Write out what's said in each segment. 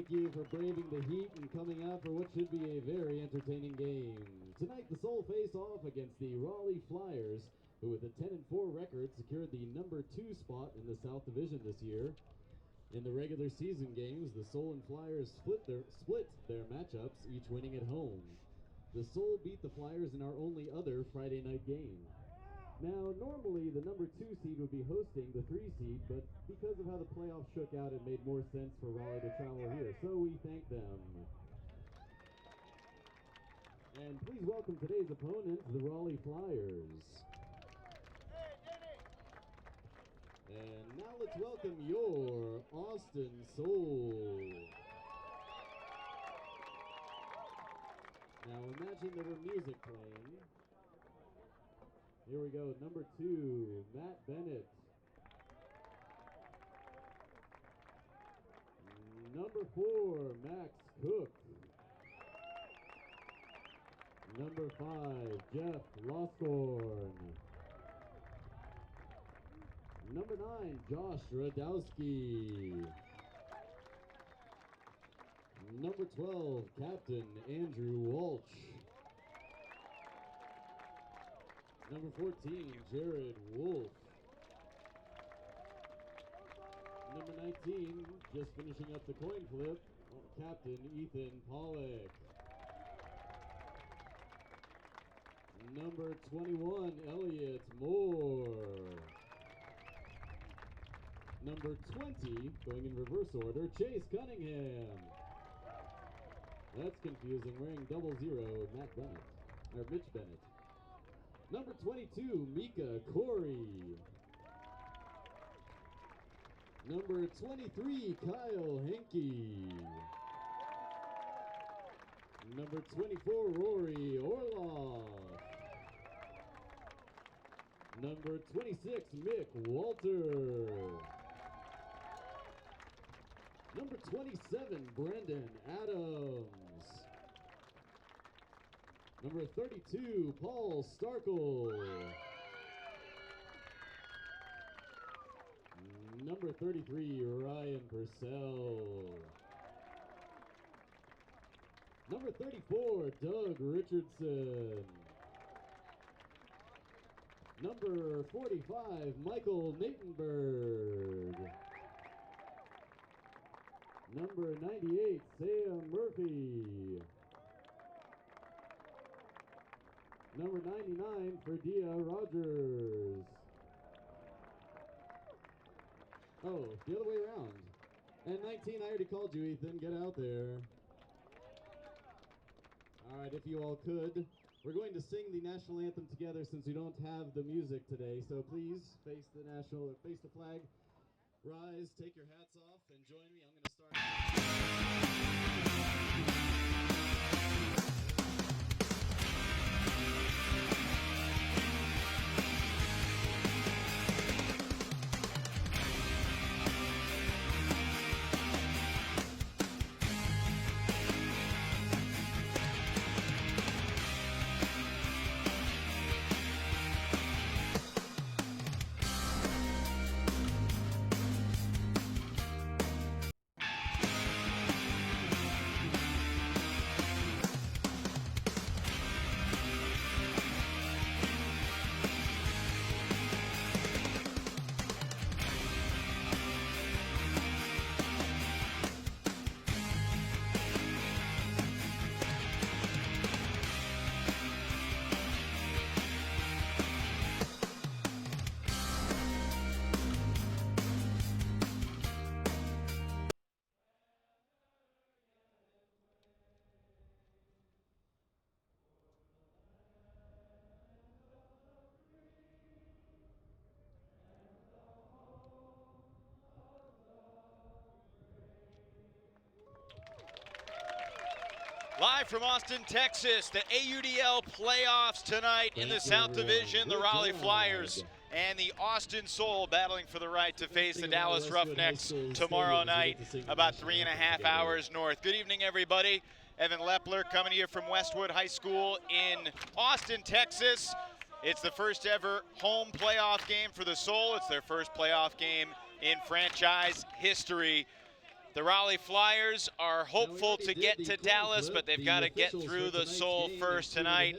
thank you for braving the heat and coming out for what should be a very entertaining game. Tonight, the Soul face off against the Raleigh Flyers, who with a 10-4 record secured the number 2 spot in the South Division this year. In the regular season games, the Soul and Flyers split their matchups, each winning at home. The Soul beat the Flyers in our only other Friday night game. Now, normally the number 2 seed would be hosting the 3 seed, but because of how the playoffs shook out, it made more sense for Raleigh to travel here, so we thank them. And please welcome today's opponents, the Raleigh Flyers. And now let's welcome your Austin Soul. Now imagine there were music playing. Here we go, number 2, Matt Bennett. Number 4, Max Cook. Number 5, Jeff Loscorn. Number 9, Josh Radowski. Number 12, Captain Andrew Walsh. Number 14, Jared Wolf. Number 19, just finishing up the coin flip, Captain Ethan Pollack. Number 21, Elliot Moore. Number 20, going in reverse order, Chase Cunningham. That's confusing, wearing 00, Matt Bennett, or Mitch Bennett. Number 22, Mika Corey. Number 23, Kyle Henke. Number 24, Rory Orloff. Number 26, Mick Walter. Number 27, Brendan Adams. Number 32, Paul Starkle. Number 33, Ryan Purcell. Number 34, Doug Richardson. Number 45, Michael Natenberg. Number 98, Sam Murphy. Number 99, Fredia Rogers. Oh, the other way around. And 19, I already called you, Ethan. Get out there. All right, if you all could. We're going to sing the national anthem together since we don't have the music today. So please face the flag. Rise, take your hats off, and join me. I'm going to start. Live from Austin, Texas, the AUDL playoffs tonight in the South Division. The Raleigh Flyers and the Austin Soul battling for the right to face the Dallas Roughnecks tomorrow night, about 3.5 hours north. Good evening, everybody. Evan Lepler coming to you from Westwood High School in Austin, Texas. It's the first ever home playoff game for the Soul. It's their first playoff game in franchise history. The Raleigh Flyers are hopeful to get to Dallas, but they've got to get through the Soul first tonight.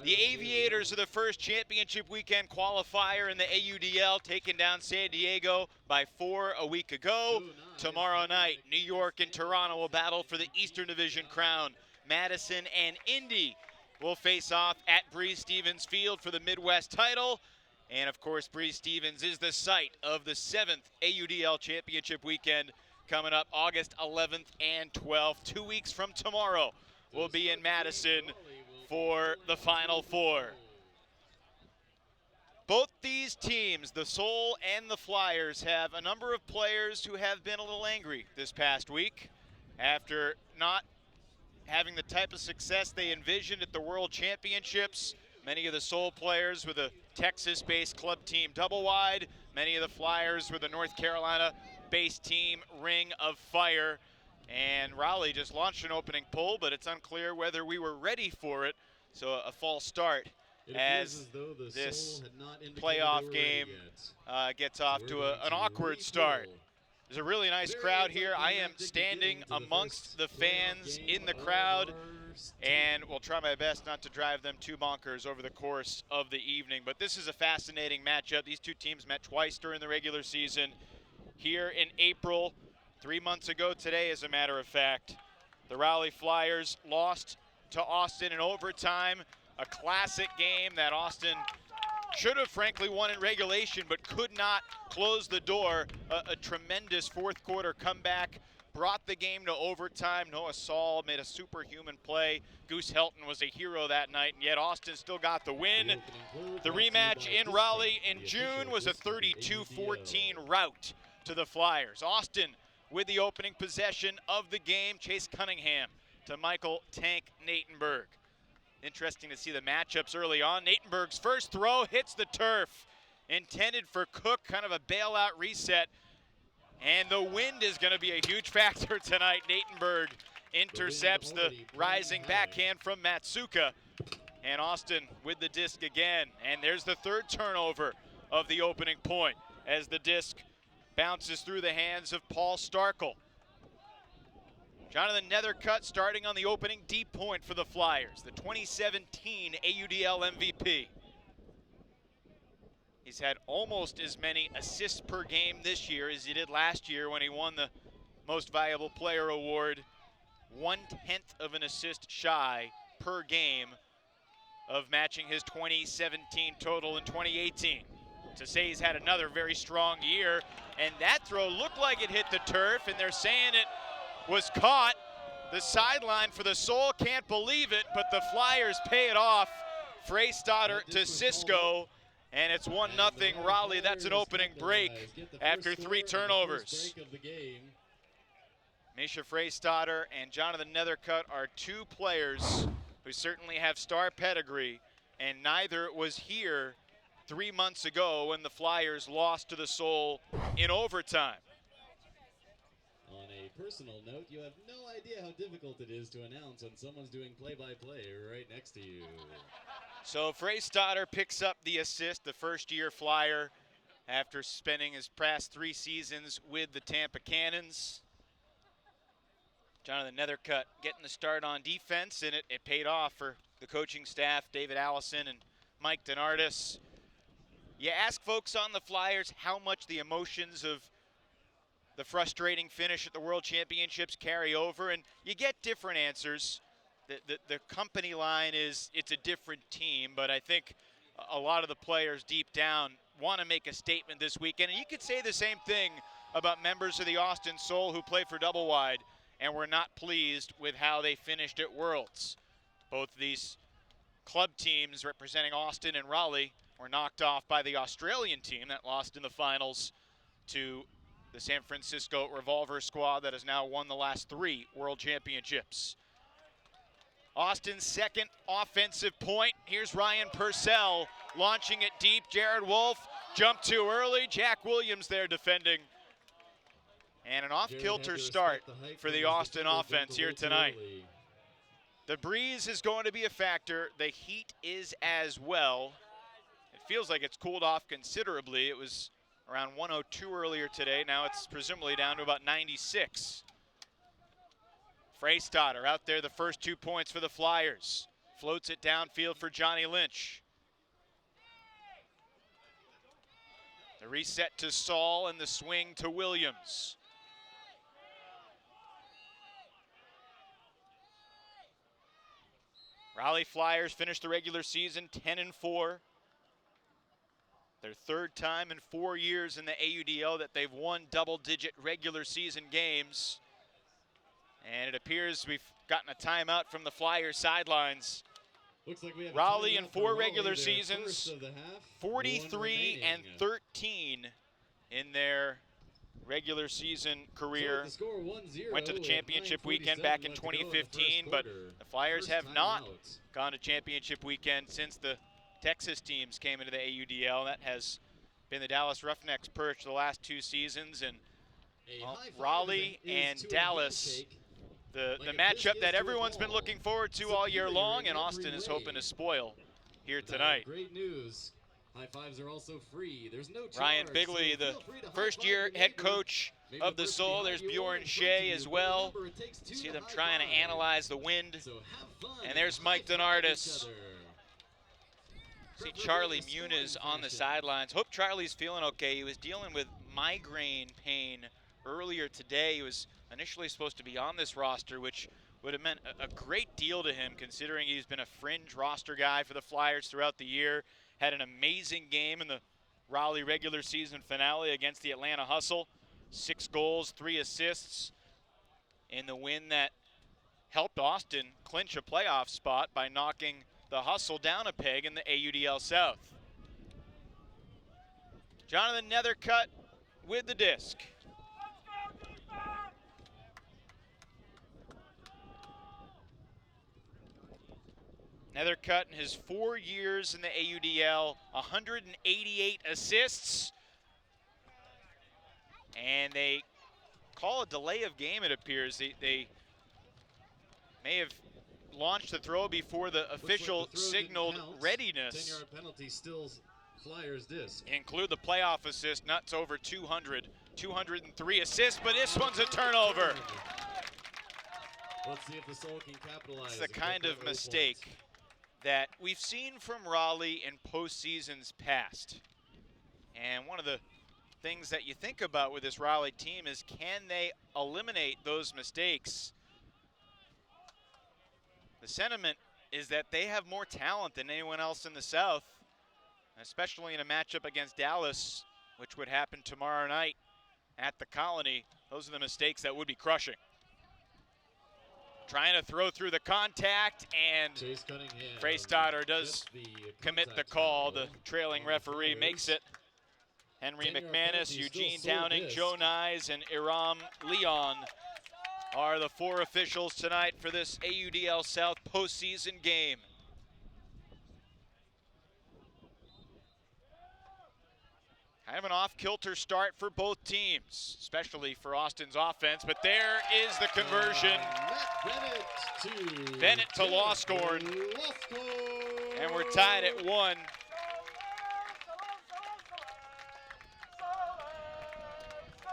The Aviators are the first championship weekend qualifier in the AUDL, taking down San Diego by 4 a week ago. Tomorrow night, New York and Toronto will battle for the Eastern Division crown. Madison and Indy will face off at Breeze Stevens Field for the Midwest title. And of course, Breeze Stevens is the site of the 7th AUDL championship weekend coming up August 11th and 12th. 2 weeks from tomorrow, we'll be in Madison for the Final Four. Both these teams, the Soul and the Flyers, have a number of players who have been a little angry this past week after not having the type of success they envisioned at the World Championships. Many of the Soul players with a Texas-based club team double wide. Many of the Flyers with a North Carolina-based team Ring of Fire. And Raleigh just launched an opening poll, but it's unclear whether we were ready for it. So a false start as this playoff game gets off to an awkward start. There's a really nice crowd here. I am standing amongst the fans in the crowd, and will try my best not to drive them too bonkers over the course of the evening. But this is a fascinating matchup. These two teams met twice during the regular season here in April, 3 months ago today, as a matter of fact. The Raleigh Flyers lost to Austin in overtime, a classic game that Austin should have frankly won in regulation, but could not close the door. A tremendous fourth quarter comeback brought the game to overtime. Noah Saul made a superhuman play. Goose Helton was a hero that night, and yet Austin still got the win. The rematch in Raleigh in June was a 32-14 rout to the Flyers. Austin with the opening possession of the game. Chase Cunningham to Michael Tank Natenberg. Interesting to see the matchups early on. Natenberg's first throw hits the turf. Intended for Cook, kind of a bailout reset. And the wind is going to be a huge factor tonight. Natenberg intercepts the rising backhand from Matsuka. And Austin with the disc again. And there's the third turnover of the opening point as the disc bounces through the hands of Paul Starkel. Jonathan Nethercutt starting on the opening deep point for the Flyers, the 2017 AUDL MVP. He's had almost as many assists per game this year as he did last year when he won the Most Valuable Player award. 1/10 of an assist shy per game of matching his 2017 total in 2018. To say he's had another very strong year, and that throw looked like it hit the turf, and they're saying it was caught. The sideline for the Soul can't believe it, but the Flyers pay it off. Freystadter to Cisco, and it's 1-0 Raleigh. That's an opening break after 3 turnovers. Misha Freystadter and Jonathan Nethercutt are 2 players who certainly have star pedigree, and neither was here 3 months ago when the Flyers lost to the Soul in overtime. On a personal note, you have no idea how difficult it is to announce when someone's doing play-by-play right next to you. So Freystadter picks up the assist, the first-year Flyer, after spending his past 3 seasons with the Tampa Cannons. Jonathan Nethercutt getting the start on defense, and it paid off for the coaching staff, David Allison and Mike Donardis. You ask folks on the Flyers how much the emotions of the frustrating finish at the World Championships carry over, and you get different answers. The company line is it's a different team, but I think a lot of the players deep down want to make a statement this weekend. And you could say the same thing about members of the Austin Soul who play for double wide and were not pleased with how they finished at Worlds. Both of these club teams representing Austin and Raleigh were knocked off by the Australian team that lost in the finals to the San Francisco Revolver squad that has now won the last 3 World Championships. Austin's second offensive point. Here's Ryan Purcell launching it deep. Jared Wolf jumped too early. Jack Williams there defending. And an off-kilter start for the Austin offense here tonight. The breeze is going to be a factor. The heat is as well. It feels like it's cooled off considerably. It was around 102 earlier today. Now it's presumably down to about 96. Freystadter out there, the first 2 points for the Flyers. Floats it downfield for Johnny Lynch. The reset to Saul and the swing to Williams. Raleigh Flyers finished the regular season 10-4. Their third time in 4 years in the AUDL that they've won double-digit regular season games. And it appears we've gotten a timeout from the Flyers sidelines. Looks like we have Raleigh in 4 regular seasons, 43-13 in their regular season career. Went to the championship weekend back in 2015, but the Flyers have not gone to championship weekend since the Texas teams came into the AUDL. That has been the Dallas Roughnecks perch the last 2 seasons, and Raleigh and Dallas, the matchup that everyone's been looking forward to all year long, and Austin is hoping to spoil here tonight. Great news. High fives are also free. There's no charge, Ryan Bigley, the first-year head coach of the Soul. There's Bjorn Shea as well. See them trying to analyze the wind. And there's Mike Donardis. See Charlie Muniz on the sidelines. Hope Charlie's feeling okay. He was dealing with migraine pain earlier today. He was initially supposed to be on this roster, which would have meant a great deal to him, considering he's been a fringe roster guy for the Flyers throughout the year. Had an amazing game in the Raleigh regular season finale against the Atlanta Hustle. 6 goals, 3 assists in the win that helped Austin clinch a playoff spot by knocking the Hustle down a peg in the AUDL South. Jonathan Nethercutt with the disc. Nethercutt in his 4 years in the AUDL, 188 assists. And they call a delay of game, it appears. They may have launched the throw before the official signaled readiness. 10-yard penalty, still Flyers disc. Include the playoff assist, nuts over 200. 203 assists, but this one's a turnover. Let's see if the Soul can capitalize. It's the kind of mistake that we've seen from Raleigh in postseasons past. And one of the things that you think about with this Raleigh team is, can they eliminate those mistakes? The sentiment is that they have more talent than anyone else in the South, especially in a matchup against Dallas, which would happen tomorrow night at the Colony. Those are the mistakes that would be crushing. Trying to throw through the contact, and Freystadter does commit the call. The trailing referee makes it. Henry McManus, Eugene Downing, Joe Nyes, and Iram Leon are the 4 officials tonight for this AUDL South postseason game. Kind of an off-kilter start for both teams, especially for Austin's offense, but there is the conversion. Bennett to Loscorn, and we're tied at 1.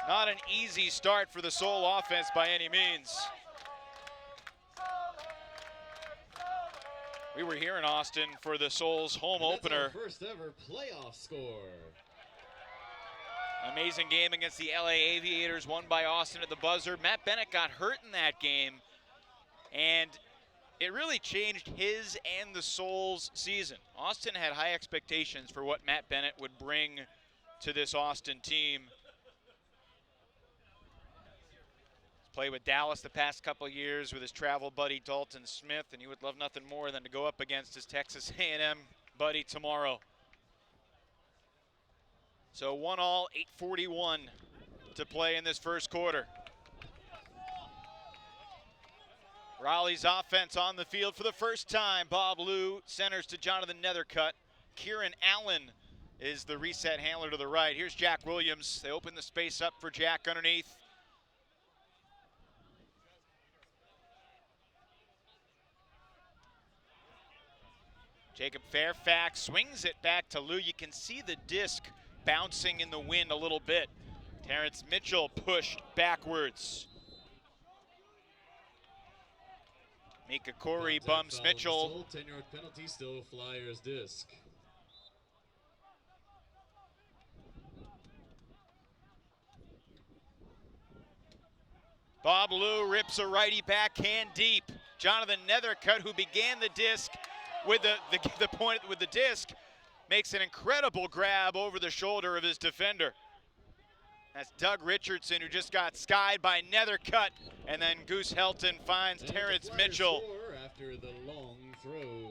Not an easy start for the Soul offense by any means. We were here in Austin for the Soul's home opener. First ever playoff score. Amazing game against the LA Aviators, won by Austin at the buzzer. Matt Bennett got hurt in that game, and it really changed his and the Soul's season. Austin had high expectations for what Matt Bennett would bring to this Austin team. He's played with Dallas the past couple of years with his travel buddy Dalton Smith, and he would love nothing more than to go up against his Texas A&M buddy tomorrow. So 1-1, 8:41 to play in this first quarter. Raleigh's offense on the field for the first time. Bob Liu centers to Jonathan Nethercutt. Kieran Allen is the reset handler to the right. Here's Jack Williams. They open the space up for Jack underneath. Jacob Fairfax swings it back to Liu. You can see the disc bouncing in the wind a little bit. Terrence Mitchell pushed backwards. Mika Corey bumps Mitchell. 10-yard penalty, still Flyers disc. Bob Lou rips a righty backhand deep. Jonathan Nethercutt, who began the disc with the point with the disc, makes an incredible grab over the shoulder of his defender. That's Doug Richardson, who just got skied by Nethercutt, and then Goose Helton finds Terrence Mitchell. After the long throw.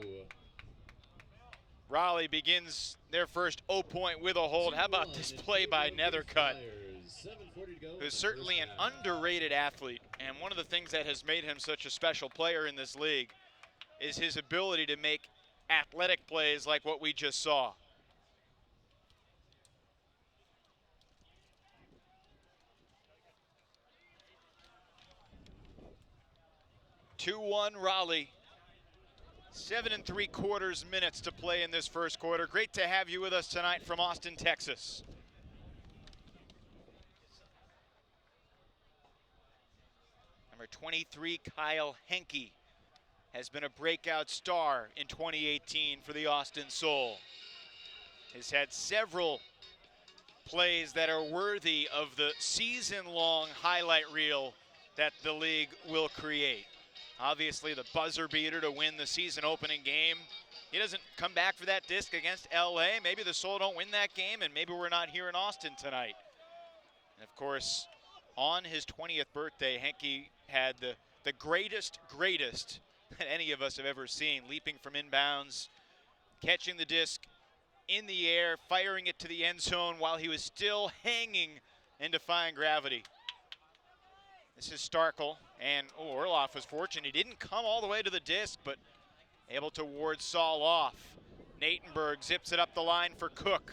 Raleigh begins their first O-point with a hold. How about this play by Nethercutt, who's certainly an underrated athlete, and one of the things that has made him such a special player in this league is his ability to make athletic plays like what we just saw. (2-1) Raleigh. 7 3/4 minutes to play in this first quarter. Great to have you with us tonight from Austin, Texas. Number 23, Kyle Henke, has been a breakout star in 2018 for the Austin Soul. Has had several plays that are worthy of the season-long highlight reel that the league will create. Obviously, the buzzer beater to win the season opening game. He doesn't come back for that disc against LA. Maybe the Soul don't win that game, and maybe we're not here in Austin tonight. And of course, on his 20th birthday, Henke had the greatest that any of us have ever seen, leaping from inbounds, catching the disc in the air, firing it to the end zone while he was still hanging and defying gravity. This is Starkel, and Orloff was fortunate. He didn't come all the way to the disc, but able to ward Saul off. Natenberg zips it up the line for Cook.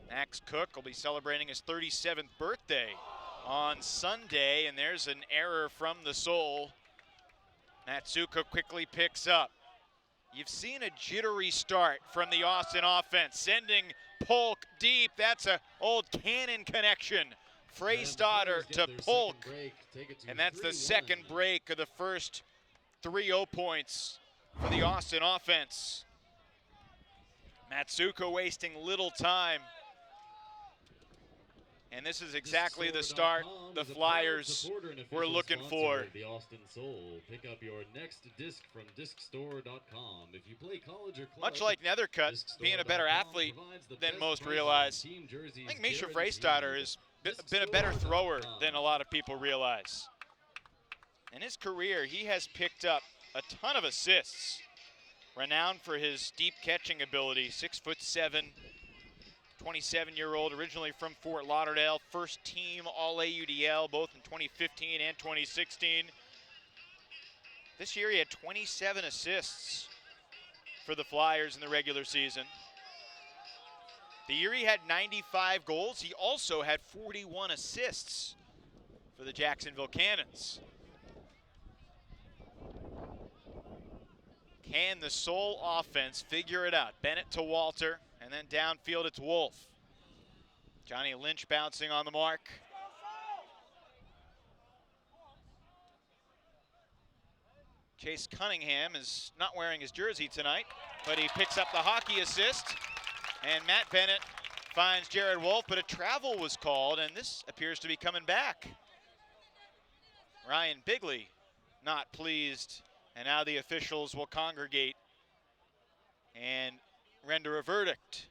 Max Cook will be celebrating his 37th birthday on Sunday, and there's an error from the Soul. Matsuka quickly picks up. You've seen a jittery start from the Austin offense, sending Polk deep. That's an old cannon connection. Freystadter to Polk, and that's the second break of the first 3 O-points for the Austin offense. Matsuka wasting little time. And this is exactly the start the Flyers were looking for. The Austin Soul. Pick up your next disc from discstore.com. If you play college or club, much like Nethercutt, being a better athlete than most realize, I think Misha Freystadter has been a better thrower than a lot of people realize. In his career, he has picked up a ton of assists. Renowned for his deep catching ability, 6'7", 27-year-old, originally from Fort Lauderdale, first team All-AUDL, both in 2015 and 2016. This year he had 27 assists for the Flyers in the regular season. The year he had 95 goals, he also had 41 assists for the Jacksonville Cannons. Can the Soul offense figure it out? Bennett to Walter, and then downfield it's Wolf. Johnny Lynch bouncing on the mark. Chase Cunningham is not wearing his jersey tonight, but he picks up the hockey assist. And Matt Bennett finds Jared Wolf, but a travel was called, and this appears to be coming back. Ryan Bigley not pleased, and now the officials will congregate and render a verdict.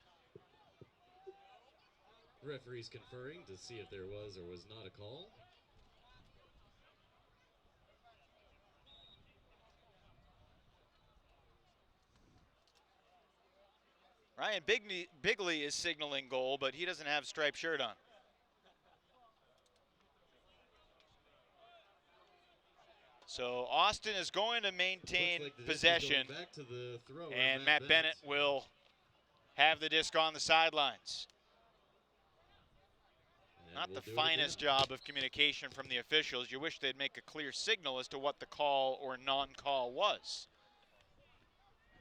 Referees conferring to see if there was or was not a call. Ryan Bigley is signaling goal, but he doesn't have a striped shirt on. So Austin is going to maintain possession, and Matt Bennett will have the disc on the sidelines. Not the finest job of communication from the officials. You wish they'd make a clear signal as to what the call or non-call was.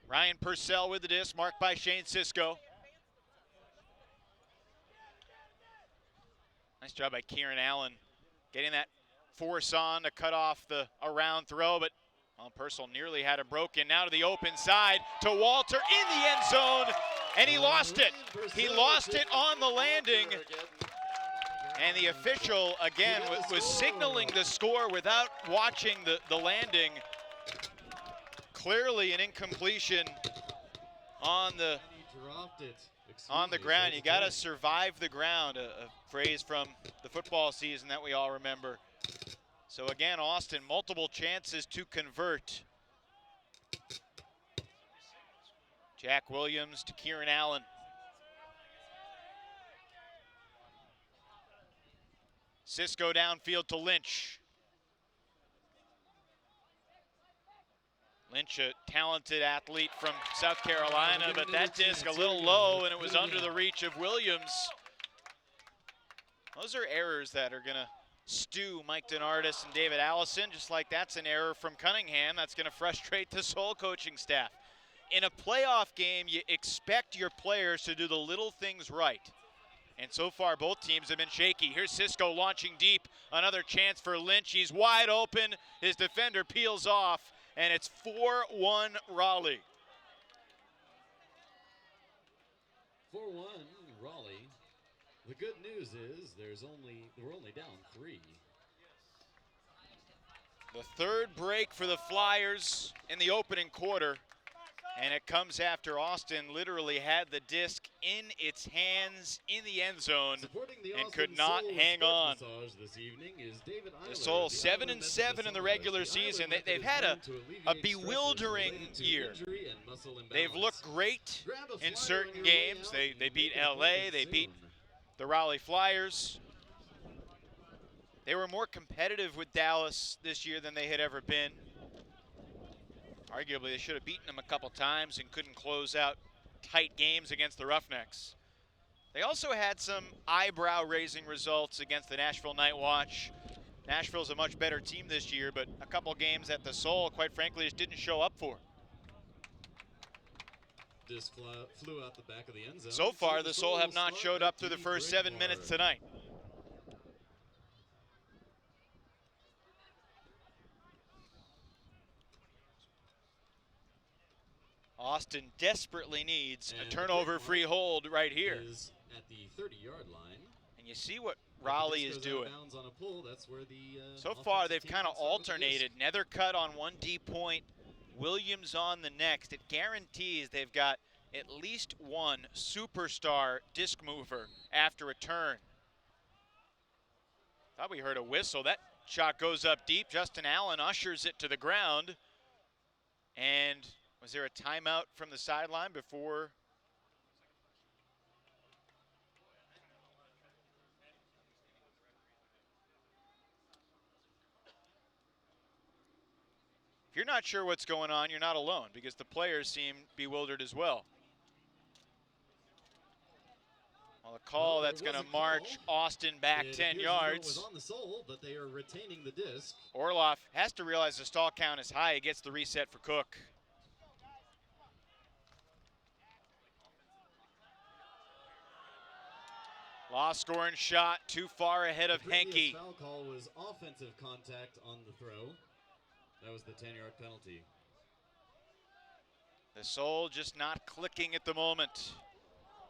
Ryan Purcell with the disc, marked by Shane Sisco. Nice job by Kieran Allen getting that force on to cut off the around throw, but Purcell nearly had it broken. Now to the open side to Walter in the end zone, and he lost it. He lost it on the landing. And the official, again, was signaling the score without watching the landing. Clearly an incompletion on the ground. You got to survive the ground, a phrase from the football season that we all remember. So again, Austin, multiple chances to convert. Jack Williams to Kieran Allen. Cisco downfield to Lynch. Lynch, a talented athlete from South Carolina, but that disc a little low, and it was under the reach of Williams. Those are errors that are going to stew Mike Denardis and David Allison, just like that's an error from Cunningham that's going to frustrate the Soul coaching staff. In a playoff game, you expect your players to do the little things right. And so far, both teams have been shaky. Here's Cisco launching deep. Another chance for Lynch. He's wide open. His defender peels off, and it's 4-1 Raleigh. 4-1 Raleigh. The good news is we're only down 3. The third break for the Flyers in the opening quarter. And it comes after Austin literally had the disc in its hands in the end zone and could not hang on. The Soul 7-7 in the regular season. They've had a bewildering year. They've looked great in certain games. They beat LA, they beat the Raleigh Flyers. They were more competitive with Dallas this year than they had ever been. Arguably, they should have beaten them a couple times and couldn't close out tight games against the Roughnecks. They also had some eyebrow-raising results against the Nashville Night Watch. Nashville's a much better team this year, but a couple games that the Soul, quite frankly, just didn't show up for. Disc flew out the back of the end zone. So far, the Soul have not showed up through the first 7 minutes tonight. Austin desperately needs a turnover-free hold right here. Is at the 30-yard line. And you see what Raleigh is doing. So far, they've kind of alternated. Nethercutt on one D point, Williams on the next. It guarantees they've got at least one superstar disc mover after a turn. Thought we heard a whistle. That shot goes up deep. Justin Allen ushers it to the ground. And was there a timeout from the sideline before? If you're not sure what's going on, you're not alone, because the players seem bewildered as well. Well, a call that's going to march Austin back 10 yards. Was on the Soul, but they are retaining the disc. Orloff has to realize the stall count is high. He gets the reset for Cook. Lost scoring shot too far ahead of Henke. The foul call was offensive contact on the throw. That was the 10-yard penalty. The Soul just not clicking at the moment.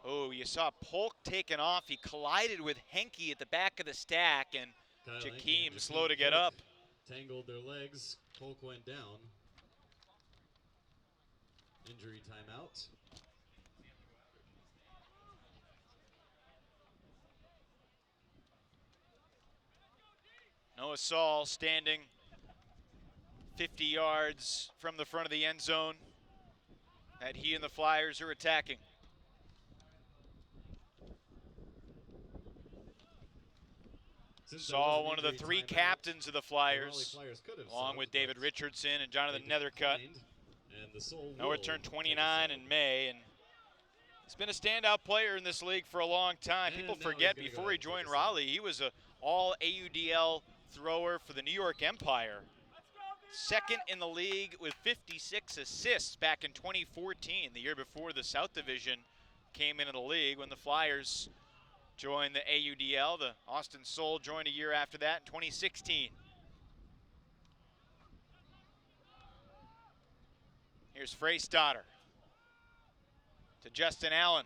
Oh, you saw Polk taken off. He collided with Henke at the back of the stack, and Jakeem slow to get up. Tangled their legs. Polk went down. Injury timeout. Noah Saul standing 50 yards from the front of the end zone that he and the Flyers are attacking. Saul, one of the 3 captains of the Flyers, along with David Richardson and Jonathan Nethercutt. Noah turned 29 in May, and he's been a standout player in this league for a long time. People forget before he joined Raleigh, he was an all-AUDL thrower for the New York Empire. Second in the league with 56 assists back in 2014, the year before the South Division came into the league when the Flyers joined the AUDL. The Austin Soul joined a year after that in 2016. Here's Freystadter to Justin Allen.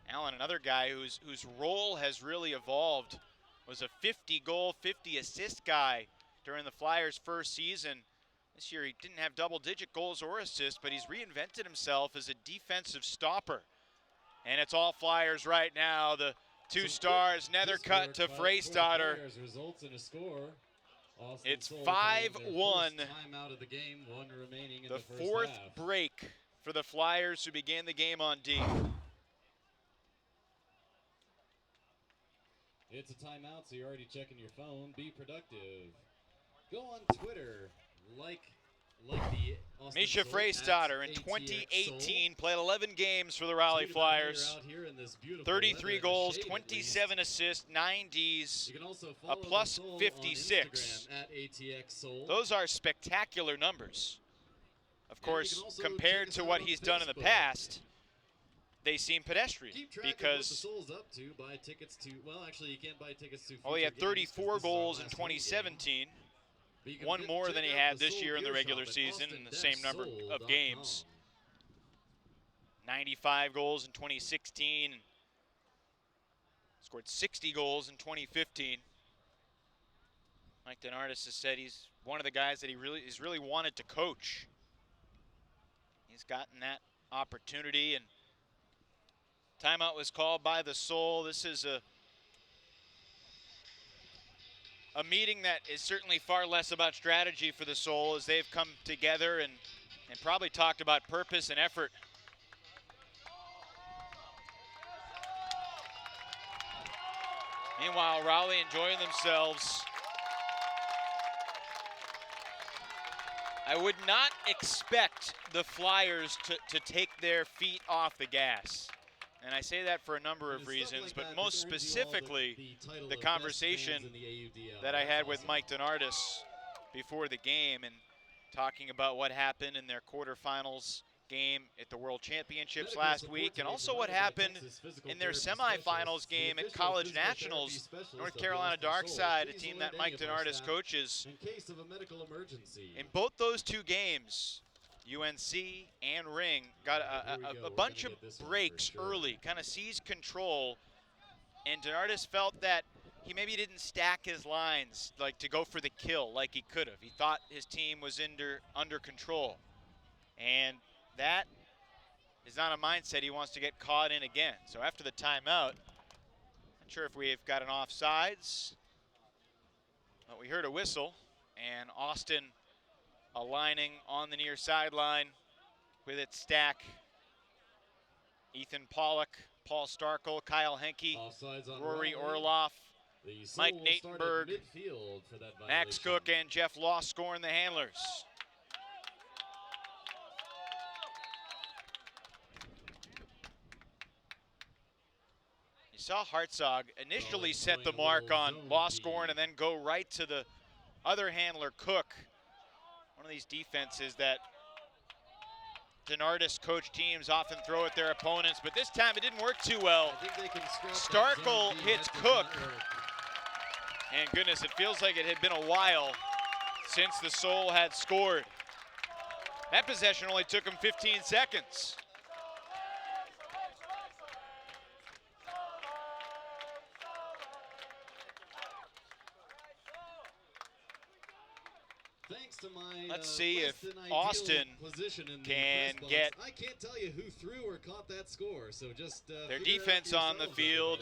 Allen, another guy whose role has really evolved, was a 50-goal, 50-assist guy during the Flyers' first season. This year he didn't have double-digit goals or assists, but he's reinvented himself as a defensive stopper. And it's all Flyers right now. The two stars, Nethercutt to Freystadter. Results in a score. It's 5-1. The fourth break for the Flyers, who began the game on D. It's a timeout, so you're already checking your phone. Be productive. Go on Twitter, like the Austin Misha Soul Freystadter in at 2018 played 11 games for the Raleigh Flyers. 33 goals, 27 assists, 9 Ds, a plus 56. Those are spectacular numbers. Of course, compared to what he's done in the past, they seem pedestrian because he had 34 goals in 2017, one more than he had this year in the regular season in the same number of games. 95 goals in 2016, scored 60 goals in 2015. Mike DeNardis has said he's one of the guys that he's really wanted to coach. He's gotten that opportunity, and timeout was called by the Soul. This is a meeting that is certainly far less about strategy for the Soul, as they've come together and probably talked about purpose and effort. Meanwhile, Raleigh enjoying themselves. I would not expect the Flyers to take their feet off the gas. And I say that for a number of reasons, but most specifically the conversation that I had with Mike DeNardis before the game, and talking about what happened in their quarterfinals game at the World Championships last week, and also what happened in their semifinals game at College Nationals. North Carolina Darkside, a team that Mike DeNardis coaches. In both those two games, UNC and Ring got a bunch of breaks early, kind of seized control, and DeNardis felt that he maybe didn't stack his lines like to go for the kill like he could have. He thought his team was under control, and that is not a mindset he wants to get caught in again. So after the timeout, not sure if we've got an offsides, but we heard a whistle, and Austin aligning on the near sideline with its stack. Ethan Pollock, Paul Starkle, Kyle Henke, Rory Orloff, Mike Natenberg, Max Cook, and Jeff Loss scoring the handlers. You saw Hartzog initially set the mark on Loss scoring and then go right to the other handler, Cook. One of these defenses that DeNardis coach teams often throw at their opponents, but this time it didn't work too well. Starkle hits Cook, and goodness, it feels like it had been a while since the Soul had scored. That possession only took him 15 seconds. Let's see if Austin can get I can't tell you who threw or caught that score, so just their defense on the field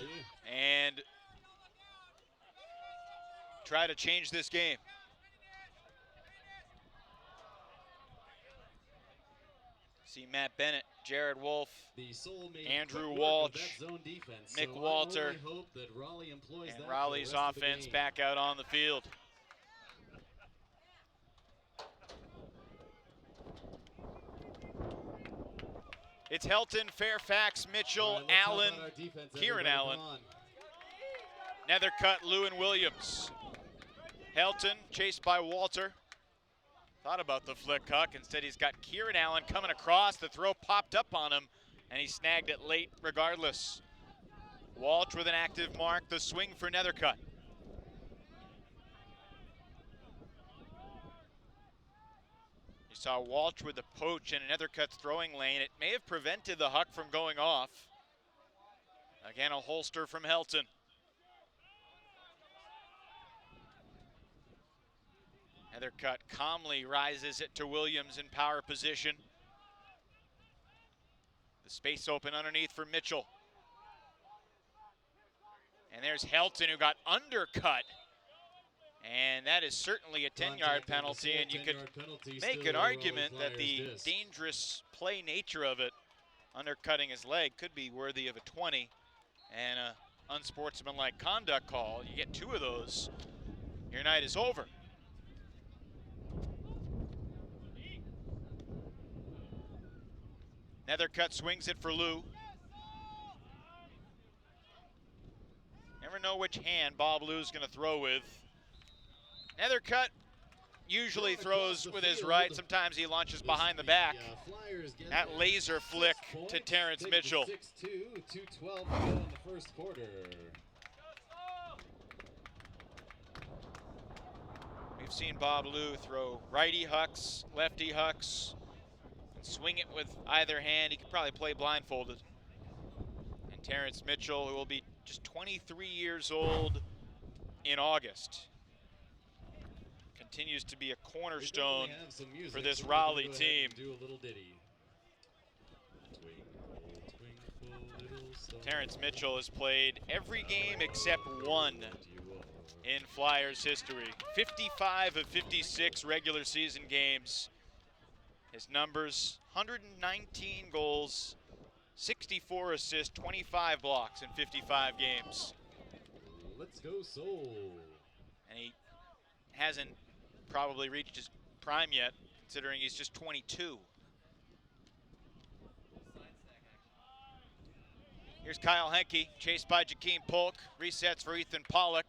and try to change this game. See Matt Bennett, Jared Wolf, Andrew Walsh, Nick Walter, and Raleigh's offense back out on the field. It's Helton, Fairfax, Mitchell, Allen, Kieran Allen, Nethercutt, Lewin Williams. Helton chased by Walter. Thought about the flick, Huck. Instead, he's got Kieran Allen coming across. The throw popped up on him, and he snagged it late regardless. Walsh with an active mark. The swing for Nethercutt. Saw Walsh with the poach and another cut's throwing lane. It may have prevented the huck from going off. Again, a holster from Helton. Nethercutt calmly rises it to Williams in power position. The space open underneath for Mitchell. And there's Helton, who got undercut. And that is certainly a 10-yard penalty, and you could make an argument that the dangerous play nature of it, undercutting his leg, could be worthy of a 20 and an unsportsmanlike conduct call. You get 2 of those, your night is over. Nethercutt swings it for Lou. Never know which hand Bob Lou's going to throw with. Nethercutt usually throws with his right. Sometimes he launches behind the back. That laser flick to Terrence Mitchell. 6-2, 2:12 to go in the first quarter. We've seen Bob Lou throw righty hucks, lefty hucks, and swing it with either hand. He could probably play blindfolded. And Terrence Mitchell, who will be just 23 years old in August, continues to be a cornerstone for this Raleigh team. Do a little ditty. Terrence Mitchell has played every game except one in Flyers history. 55 of 56 regular season games. His numbers: 119 goals, 64 assists, 25 blocks in 55 games. Let's go Soul. And he hasn't probably reached his prime yet, considering he's just 22. Here's Kyle Henke, chased by Jakeem Polk. Resets for Ethan Pollock,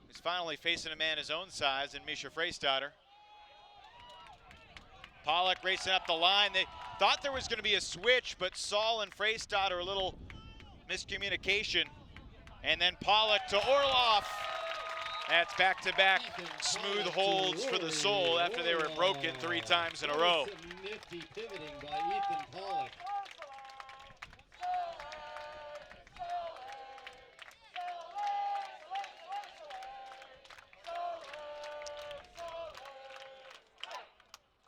who's finally facing a man his own size in Misha Freistatter. Pollock racing up the line. They thought there was going to be a switch, but Saul and Freistatter, a little miscommunication. And then Pollock to Orloff. That's back-to-back smooth holds for the Soul after they were broken 3 times in a row. Some nifty pivoting by Ethan Pollock.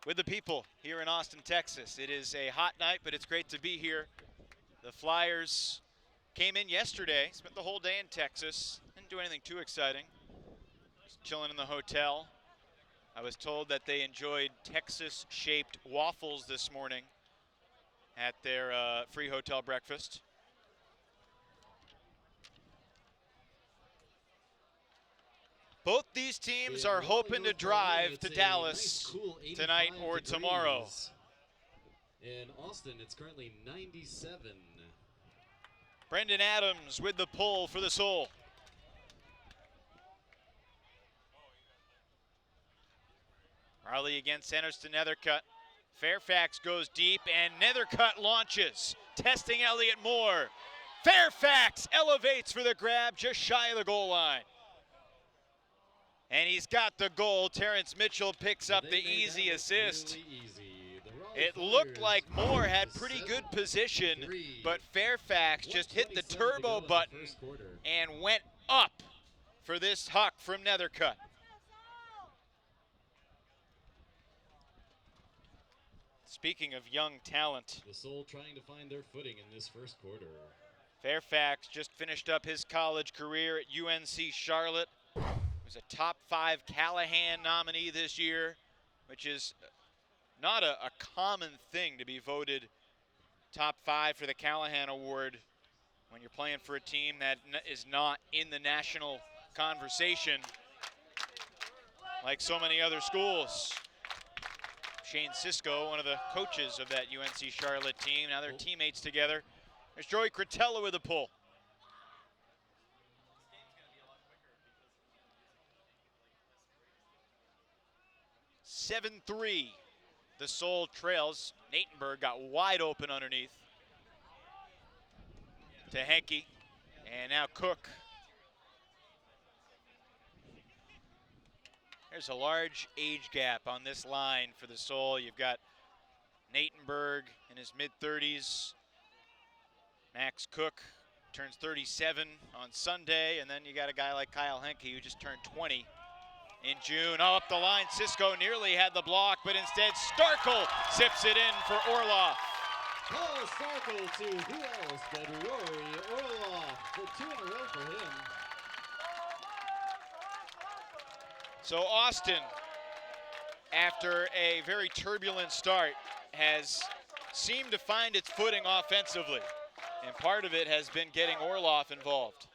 With the people here in Austin, Texas. It is a hot night, but it's great to be here. The Flyers came in yesterday, spent the whole day in Texas. Didn't do anything too exciting. Just chilling in the hotel. I was told that they enjoyed Texas-shaped waffles this morning at their free hotel breakfast. Both these teams are hoping to drive to Dallas tonight or tomorrow. In Austin, it's currently 97. Brendan Adams with the pull for the Soul. Raleigh again centers to Nethercutt. Fairfax goes deep and Nethercutt launches, testing Elliott Moore. Fairfax elevates for the grab just shy of the goal line. And he's got the goal. Terrence Mitchell picks up the easy assist. Really easy. It looked like Moore had pretty good position, but Fairfax just hit the turbo button and went up for this huck from Nethercutt. Speaking of young talent, the Soul trying to find their footing in this first quarter. Fairfax just finished up his college career at UNC Charlotte. Was a top 5 Callahan nominee this year, which is not a common thing to be voted top 5 for the Callahan Award when you're playing for a team that is not in the national conversation like so many other schools. Shane Sisko, one of the coaches of that UNC Charlotte team, now they're teammates together. There's Joey Cretella with a pull. (7-3). The Soul trails. Natenberg got wide open underneath to Henke. And now Cook. There's a large age gap on this line for the Soul. You've got Natenberg in his mid-30s. Max Cook turns 37 on Sunday, and then you got a guy like Kyle Henke who just turned 20 in June. Oh, up the line, Cisco nearly had the block, but instead Starkle zips it in for Orloff. Paul Starkle to who else but Rory Orloff for 2 in a row for him. So Austin, after a very turbulent start, has seemed to find its footing offensively. And part of it has been getting Orloff involved.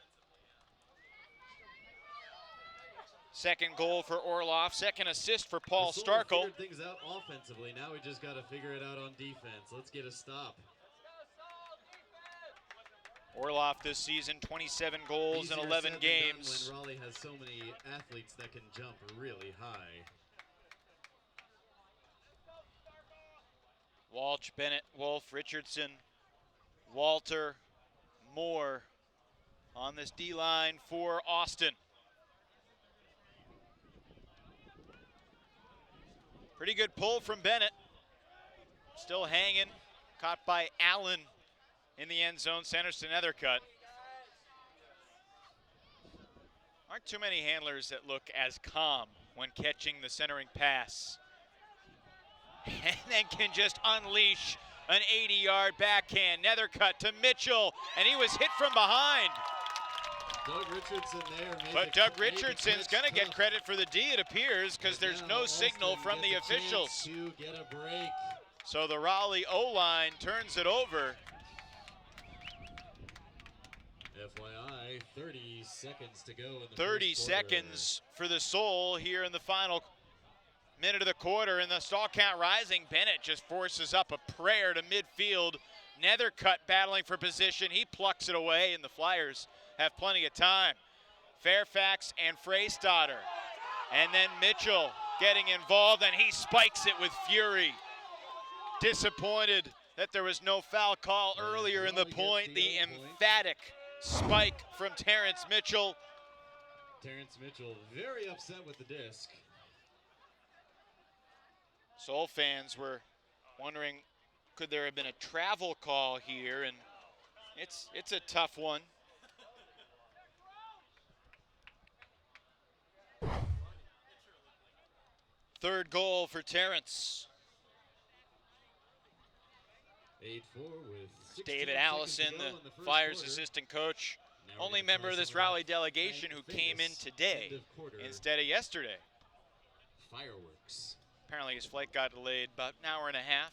Second goal for Orloff, second assist for Paul Starkle. Figured things out offensively. Now we just got to figure it out on defense. Let's get a stop. Orloff this season, 27 goals in 11 games. When Raleigh has so many athletes that can jump really high. Walsh, Bennett, Wolf, Richardson, Walter, Moore on this D-line for Austin. Pretty good pull from Bennett. Still hanging, caught by Allen in the end zone, centers to Nethercutt. Aren't too many handlers that look as calm when catching the centering pass. And then can just unleash an 80-yard backhand. Nethercutt to Mitchell, and he was hit from behind. Doug Richardson there. But Doug Richardson's going to get credit for the D, it appears, because there's no signal from the officials. To get a break. So the Raleigh O-line turns it over. FYI, 30 seconds to go in the 30 seconds for the Soul here in the final minute of the quarter, and the stall count rising. Bennett just forces up a prayer to midfield. Nethercutt battling for position. He plucks it away, and the Flyers have plenty of time. Fairfax and Freystadter. And then Mitchell getting involved, and he spikes it with fury. Disappointed that there was no foul call earlier in the point. The emphatic spike from Terrence Mitchell. Terrence Mitchell very upset with the disc. Soul fans were wondering, could there have been a travel call here? And it's a tough one. Third goal for Terrence. 8-4 with David Allison, the Flyers assistant coach, only member of this Raleigh delegation who came in today instead of yesterday. Fireworks. Apparently his flight got delayed about an hour and a half,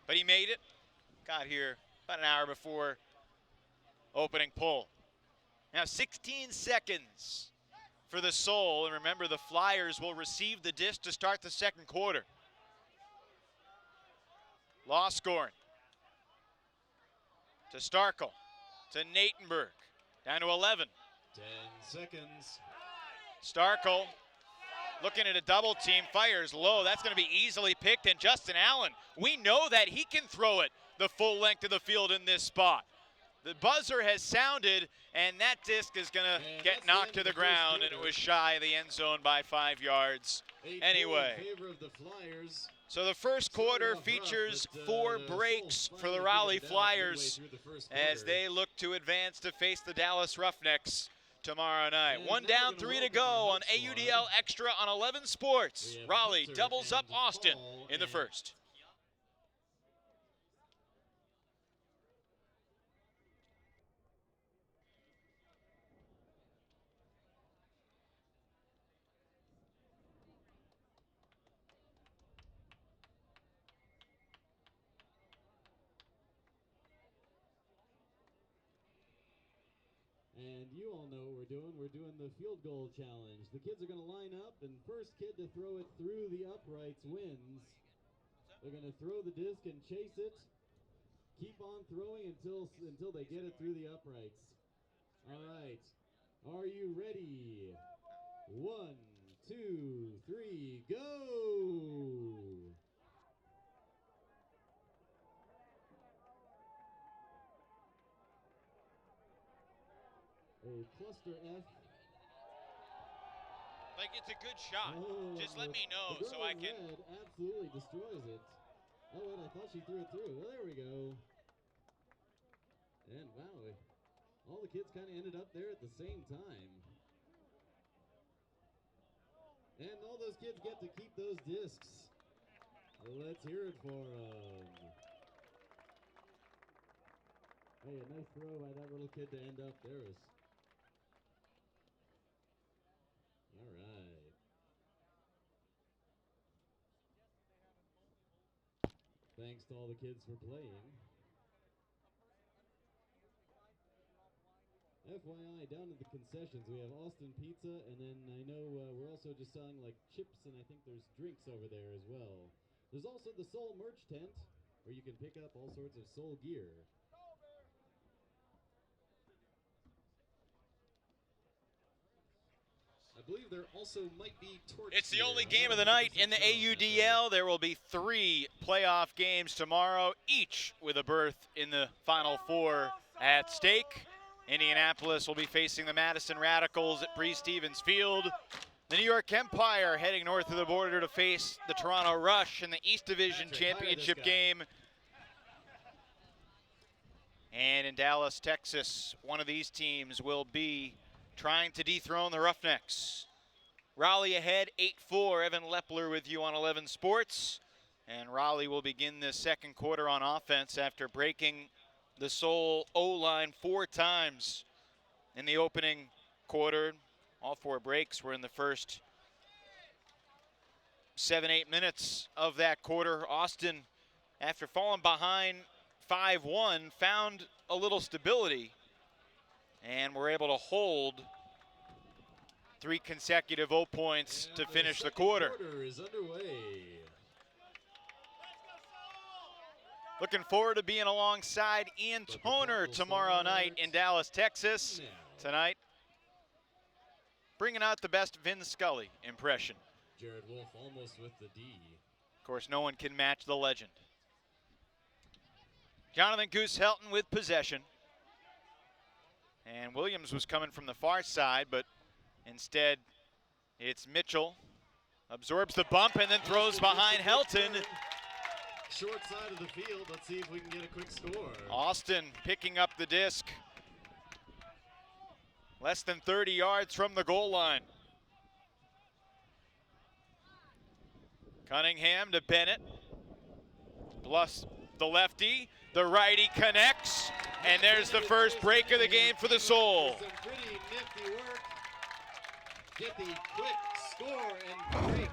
but he made it. Got here about an hour before opening pull. Now 16 seconds for the Soul, and remember the Flyers will receive the disc to start the second quarter. Law scoring. To Starkle, to Natenberg, down to 11. 10 seconds. Starkle looking at a double team, fires low. That's going to be easily picked, and Justin Allen, we know that he can throw it the full length of the field in this spot. The buzzer has sounded, and that disc is going to get knocked to the ground, and it was shy of the end zone by 5 yards. Anyway, In favor of the Flyers. so the first quarter features 4 breaks for the Raleigh Flyers as they look to advance to face the Dallas Roughnecks tomorrow night. 1 down, 3 to go on AUDL Extra on 11 Sports. Raleigh doubles up Austin in the first. And you all know what we're doing. We're doing the field goal challenge. The kids are going to line up, and first kid to throw it through the uprights wins. They're going to throw the disc and chase it. Keep on throwing until they get it through the uprights. All right. Are you ready? 1, 2, 3, go! A cluster F Like, it's a good shot. Just let me know so I can. Red absolutely destroys it. Oh, and I thought she threw it through. Well, there we go. And wow, all the kids kind of ended up there at the same time. And all those kids get to keep those discs. Let's hear it for them. Hey, a nice throw by that little kid to end up there. All right. Thanks to all the kids for playing. FYI, down at the concessions, we have Austin Pizza, and then I know we're also just selling like chips, and I think there's drinks over there as well. There's also the Soul merch tent, where you can pick up all sorts of Soul gear. I believe there also might be torch. It's the only game of the night in the AUDL. There will be 3 playoff games tomorrow, each with a berth in the Final Four at stake. Indianapolis will be facing the Madison Radicals at Bree-Stevens Field. The New York Empire heading north of the border to face the Toronto Rush in the East Division Championship game. And in Dallas, Texas, one of these teams will be trying to dethrone the Roughnecks. Raleigh ahead, 8-4. Evan Lepler with you on 11 Sports. And Raleigh will begin this second quarter on offense after breaking the Soul O-line 4 times in the opening quarter. All 4 breaks were in the first 7-8 minutes of that quarter. Austin, after falling behind 5-1, found a little stability and were able to hold 3 consecutive O points to finish the quarter. The quarter is underway. Looking forward to being alongside Ian Toner tomorrow night in Dallas, Texas. Tonight, bringing out the best Vin Scully impression. Jared Wolf almost with the D. Of course, no one can match the legend. Jonathan Goose Helton with possession. And Williams was coming from the far side, but instead it's Mitchell. Absorbs the bump and then throws behind Helton. Short side of the field. Let's see if we can get a quick score. Austin picking up the disc. Less than 30 yards from the goal line. Cunningham to Bennett. Plus the lefty. The righty connects. And there's the first break of the game for the Soul. Some pretty nifty work. Get the quick score and break.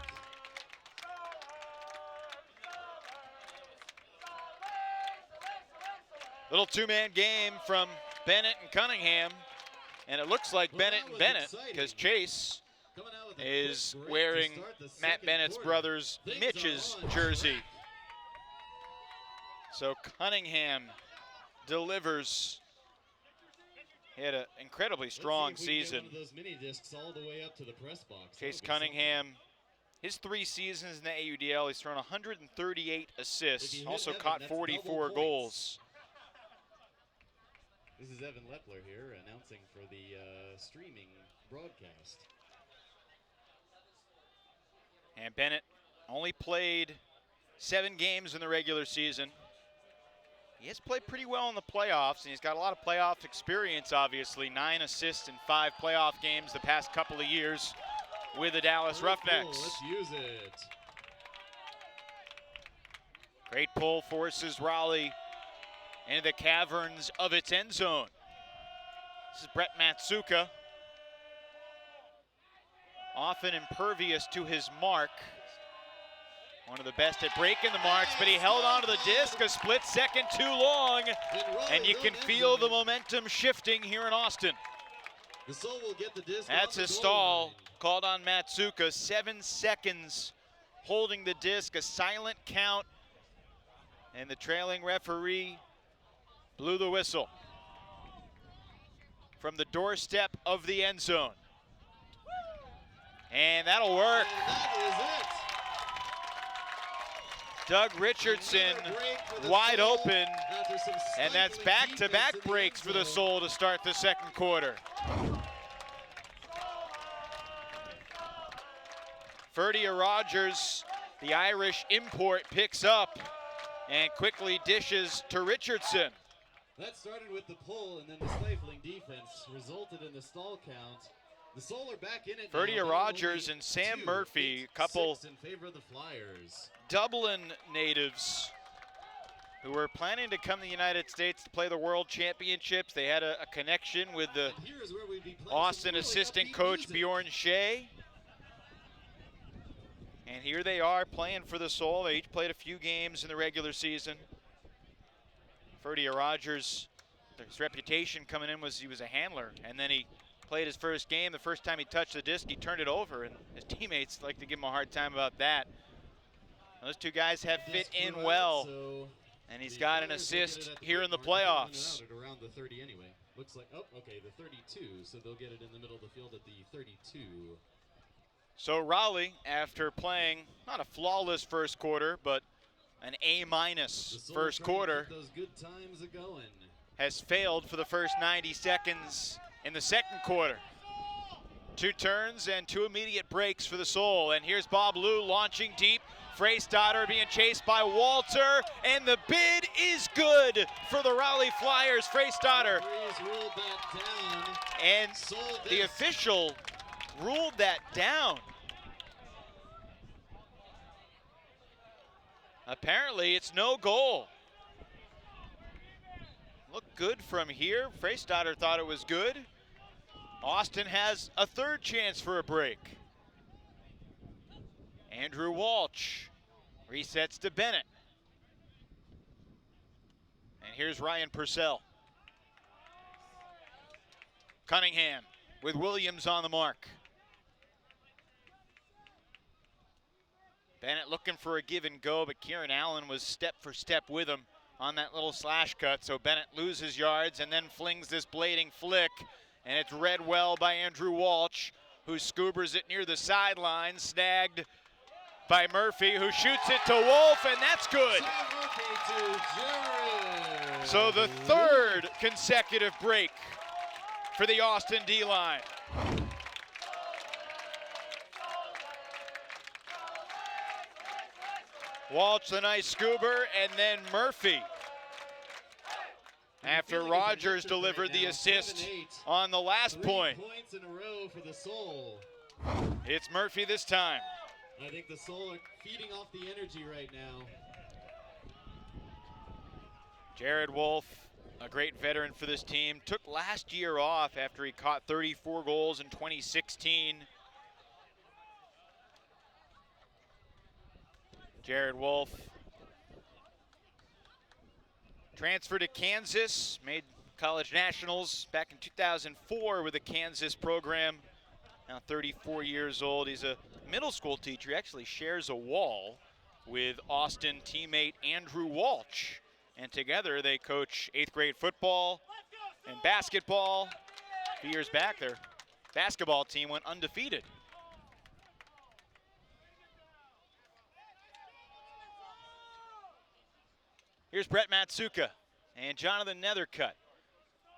Little 2-man game from Bennett and Cunningham. And it looks like Bennett and Bennett, because Chase is wearing Matt Bennett's brother's Mitch's jersey. So Cunningham delivers. He had an incredibly strong season. Chase Cunningham, his 3 seasons in the AUDL, he's thrown 138 assists, also caught 44 goals. This is Evan Lepler here announcing for the streaming broadcast. And Bennett only played 7 games in the regular season. He has played pretty well in the playoffs, and he's got a lot of playoff experience, obviously. 9 assists in 5 playoff games the past couple of years with the Dallas Roughnecks. Let's use it. Great pull forces Raleigh into the caverns of its end zone. This is Brett Matsuka. Often impervious to his mark. One of the best at breaking the marks, but he held onto the disc a split second too long. And you can feel the momentum shifting here in Austin. The Soul will get the disc. That's his stall called on Matsuka. 7 seconds holding the disc, a silent count. And the trailing referee blew the whistle from the doorstep of the end zone. And that'll work. And that is it. Doug Richardson wide open. And that's back-to-back breaks for the Soul to start the second quarter. Ferdia Rogers, the Irish import, picks up and quickly dishes to Richardson. That started with the pull, and then the stifling defense resulted in the stall count. The Soul are back in it. Ferdia Rogers and Sam Murphy, a couple in favor of the Flyers. Dublin natives who were planning to come to the United States to play the World Championships. They had a connection with the Austin assistant coach Bjorn Shea. And here they are playing for the Soul. They each played a few games in the regular season. Ferdia Rogers, his reputation coming in was he was a handler, and then he played his first game. The first time he touched the disc, he turned it over, and his teammates like to give him a hard time about that. Those two guys have fit in well, and he's got an assist here in the playoffs. Around the 30 anyway. Looks like, oh, okay, the 32, so they'll get it in the middle of the field at the 32. So Raleigh, after playing not a flawless first quarter, but an A- first quarter, those good times are going. has failed for the first 90 seconds in the second quarter. 2 turns and 2 immediate breaks for the Soul. And here's Bob Lou launching deep. Freystadter being chased by Walter, and the bid is good for the Raleigh Flyers. Freystadter, and the official ruled that down. Apparently it's no goal. Looked good from here. Freystadter thought it was good. Austin has a third chance for a break. Andrew Walsh resets to Bennett. And here's Ryan Purcell. Cunningham with Williams on the mark. Bennett looking for a give and go, but Kieran Allen was step for step with him on that little slash cut. So Bennett loses yards and then flings this blading flick, and it's read well by Andrew Walsh, who scoobers it near the sideline, snagged by Murphy, who shoots it to Wolf, and that's good. So the third consecutive break for the Austin D-line. Walsh, the nice scoober, and then Murphy, after Rogers delivered the assist on the last point. 3 points in a row for the Soul. It's Murphy this time. I think the Soul are feeding off the energy right now. Jared Wolf, a great veteran for this team, took last year off after he caught 34 goals in 2016. Jared Wolf transferred to Kansas, made college nationals back in 2004 with the Kansas program. Now 34 years old. He's a middle school teacher. He actually shares a wall with Austin teammate Andrew Walsh. And together they coach 8th grade football and basketball. A few years back, their basketball team went undefeated. Here's Brett Matsuka and Jonathan Nethercutt.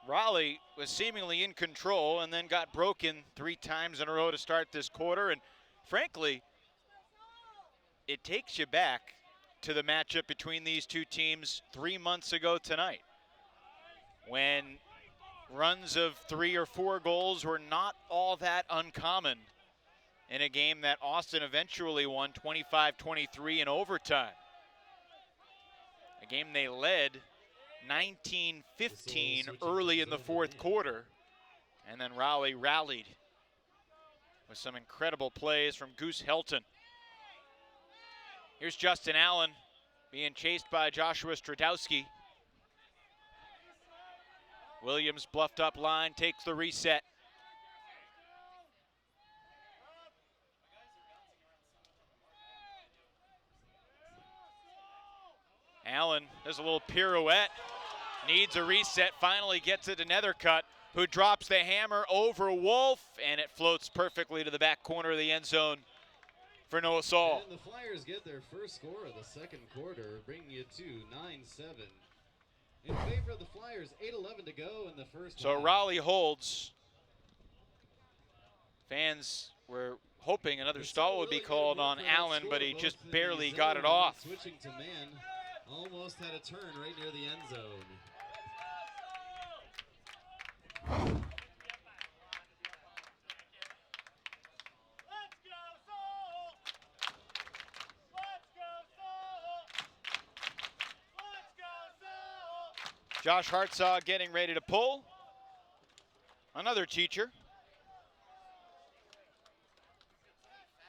Raleigh was seemingly in control and then got broken 3 times in a row to start this quarter. And frankly, it takes you back to the matchup between these two teams 3 months ago tonight, when runs of 3 or 4 goals were not all that uncommon in a game that Austin eventually won 25-23 in overtime. A game they led 19-15 early in the 4th quarter, and then Raleigh rallied with some incredible plays from Goose Helton. Here's Justin Allen being chased by Joshua Stradowski. Williams bluffed up line, takes the reset. Allen does a little pirouette, needs a reset, finally gets it to Nethercutt, who drops the hammer over Wolf, and it floats perfectly to the back corner of the end zone for Noah Saul. And the Flyers get their first score of the second quarter, bringing it to 9-7. In favor of the Flyers, 8:11 to go in the first So half. Raleigh holds. Fans were hoping another stall would be called on Allen, but he just barely got it off. Switching to man, almost had a turn right near the end zone. Josh Hartzog getting ready to pull. Another teacher.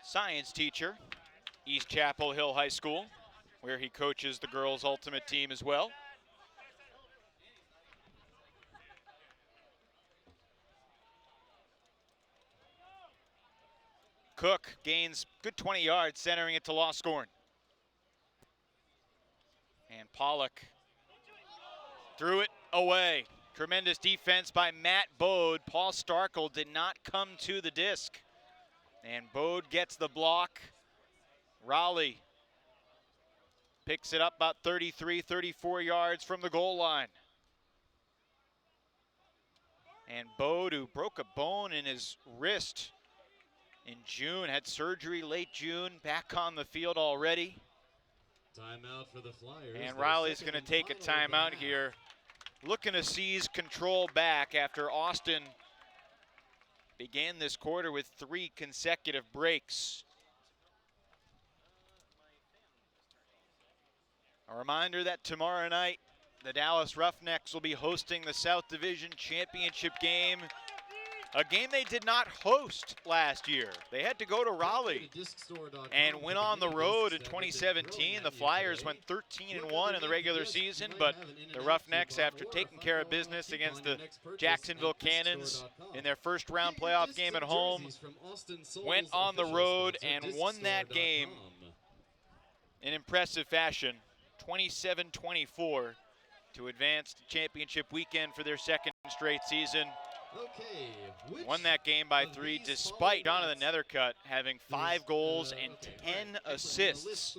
Science teacher, East Chapel Hill High School, where he coaches the girls' ultimate team as well. Cook gains good 20 yards, centering it to Loscorn. And Pollock threw it away. Tremendous defense by Matt Bode. Paul Starkle did not come to the disc. And Bode gets the block. Raleigh picks it up about 33, 34 yards from the goal line. And Bode, who broke a bone in his wrist in June, had surgery late June, back on the field already. Timeout for the Flyers. And Raleigh's going to take a timeout here, looking to seize control back after Austin began this quarter with 3 consecutive breaks. A reminder that tomorrow night, the Dallas Roughnecks will be hosting the South Division Championship game. A game they did not host last year. They had to go to Raleigh and went on the road in 2017. The Flyers went 13-1 in the regular season, but the Roughnecks, after taking care of business against the Jacksonville Cannons in their first round playoff game at home, went on the road and won that game in impressive fashion, 27-24, to advance to championship weekend for their second straight season. Won that game by 3, despite Donovan Nethercutt having 5 goals and 10 assists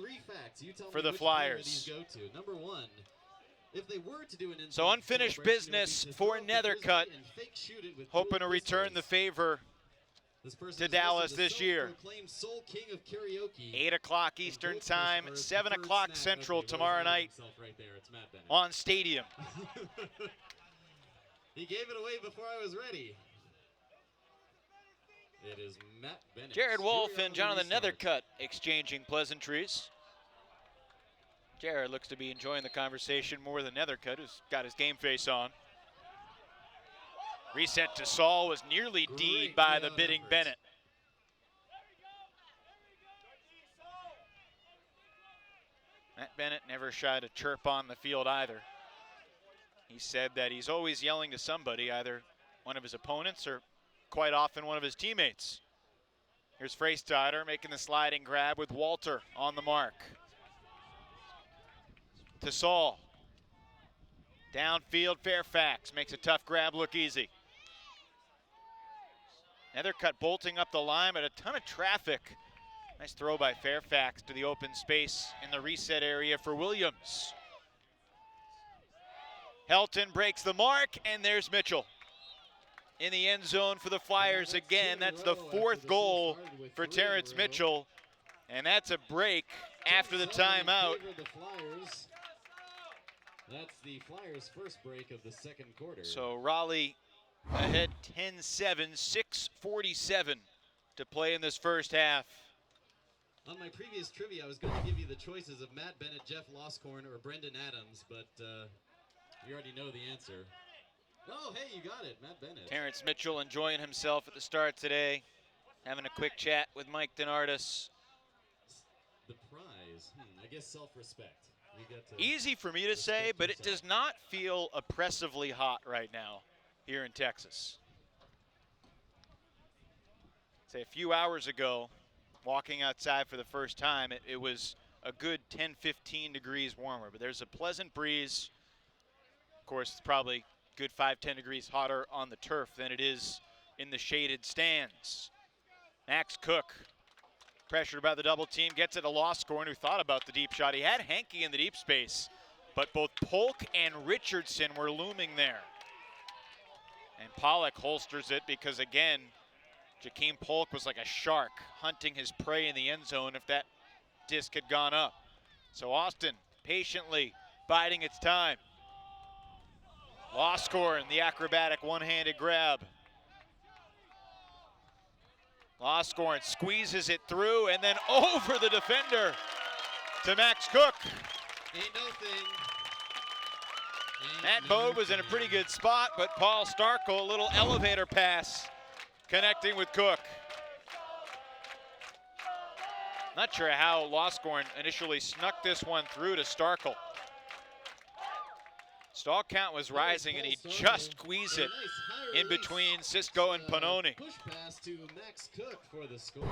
for the Flyers. So unfinished business for Nethercutt, hoping to return the favor to Dallas this year. 8 o'clock Eastern Time, 7 o'clock Central tomorrow night on Stadium. He gave it away before I was ready. It is Matt Bennett. Jared Wolf and Jonathan Nethercutt exchanging pleasantries. Jared looks to be enjoying the conversation more than Nethercutt, who's got his game face on. Reset to Saul was nearly D'd by the bidding Bennett. Matt Bennett never shy to chirp on the field either. He said that he's always yelling to somebody, either one of his opponents or quite often one of his teammates. Here's Freistadter making the sliding grab with Walter on the mark. To Saul. Downfield, Fairfax makes a tough grab look easy. Nethercutt bolting up the line, but a ton of traffic. Nice throw by Fairfax to the open space in the reset area for Williams. Helton breaks the mark, and there's Mitchell in the end zone for the Flyers again. That's the 4th goal for Terrence Mitchell, and that's a break after the timeout. That's the Flyers' first break of the second quarter. So Raleigh ahead 10-7, 6:47 to play in this first half. On my previous trivia, I was going to give you the choices of Matt Bennett, Jeff Loscorn, or Brendan Adams, but you already know the answer. Oh, hey, you got it, Matt Bennett. Terrence Mitchell enjoying himself at the start today, having a quick chat with Mike Donardis. The prize, I guess self-respect. Easy for me to say, but it does not feel oppressively hot right now here in Texas. Say a few hours ago, walking outside for the first time, it was a good 10-15 degrees warmer, but there's a pleasant breeze. Of course, it's probably good 5-10 degrees hotter on the turf than it is in the shaded stands. Max Cook, pressured by the double team, gets it to Loscorn, who thought about the deep shot. He had Hankey in the deep space, but both Polk and Richardson were looming there. And Pollock holsters it because, again, Jakeem Polk was like a shark hunting his prey in the end zone if that disc had gone up. So Austin patiently biding its time. Loscorn, the acrobatic one-handed grab. Loscorn squeezes it through and then over the defender to Max Cook. Ain't no thing. Matt Bode was in a pretty good spot, but Paul Starkle, a little elevator pass, connecting with Cook. Not sure how Loscorn initially snuck this one through to Starkle. Stall count was rising, and he just squeezed it in between Cisco and Pannoni. Push pass to Max Cook for the score.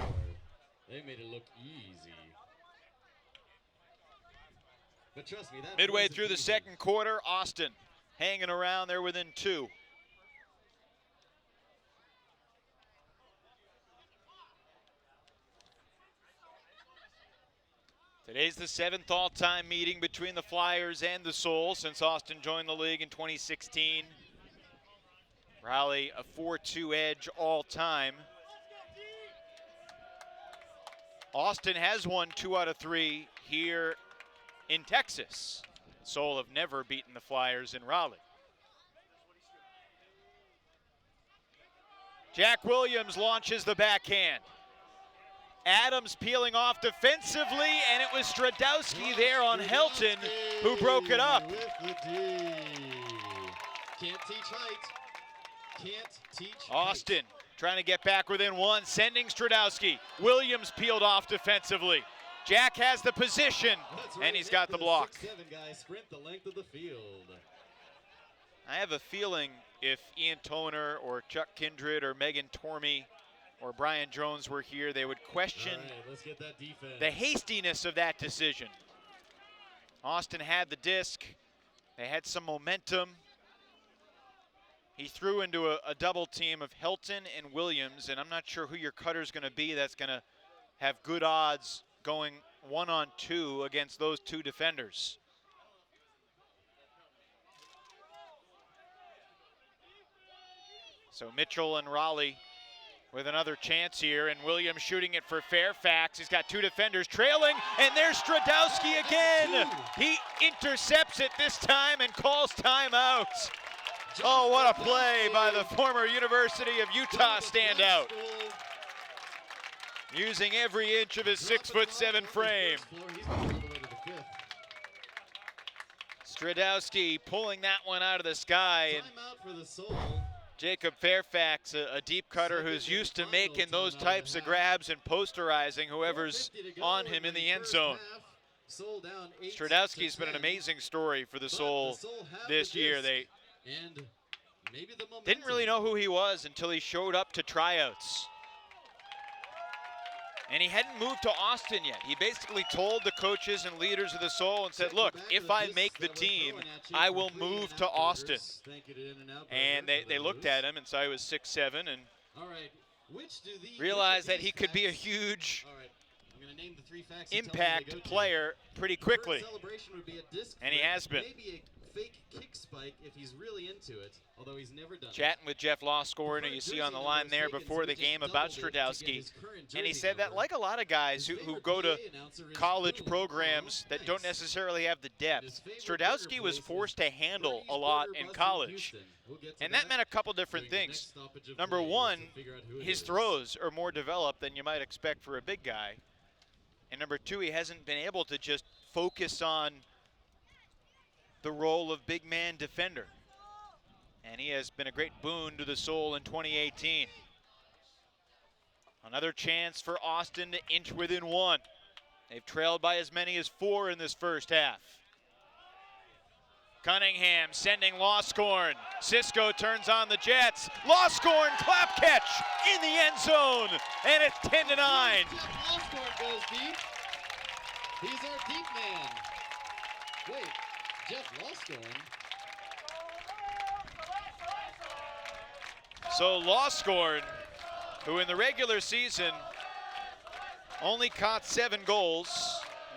They made it look easy. But trust me, that midway through the second quarter, Austin hanging around there within 2. Today's the 7th all-time meeting between the Flyers and the Soul since Austin joined the league in 2016. Raleigh a 4-2 edge all-time. Austin has won 2 out of 3 here in Texas. Soul have never beaten the Flyers in Raleigh. Jack Williams launches the backhand. Adams peeling off defensively, and it was Stradowski there on Helton who broke it up. With the D. Can't teach height. Can't teach Austin height. trying to get back within 1, sending Stradowski. Williams peeled off defensively. Jack has the position, Right, and he's got the block. 6'7" guy sprint the length of the field. I have a feeling if Ian Toner or Chuck Kindred or Megan Tormey or Brian Jones were here, they would question let's get that defense. the hastiness of that decision. Austin had the disc. They had some momentum. He threw into a double team of Helton and Williams, and I'm not sure who your cutter's going to be that's going to have good odds going 1-on-2 against those 2 defenders. So Mitchell and Raleigh with another chance here, and Williams shooting it for Fairfax. He's got 2 defenders trailing, and there's Stradowski again. He intercepts it this time and calls timeout. Oh, what a play by the former University of Utah standout. Using every inch of his 6'7" frame. Stradowski pulling that one out of the sky. And Timeout for the Soul. Jacob Fairfax, a deep cutter who's used to making those types of grabs and posterizing whoever's on him in the end zone. Stradowski's been an amazing story for the Soul this year. They didn't really know who he was until he showed up to tryouts. And he hadn't moved to Austin yet. He basically told the coaches and leaders of the Soul and said, look, if I make the team, I will move to Austin. And they looked at him and saw he was 6'7" and realized that he could be a huge impact player pretty quickly. And he has been. Fake kick spike if he's really into it, although he's never done Chatting with Jeff Loscorn, and you see on the line there before the game about Stradowski, and he said that like a lot of guys who go to college programs that don't necessarily have the depth, Stradowski was forced to handle a lot in college, and that meant a couple different things. Number one, his throws are more developed than you might expect for a big guy, and number two, he hasn't been able to just focus on the role of big man defender. And he has been a great boon to the Soul in 2018. Another chance for Austin to inch within 1. They've trailed by as many as 4 in this first half. Cunningham sending Loscorn. Cisco turns on the Jets. Loscorn clap catch in the end zone, and it's 10-9. Loscorn goes deep. He's our deep man. Wait. Jeff Loscorn. So Loscorn, who in the regular season only caught 7 goals.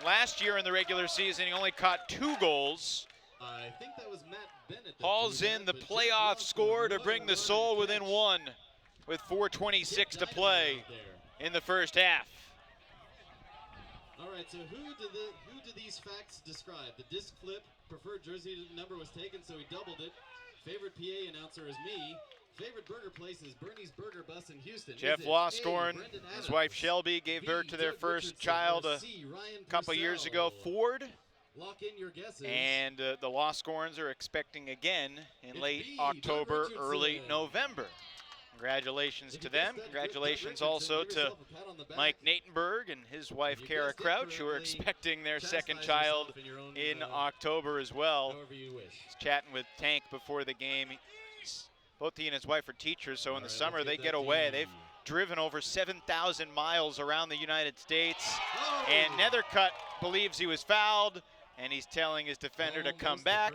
Last year in the regular season, he only caught 2 goals. I think that was Matt Bennett. Hauls in the playoff score to bring the Soul within 1. with 4:26 to play in the first half. All right, so who do these facts describe? The disc flip, preferred jersey number was taken, so he doubled it. Favorite PA announcer is me. Favorite burger place is Bernie's Burger Bus in Houston. Jeff Loscorn, his wife Shelby, gave birth to their first child a couple years ago, Ford. Lock in your guesses. And the Loscorns are expecting again in late October, early November. Congratulations to them. Congratulations also to Mike Natenberg and his wife Kara Crouch, who are expecting their second child in October as well. He's chatting with Tank before the game. Both he and his wife are teachers, so in the summer they get away. They've driven over 7,000 miles around the United States. And Nethercutt believes he was fouled, and he's telling his defender to come back,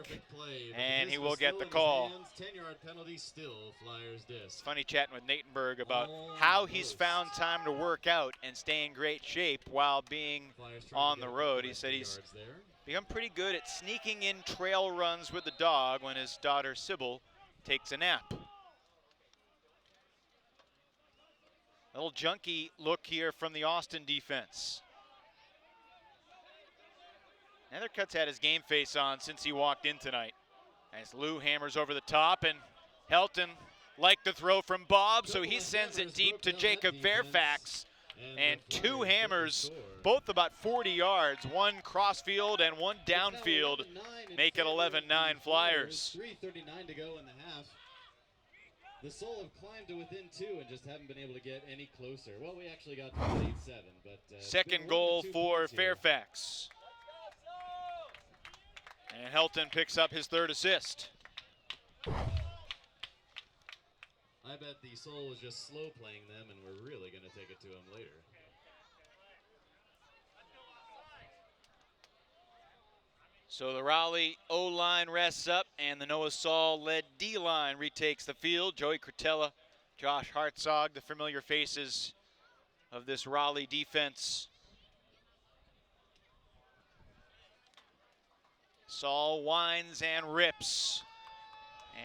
and he will get the call. 10-yard penalty, still Flyers disc. It's funny chatting with Natenberg about how he's found time to work out and stay in great shape while being on the road. He said he's become pretty good at sneaking in trail runs with the dog when his daughter Sybil takes a nap. A little junky look here from the Austin defense. Nethercutt's had his game face on since he walked in tonight. As Lou hammers over the top, and Helton liked the throw from Bob, so he sends it deep to Jacob Fairfax. And two hammers, both about 40 yards, one crossfield and one downfield, make it 11-9 Flyers. 3:39 to go in the half. The Soul have climbed to within 2 and just haven't been able to get any closer. Well, we actually got to 8-7, but second goal for Fairfax. And Helton picks up his third assist. I bet the Soul was just slow playing them, and we're really going to take it to them later. So the Raleigh O-line rests up, and the Noah Saul-led D-line retakes the field. Joey Cretella, Josh Hartzog, the familiar faces of this Raleigh defense. Saul winds and rips.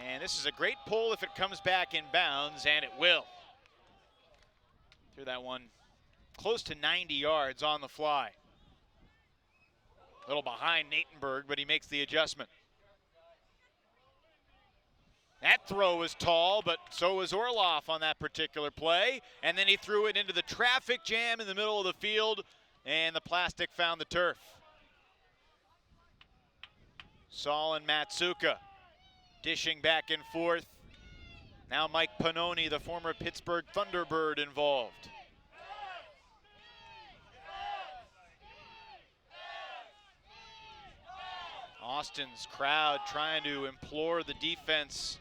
And this is a great pull if it comes back in bounds, and it will. Threw that one close to 90 yards on the fly. A little behind Natenberg, but he makes the adjustment. That throw was tall, but so was Orloff on that particular play. And then he threw it into the traffic jam in the middle of the field, and the plastic found the turf. Saul and Matsuka dishing back and forth. Now Mike Pannoni, the former Pittsburgh Thunderbird, involved. Austin's crowd trying to implore the defense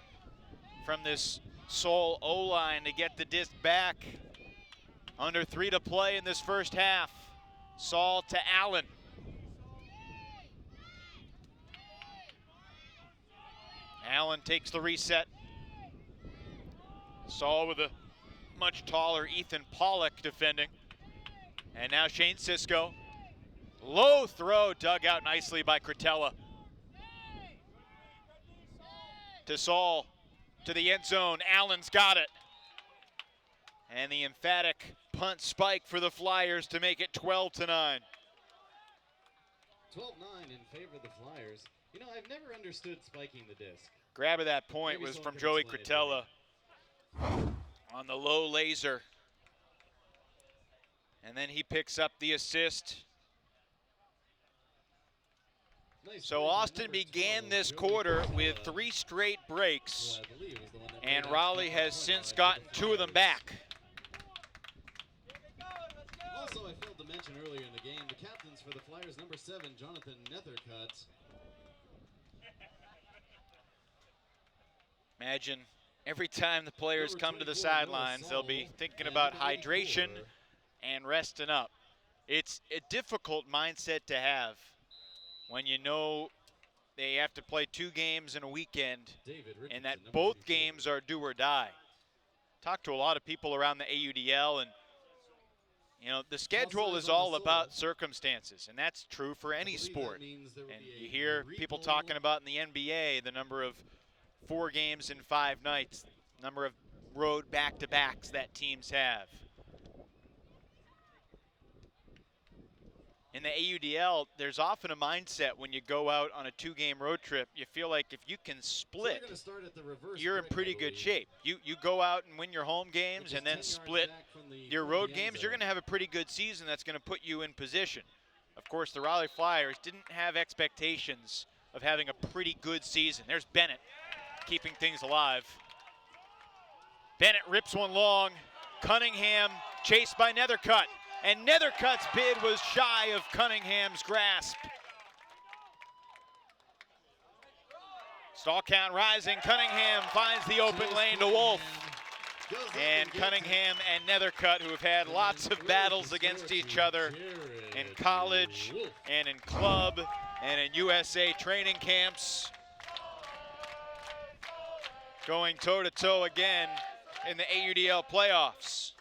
from this Soul O-line to get the disc back. Under 3 to play in this first half. Saul to Allen. Allen takes the reset. Saul with a much taller Ethan Pollock defending. And now Shane Cisco. Low throw dug out nicely by Cretella. To Saul, to the end zone. Allen's got it. And the emphatic punt spike for the Flyers to make it 12-9. 12-9 in favor of the Flyers. You know, I've never understood spiking the disc. Grab of that point was from Joey Cretella on the low laser. And then he picks up the assist. So Austin began this quarter with 3 straight breaks, and Raleigh has since gotten 2 of them back. Also, I failed to mention earlier in the game, the captains for the Flyers, number 7, Jonathan Nethercutt. Imagine every time the players come to the sidelines, they'll be thinking about hydration and resting up. It's a difficult mindset to have when you know they have to play 2 games in a weekend and that both games are do or die. Talked to a lot of people around the AUDL, and you know, the schedule is all about circumstances, and that's true for any sport. And you hear people talking about in the NBA the number of 4 games in 5 nights, number of road back-to-backs that teams have. In the AUDL, there's often a mindset when you go out on a 2-game road trip, you feel like if you can split, you're in pretty good shape. You go out and win your home games and then split your road games, you're going to have a pretty good season that's going to put you in position. Of course, the Raleigh Flyers didn't have expectations of having a pretty good season. There's Bennett keeping things alive. Bennett rips one long. Cunningham chased by Nethercutt. And Nethercutt's bid was shy of Cunningham's grasp. Stall count rising. Cunningham finds the open lane to Wolf. And Cunningham and Nethercutt, who have had lots of battles against each other in college and in club and in USA training camps, going toe-to-toe again in the AUDL playoffs.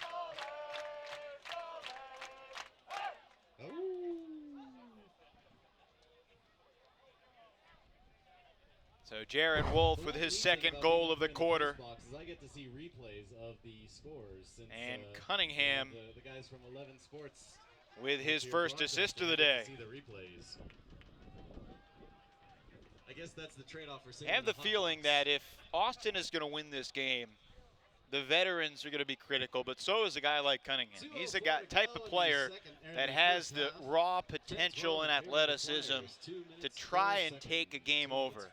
So Jared Wolf with his second goal of the quarter. I get to see replays of the scores since, and Cunningham the guys from 11 Sports with his first assist of the day. See the replays. I guess that's the trade-off for I have the feeling that if Austin is going to win this game, the veterans are going to be critical, but so is a guy like Cunningham. He's a guy, type of player that has the raw potential and athleticism to try and take a game over.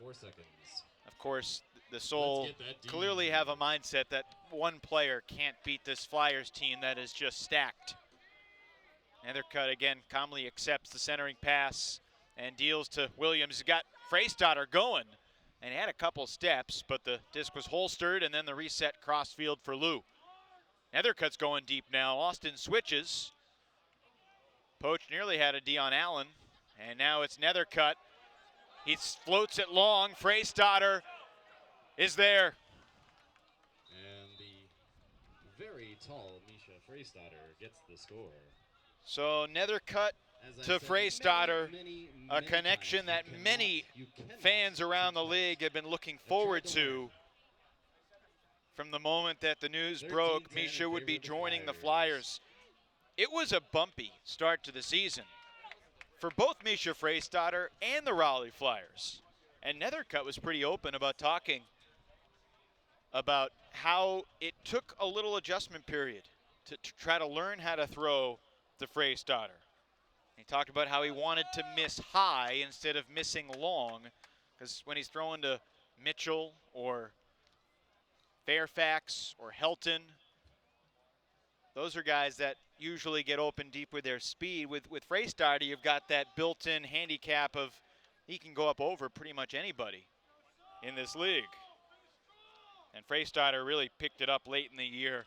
Of course, the Soul clearly have a mindset that one player can't beat this Flyers team that is just stacked. Nethercutt again calmly accepts the centering pass and deals to Williams. He's got Freystadter going, and he had a couple steps, but the disc was holstered, and then the reset crossfield for Lou. Nethercutt's going deep now. Austin switches. Poach nearly had a D on Allen, and now it's Nethercutt. He floats it long. Freystadter is there. And the very tall Misha Freystadter gets the score. So Nethercutt to Freystadter, a connection that many fans around the league have been looking forward to. From the moment that the news broke, Misha would be joining the Flyers. It was a bumpy start to the season for both Misha Freystadter and the Raleigh Flyers. And Nethercutt was pretty open about talking about how it took a little adjustment period to try to learn how to throw to Freystadter. He talked about how he wanted to miss high instead of missing long, because when he's throwing to Mitchell or Fairfax or Helton, those are guys that usually get open deep with their speed. With Freystadter, you've got that built-in handicap of he can go up over pretty much anybody in this league. And Freystadter really picked it up late in the year.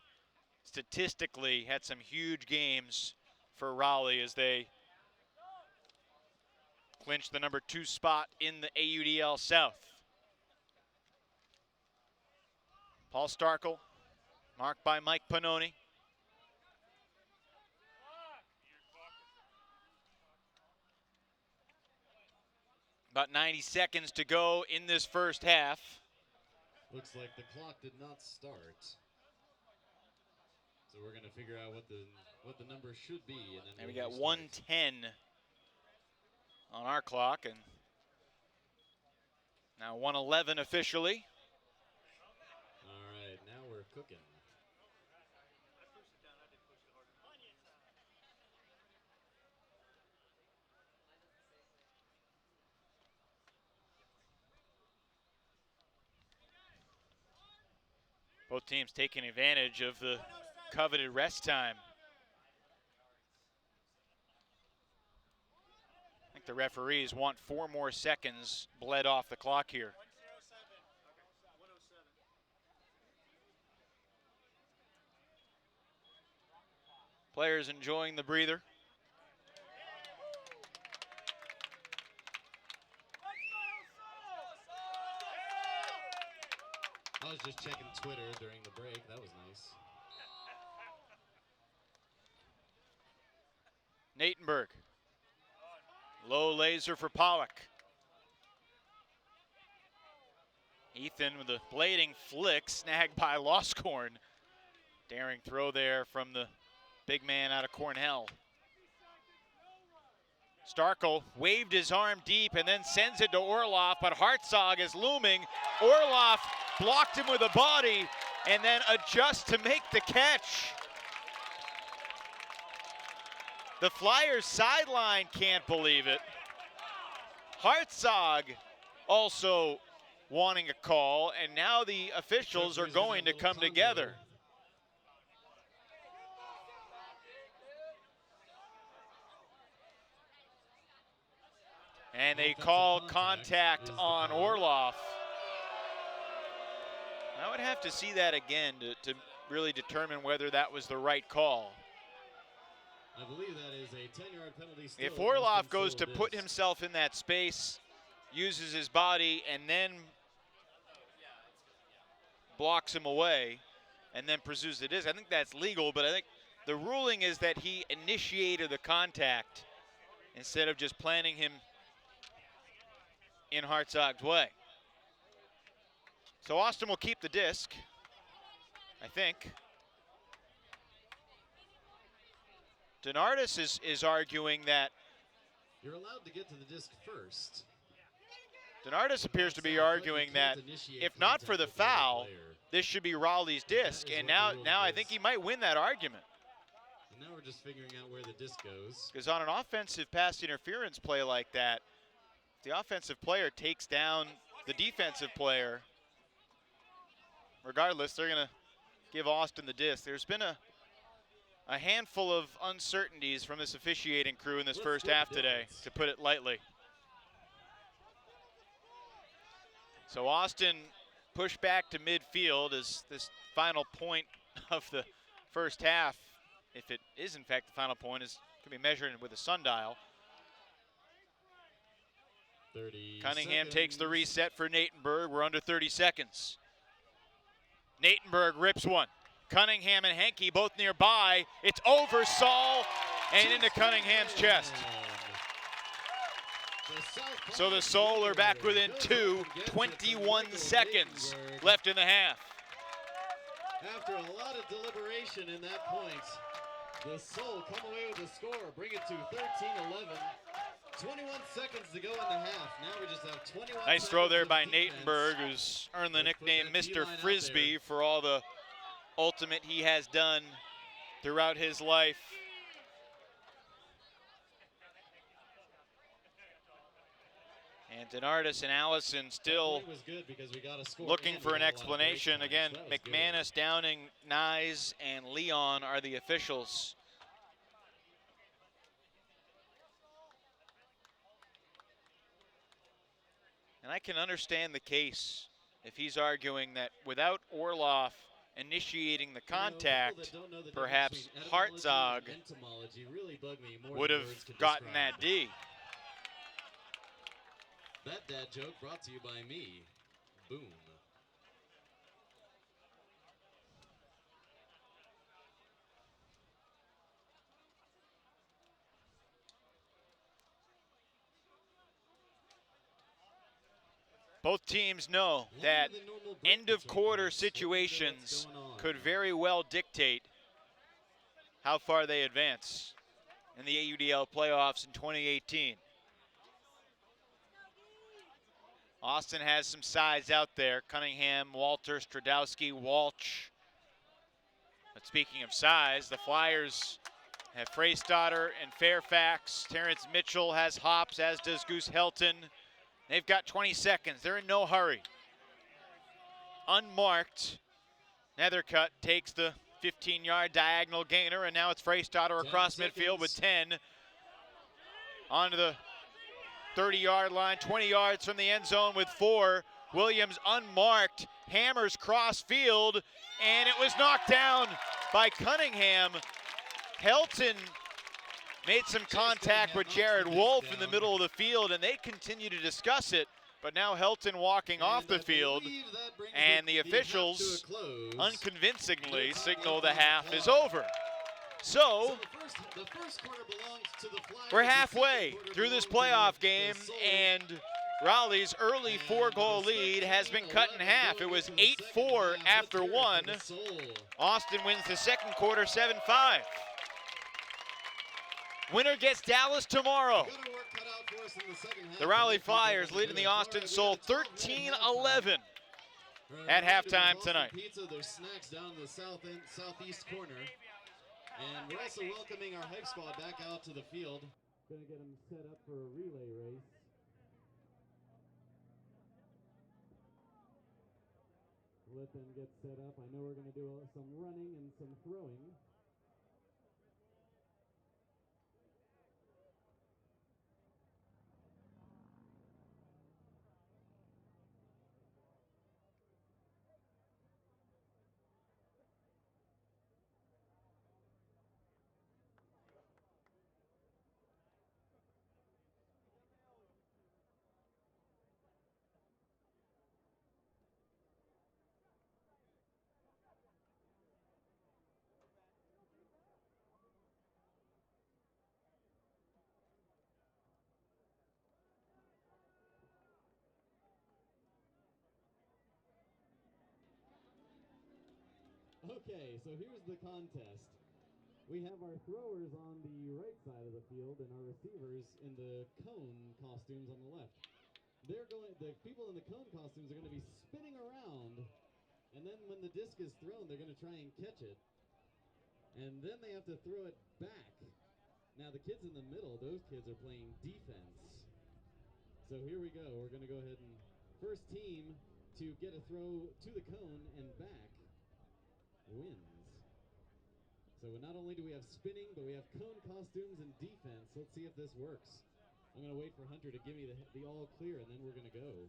Statistically, had some huge games for Raleigh as they clinched the #2 spot in the AUDL South. Paul Starkel, marked by Mike Pannoni. About 90 seconds to go in this first half. Looks like the clock did not start. So we're going to figure out what the number should be. And we got 1:10 on our clock, and now 1:11 officially. All right, now we're cooking. Both teams taking advantage of the coveted rest time. I think the referees want 4 more seconds bled off the clock here. Players enjoying the breather. I was just checking Twitter during the break. That was nice. Natenberg. Low laser for Pollock. Ethan with a blading flick, snagged by Loscorn. Daring throw there from the big man out of Cornell. Starkel waved his arm deep and then sends it to Orloff, but Hartzog is looming. Orloff blocked him with a body and then adjusts to make the catch. The Flyers sideline can't believe it. Hartzog also wanting a call, and now the officials are going to come together. And they call contact on Orloff. I would have to see that again to really determine whether that was the right call. I believe that is a 10-yard penalty still. If Orloff goes to put himself in that space, uses his body, and then blocks him away, and then pursues it is, I think that's legal, but I think the ruling is that he initiated the contact instead of just planting him in Hartzog's way. So Austin will keep the disc, I think. Donardis is arguing that you're allowed to get to the disc first. Donardis appears to be arguing that if not for the foul, this should be Raleigh's disc, and now I think he might win that argument. And now we're just figuring out where the disc goes. Because on an offensive pass interference play like that, if the offensive player takes down the defensive player, regardless, they're going to give Austin the disc. There's been a handful of uncertainties from this officiating crew in this first half today, to put it lightly. So Austin pushed back to midfield as this final point of the first half, if it is in fact the final point, is going to be measured with a sundial. Cunningham takes the reset for Natenberg. We're under 30 seconds. Natenberg rips one. Cunningham and Henke both nearby. It's over Saul and into Cunningham's chest. So the Soul are back within 21 seconds left in the half. After a lot of deliberation in that point, the Soul come away with a score, bring it to 13-11. 21 seconds to go in the half. Now we just have 21. Nice throw there by Natenberg, who's earned the nickname Mr. Frisbee for all the ultimate he has done throughout his life. And Donardis and Allison still looking for an explanation. Again, McManus, Downing, Nyes, and Leon are the officials. And I can understand the case if he's arguing that without Orloff initiating the contact, perhaps Hartzog would have gotten that D. That dad joke brought to you by me. Boom. Both teams know that end of quarter situations could very well dictate how far they advance in the AUDL playoffs in 2018. Austin has some size out there. Cunningham, Walter, Stradowski, Walsh. But speaking of size, the Flyers have Freystatter and Fairfax. Terrence Mitchell has hops, as does Goose Helton. They've got 20 seconds. They're in no hurry. Unmarked. Nethercutt takes the 15-yard diagonal gainer, and now it's Freystatter across midfield with 10. Onto the 30-yard line, 20 yards from the end zone with 4. Williams unmarked, hammers cross field, and it was knocked down by Cunningham. Helton made some contact with Jared Wolf in the middle of the field, and they continue to discuss it. But now Helton walking off the field, and the officials unconvincingly signal the half is over. So we're halfway through this playoff game, and Raleigh's early 4-goal lead has been cut in half. It was 8-4 after one. Austin wins the second quarter 7-5. Winner gets Dallas tomorrow. The Raleigh Flyers leading the Austin Soul 13-11 at halftime tonight. There's snacks down in the southeast corner. And we're also welcoming our hype squad back out to the field. Gonna get them set up for a relay race. Let them get set up. I know we're gonna do some running and some throwing. Okay, so here's the contest. We have our throwers on the right side of the field and our receivers in the cone costumes on the left. The people in the cone costumes are going to be spinning around, and then when the disc is thrown, they're going to try and catch it. And then they have to throw it back. Now the kids in the middle, those kids are playing defense. So here we go. We're going to go ahead and first team to get a throw to the cone and back wins. So not only do we have spinning, but we have cone costumes and defense. Let's see if this works. I'm going to wait for Hunter to give me the all clear, and then we're going to go.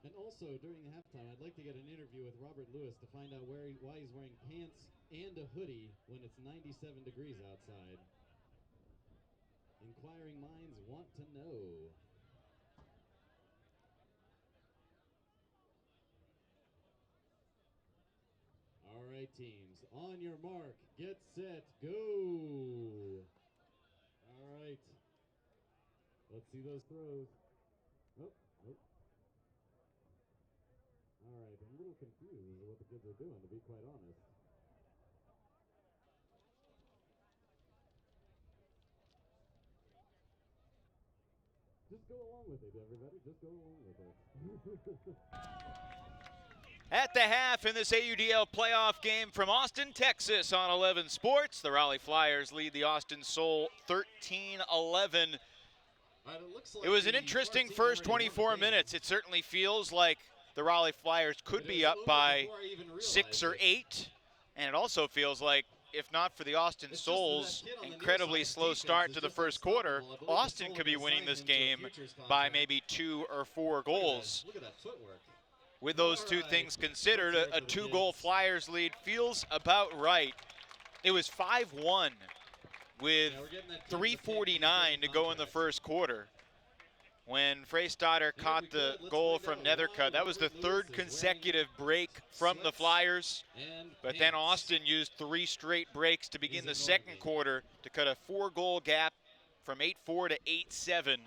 And also, during halftime, I'd like to get an interview with Robert Lewis to find out why he's wearing pants and a hoodie when it's 97 degrees outside. Inquiring minds want to know. All right, teams, on your mark, get set, go. All right. Let's see those throws. Oh. All right, I'm a little confused with what the kids are doing, to be quite honest. Just go along with it, everybody. Just go along with it. At the half in this AUDL playoff game from Austin, Texas on 11 Sports, the Raleigh Flyers lead the Austin Soul 13-11. It was an interesting first 24 minutes. It certainly feels like the Raleigh Flyers could be up by 6 or 8. And it also feels like, if not for the Austin Soul's incredibly slow start to the first quarter, Austin could be winning this game by maybe 2 or 4 goals. With those two things considered, a 2-goal Flyers lead feels about right. It was 5-1 with 3:49 to go in the first quarter when Freystadter caught the goal from Nethercutt. That was the 3rd consecutive break from the Flyers. But then Austin used 3 straight breaks to begin the second quarter to cut a 4-goal gap from 8-4 to 8-7.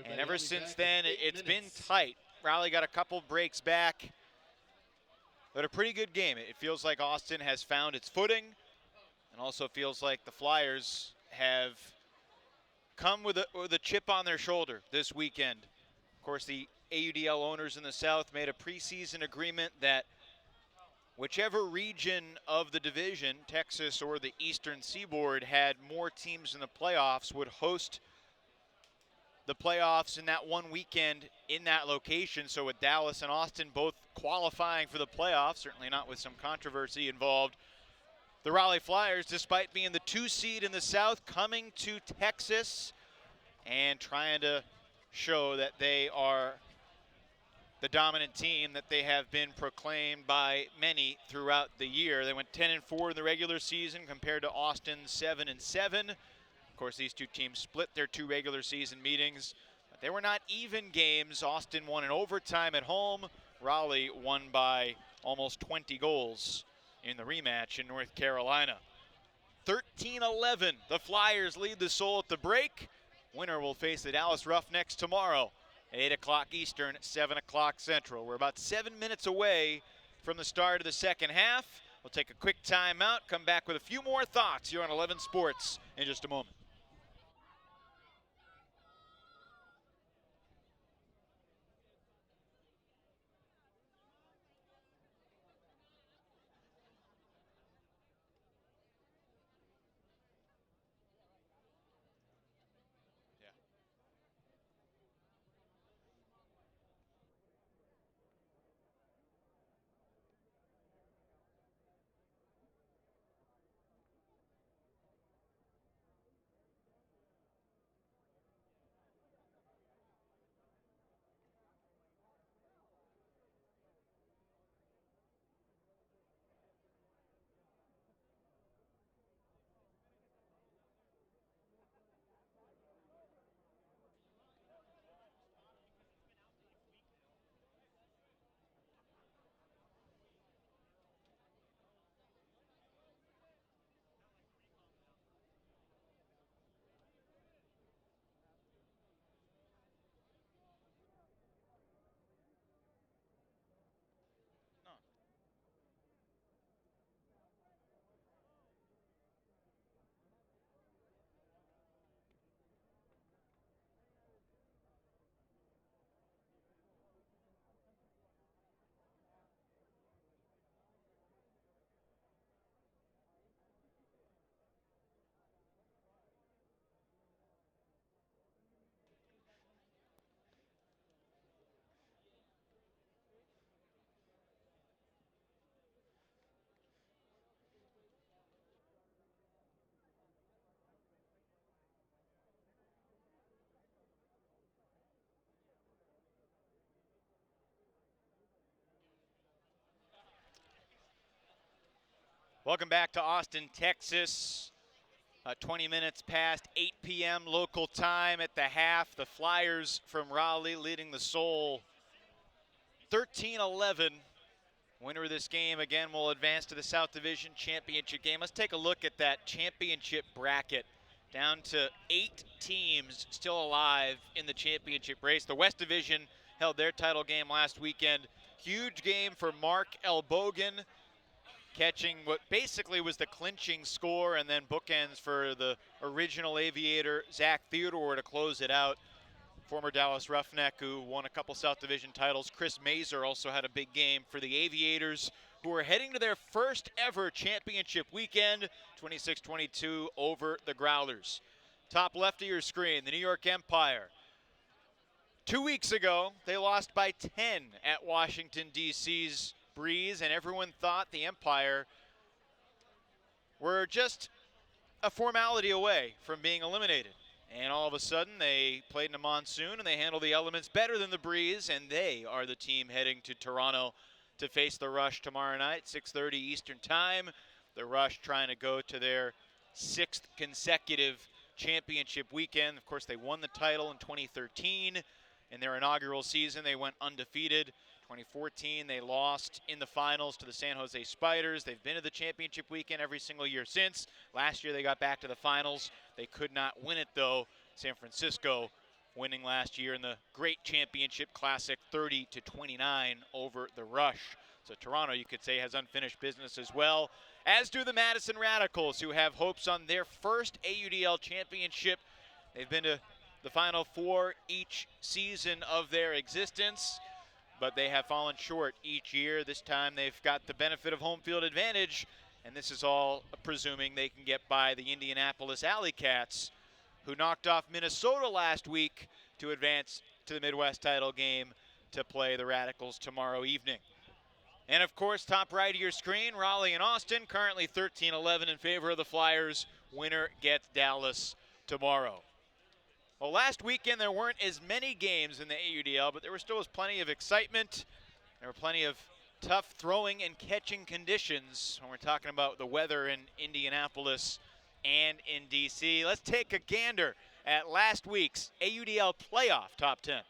And ever since then, it's been tight. Raleigh got a couple breaks back, but a pretty good game. It feels like Austin has found its footing, and also feels like the Flyers have come with a chip on their shoulder this weekend. Of course, the AUDL owners in the South made a preseason agreement that whichever region of the division, Texas or the Eastern Seaboard, had more teams in the playoffs would host the playoffs in that one weekend in that location. So with Dallas and Austin both qualifying for the playoffs, certainly not with some controversy involved, the Raleigh Flyers, despite being the 2 seed in the South, coming to Texas and trying to show that they are the dominant team that they have been proclaimed by many throughout the year. They went 10-4 in the regular season compared to Austin's 7-7. course, these two teams split their 2 regular season meetings. But they were not even games. Austin won in overtime at home. Raleigh won by almost 20 goals in the rematch in North Carolina. 13-11, the Flyers lead the Soul at the break. Winner will face the Dallas Roughnecks tomorrow at 8 o'clock Eastern, 7 o'clock Central. We're about 7 minutes away from the start of the second half. We'll take a quick timeout, come back with a few more thoughts here on 11 Sports in just a moment. Welcome back to Austin, Texas. 20 minutes past 8 p.m. local time at the half. The Flyers from Raleigh leading the Soul 13-11. Winner of this game, again, will advance to the South Division Championship game. Let's take a look at that championship bracket. Down to 8 teams still alive in the championship race. The West Division held their title game last weekend. Huge game for Mark Elbogan, catching what basically was the clinching score, and then bookends for the original Aviator, Zach Theodore, to close it out. Former Dallas Roughneck, who won a couple South Division titles. Chris Mazer also had a big game for the Aviators, who are heading to their first ever championship weekend, 26-22 over the Growlers. Top left of your screen, the New York Empire. 2 weeks ago, they lost by 10 at Washington, D.C.'s Breeze, and everyone thought the Empire were just a formality away from being eliminated. And all of a sudden, they played in a monsoon, and they handled the elements better than the Breeze, and they are the team heading to Toronto to face the Rush tomorrow night, 6:30 Eastern Time. The Rush trying to go to their 6th consecutive championship weekend. Of course, they won the title in 2013. In their inaugural season, they went undefeated. 2014, they lost in the finals to the San Jose Spiders. They've been to the championship weekend every single year since. Last year, they got back to the finals. They could not win it, though. San Francisco winning last year in the great championship classic, 30-29 over the Rush. So Toronto, you could say, has unfinished business as well, as do the Madison Radicals, who have hopes on their first AUDL championship. They've been to the Final Four each season of their existence, but they have fallen short each year. This time they've got the benefit of home field advantage, and this is all presuming they can get by the Indianapolis AlleyCats, who knocked off Minnesota last week to advance to the Midwest title game to play the Radicals tomorrow evening. And of course, top right of your screen, Raleigh and Austin, currently 13-11 in favor of the Flyers. Winner gets Dallas tomorrow. Well, last weekend there weren't as many games in the AUDL, but there still was plenty of excitement. There were plenty of tough throwing and catching conditions when we're talking about the weather in Indianapolis and in DC. Let's take a gander at last week's AUDL playoff top 10.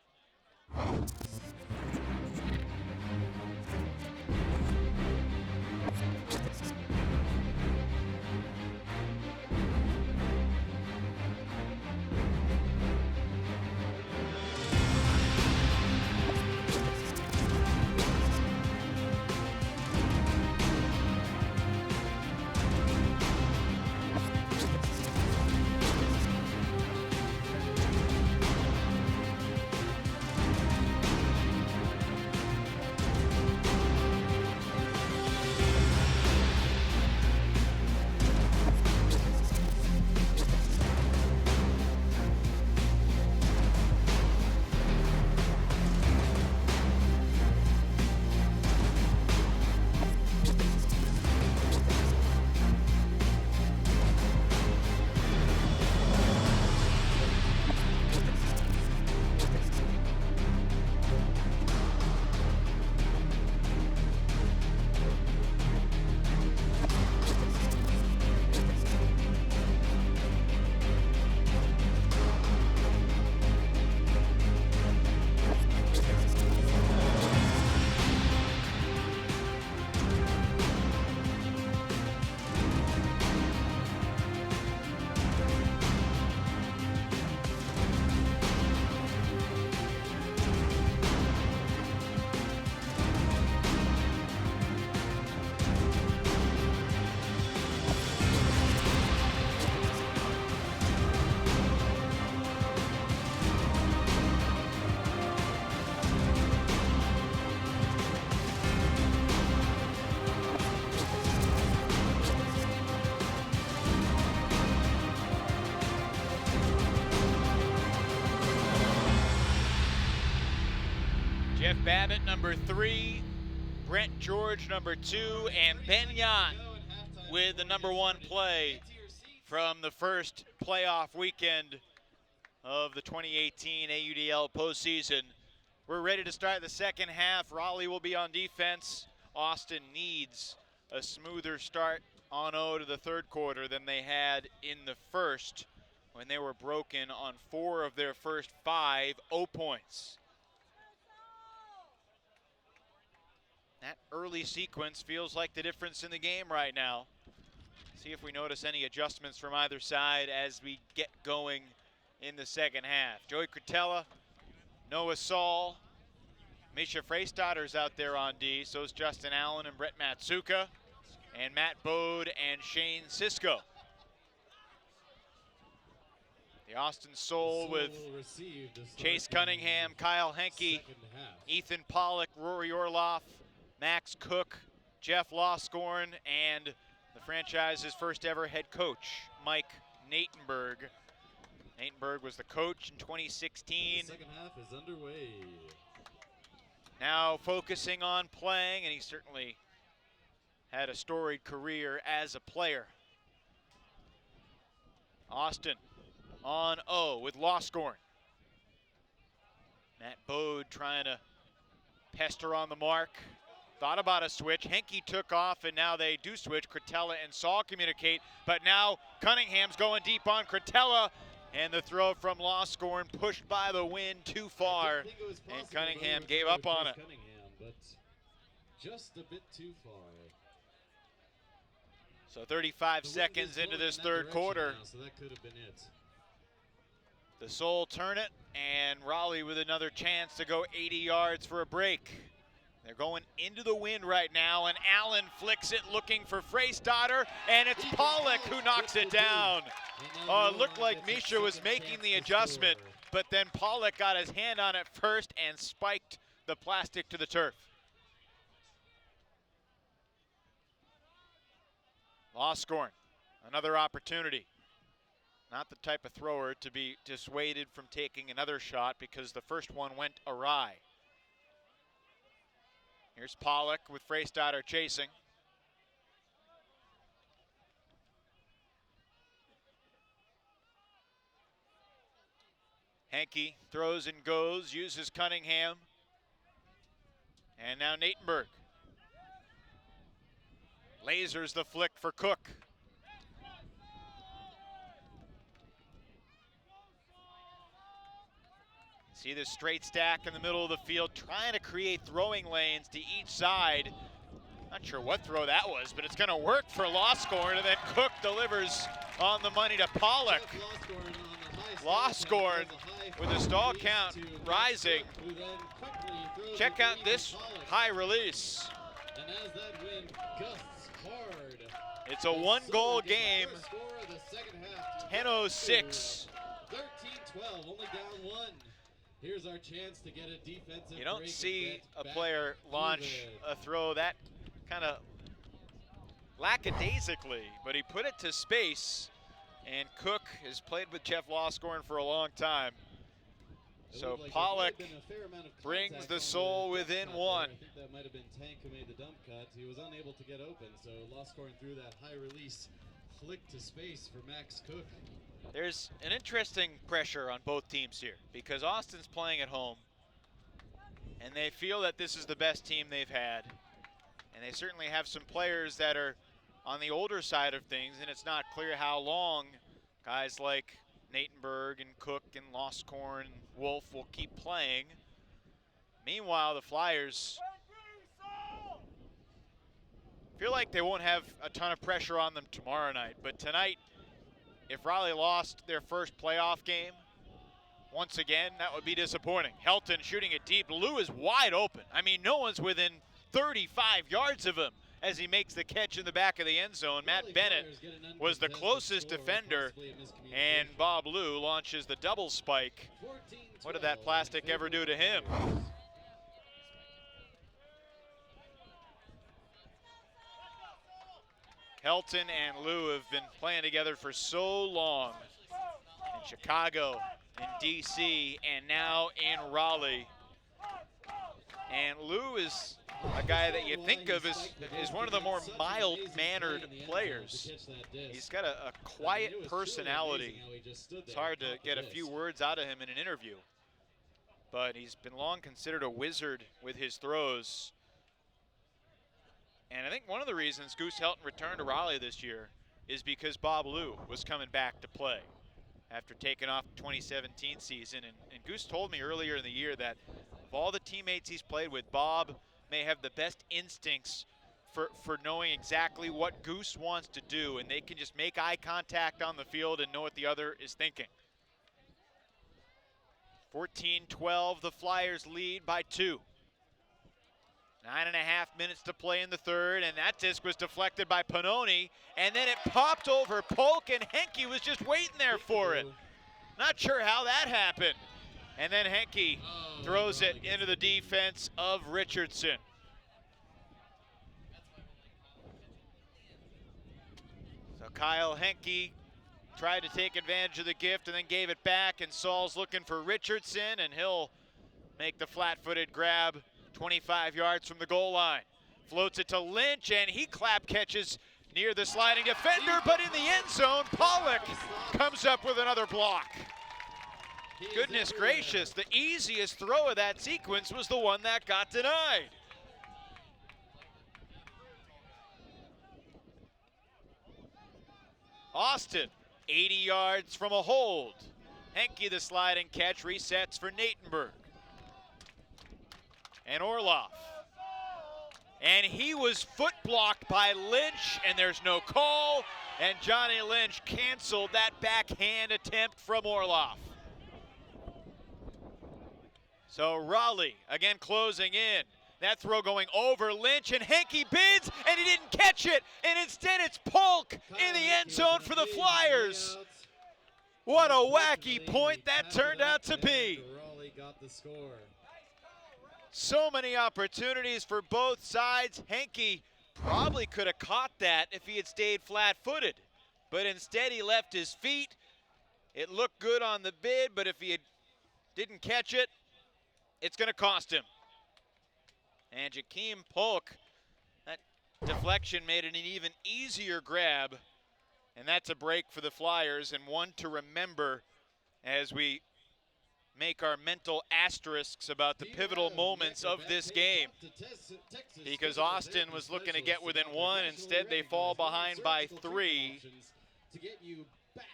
Jeff Babbitt, number 3, Brent George, number 2, and Ben Yacht with the number 1 play from the first playoff weekend of the 2018 AUDL postseason. We're ready to start the second half. Raleigh will be on defense. Austin needs a smoother start on to the third quarter than they had in the first, when they were broken on 4 of their first 5 points. That early sequence feels like the difference in the game right now. See if we notice any adjustments from either side as we get going in the second half. Joey Cretella, Noah Saul, Misha Freistadter's out there on D, so is Justin Allen and Brett Matsuka, and Matt Bode and Shane Sisko. The Austin Soul with Chase Cunningham, Kyle Henke, Ethan Pollock, Rory Orloff, Max Cook, Jeff Loscorn, and the franchise's first ever head coach, Mike Natenberg. Natenberg was the coach in 2016. The second half is underway. Now focusing on playing, and he certainly had a storied career as a player. Austin on O with Loscorn. Matt Bode trying to pester on the mark. Thought about a switch. Henke took off, and now they do switch. Cretella and Saul communicate, but now Cunningham's going deep on Cretella, and the throw from Loscorn pushed by the wind too far, and Cunningham gave up on it. But just a bit too far. So 35 seconds into this third quarter. Now, so that could have been it. The Soul turn it, and Raleigh with another chance to go 80 yards for a break. They're going into the wind right now, and Allen flicks it looking for Freistadter, and it's Pollock who knocks it down. Oh, it looked like Misha was making the adjustment, but then Pollock got his hand on it first and spiked the plastic to the turf. Loscorn, another opportunity. Not the type of thrower to be dissuaded from taking another shot because the first one went awry. Here's Pollock with Freistadter chasing. Henke throws and goes, uses Cunningham. And now Natenberg. Lasers the flick for Cook. See this straight stack in the middle of the field, trying to create throwing lanes to each side. Not sure what throw that was, but it's going to work for Loscorn, and then Cook delivers on the money to Pollock. Loscorn with the stall count rising. Check out this high release. And as that wind gusts hard, it's a one-goal game. 10:06. 13-12, only down one. Here's our chance to get a defensive. You don't see a player launch a throw that kind of lackadaisically, but he put it to space, and Cook has played with Jeff Loscorn for a long time. So Pollock brings the Soul within one. I think that might have been Tank who made the dump cut. He was unable to get open, so Loscorn threw that high release flick to space for Max Cook. There's an interesting pressure on both teams here because Austin's playing at home, and they feel that this is the best team they've had. And they certainly have some players that are on the older side of things, and it's not clear how long guys like Natenberg and Cook and Loscorn and Wolf will keep playing. Meanwhile, the Flyers feel like they won't have a ton of pressure on them tomorrow night. But tonight, if Raleigh lost their first playoff game, once again, that would be disappointing. Helton shooting it deep. Lou is wide open. I mean, no one's within 35 yards of him as he makes the catch in the back of the end zone. Matt Bennett was the closest defender, and Bob Lou launches the double spike. What did that plastic ever do to him? Helton and Lou have been playing together for so long in Chicago, in DC, and now in Raleigh. And Lou is a guy that you think of as one of the more mild-mannered players. He's got a quiet personality. It's hard to get a few words out of him in an interview. But he's been long considered a wizard with his throws. And I think one of the reasons Goose Helton returned to Raleigh this year is because Bob Lou was coming back to play after taking off the 2017 season. And Goose told me earlier in the year that of all the teammates he's played with, Bob may have the best instincts for knowing exactly what Goose wants to do, and they can just make eye contact on the field and know what the other is thinking. 14-12, the Flyers lead by 2. 9.5 minutes to play in the third, and that disc was deflected by Pannoni, and then it popped over Polk, and Henke was just waiting there for it. Not sure how that happened. And then Henke throws it into the defense of Richardson. So Kyle Henke tried to take advantage of the gift and then gave it back, and Saul's looking for Richardson, and he'll make the flat-footed grab 25 yards from the goal line. Floats it to Lynch, and he clap catches near the sliding defender, but in the end zone, Pollock comes up with another block. Goodness gracious, the easiest throw of that sequence was the one that got denied. Austin, 80 yards from a hold. Henke, the sliding catch, resets for Natenberg. And Orloff. And he was foot blocked by Lynch, and there's no call. And Johnny Lynch canceled that backhand attempt from Orloff. So Raleigh again closing in. That throw going over Lynch, and Henke bids, and he didn't catch it. And instead it's Polk in the end zone for the Flyers. What a wacky point that turned out to be. Raleigh got the score. So many opportunities for both sides. Henke probably could have caught that if he had stayed flat-footed, but instead he left his feet. It looked good on the bid, but if he didn't catch it, it's going to cost him. And Jakeem Polk, that deflection made it an even easier grab, and that's a break for the Flyers, and one to remember as we make our mental asterisks about the pivotal moments of this game. Because Austin was looking to get within one, instead they fall behind by 3. To get you back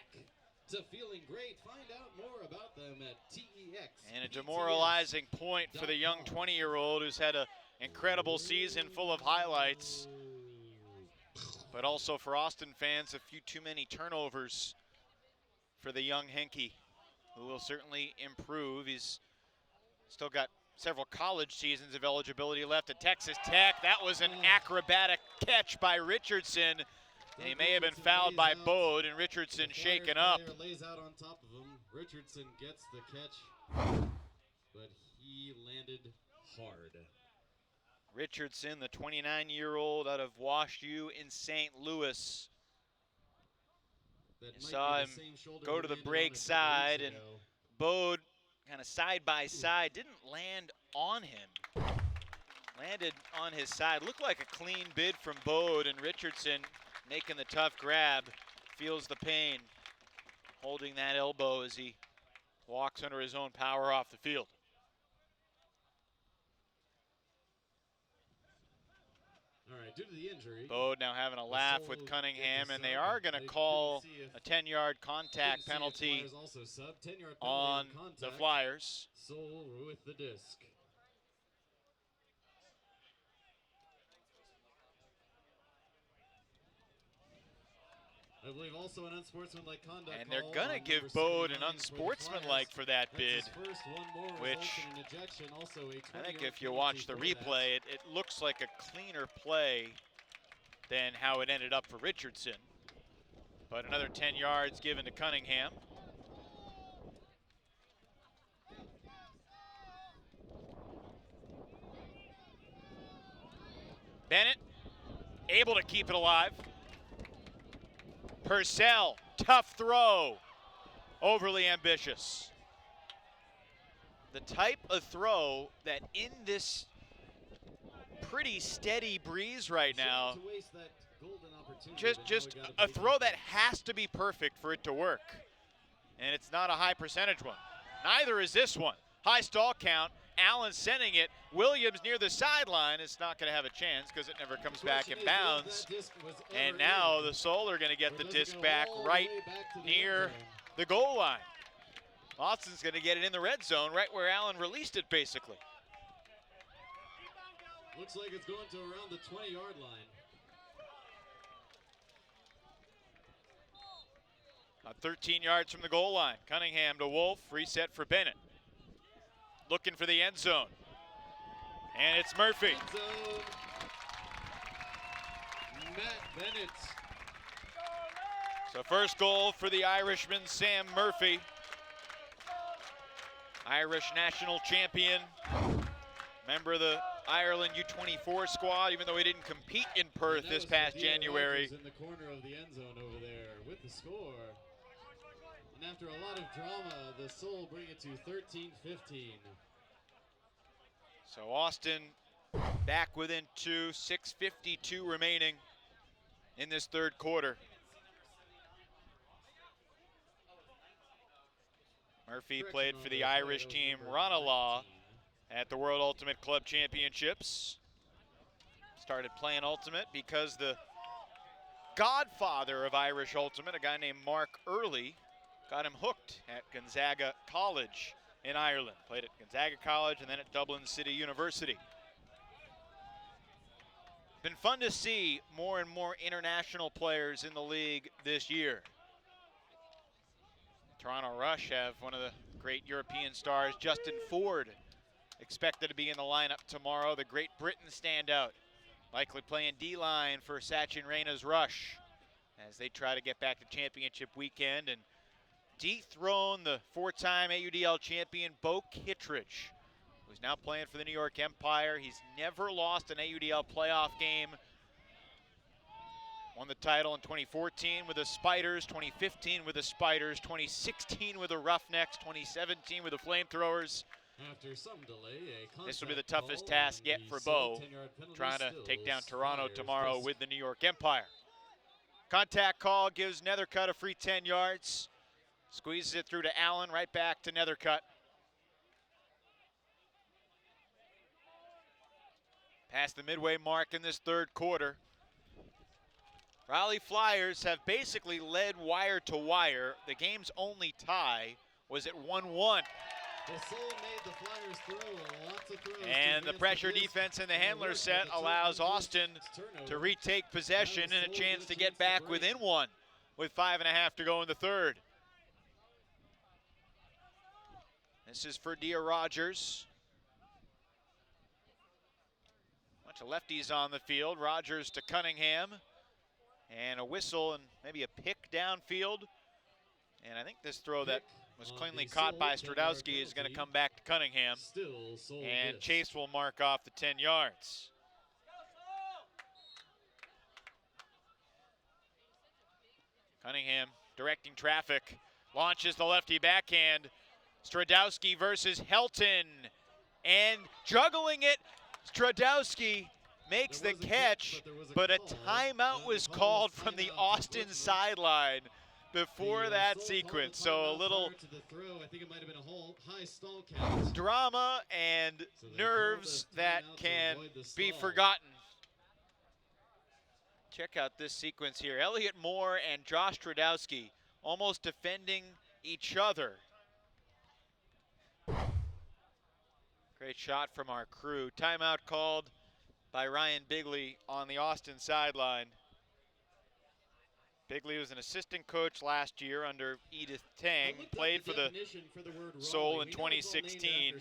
to feeling great. Find out more about them at TEX. And a demoralizing point for the young 20-year-old who's had an incredible season full of highlights. But also for Austin fans, a few too many turnovers for the young Henke, who will certainly improve. He's still got several college seasons of eligibility left at Texas Tech. That was an acrobatic catch by Richardson. And he may have been fouled by Bode, and Richardson shaken up. Lays out on top of him. Richardson gets the catch, but he landed hard. Richardson, the 29-year-old out of Wash U in St. Louis. You saw him go to the break side, and Bode kind of side by side, didn't land on him. Landed on his side. Looked like a clean bid from Bode, and Richardson making the tough grab, feels the pain, holding that elbow as he walks under his own power off the field. All right, due to the injury, Bode now having a laugh with Cunningham, and they are going to call a 10-yard contact penalty on the Flyers. Soul with the disc. I believe also an unsportsmanlike conduct. And they're going to give Bode an unsportsmanlike for that bid, which I think if you watch the replay, it looks like a cleaner play than how it ended up for Richardson. But another 10 yards given to Cunningham. Bennett able to keep it alive. Purcell, tough throw, overly ambitious. The type of throw that in this pretty steady breeze right now, just a throw that has to be perfect for it to work. And it's not a high percentage one. Neither is this one. High stall count, Allen sending it. Williams near the sideline. It's not going to have a chance because it never comes back in bounds. And now the Soul are going to get the disc back right near the goal line. Austin's going to get it in the red zone right where Allen released it, basically. Looks like it's going to around the 20-yard line. About 13 yards from the goal line. Cunningham to Wolf, reset for Bennett. Looking for the end zone. And it's Murphy. Matt Bennett. So first goal for the Irishman, Sam Murphy. Irish national champion. Member of the Ireland U24 squad, even though he didn't compete in Perth this past January. In the corner of the end zone over there with the score. And after a lot of drama, the Soul bring it to 13-15. So Austin back within 2, 6:52 remaining in this third quarter. Murphy played for the Irish team Raleigh at the World Ultimate Club Championships. Started playing Ultimate because the godfather of Irish Ultimate, a guy named Mark Early, got him hooked at Gonzaga College in Ireland. Played at Gonzaga College and then at Dublin City University. Been fun to see more and more international players in the league this year. Toronto Rush have one of the great European stars, Justin Ford, expected to be in the lineup tomorrow. The Great Britain standout, likely playing D-line for Sachin Raina's Rush as they try to get back to championship weekend and dethrone the four-time AUDL champion Bo Kittredge, who's now playing for the New York Empire. He's never lost an AUDL playoff game. Won the title in 2014 with the Spiders, 2015 with the Spiders, 2016 with the Roughnecks, 2017 with the Flamethrowers. After some delay, this will be the toughest task yet for Bo, trying to take down Toronto tomorrow with the New York Empire. Contact call gives Nethercutt a free 10 yards. Squeezes it through to Allen, right back to Nethercutt. Past the midway mark in this third quarter. Raleigh Flyers have basically led wire to wire. The game's only tie was at 1-1. The Soul made the Flyers throw lots of throws. And the pressure defense in the handler set allows Austin to retake possession and a chance to get back within one with 5.5 to go in the third. This is for Dia Rogers. Bunch of lefties on the field. Rogers to Cunningham. And a whistle and maybe a pick downfield. And I think this throw that was cleanly caught by Stradowski is going to come back to Cunningham. And Chase will mark off the 10 yards. Cunningham directing traffic. Launches the lefty backhand. Stradowski versus Helton. And juggling it, Stradowski makes the catch, but a timeout was called from the Austin sideline before that sequence. So a little drama and nerves that can be forgotten. Check out this sequence here. Elliott Moore and Josh Stradowski almost defending each other. Great shot from our crew. Timeout called by Ryan Bigley on the Austin sideline. Bigley was an assistant coach last year under Edith Tang, played for the Soul in 2016.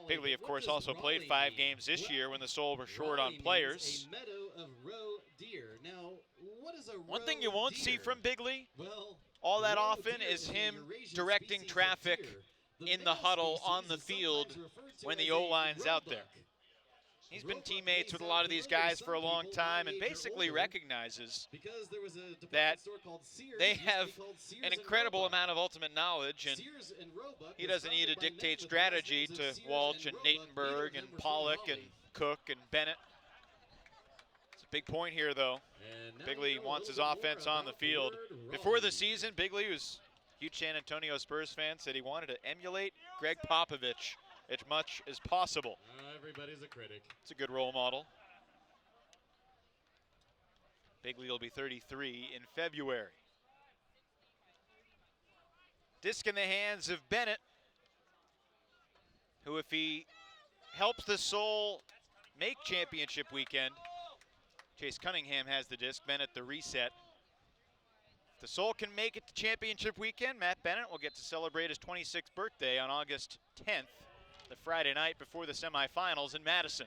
Bigley, of course, also played 5 games this year when the Soul were short on players. One thing you won't see from Bigley all that often is him directing traffic in the huddle on the field when the O-line's out there. He's been teammates with a lot of these guys for a long time and basically recognizes that they have an incredible amount of ultimate knowledge, and he doesn't need to dictate strategy to Walsh and Natenberg and Pollock and Cook and Bennett. It's a big point here, though. Bigley wants his offense on the field. Before the season, Bigley, who's a huge San Antonio Spurs fan, said he wanted to emulate Greg Popovich as much as possible. Everybody's a critic. It's a good role model. Bigley will be 33 in February. Disc in the hands of Bennett, who, if he helps the Soul make championship weekend, Chase Cunningham has the disc, Bennett the reset. If the Soul can make it to championship weekend, Matt Bennett will get to celebrate his 26th birthday on August 10th. The Friday night before the semifinals in Madison.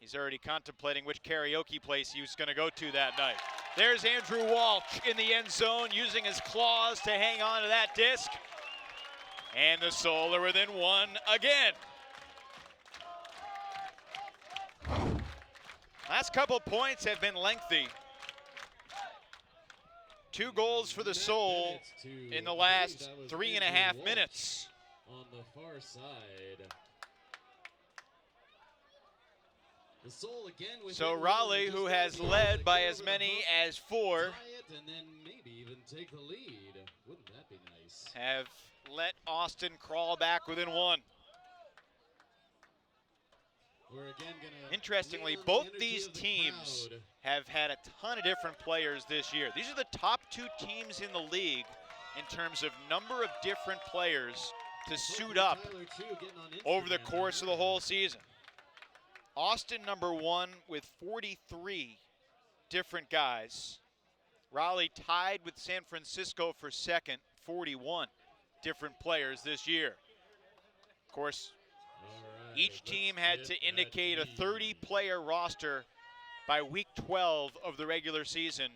He's already contemplating which karaoke place he was going to go to that night. There's Andrew Walsh in the end zone using his claws to hang on to that disc. And the Soul are within one again. Last couple points have been lengthy. 2 goals for the Soul in the last 3.5 minutes. On the far side. The Soul again with so Raleigh, who has led by as many as 4, and then maybe even take the lead. Wouldn't that be nice? Have let Austin crawl back within 1. Interestingly, both these teams have had a ton of different players this year. These are the top 2 teams in the league in terms of number of different players to suit up over the course of the whole season. Austin number 1 with 43 different guys. Raleigh tied with San Francisco for second, 41 different players this year. Of course, each team had to indicate a 30-player roster by week 12 of the regular season,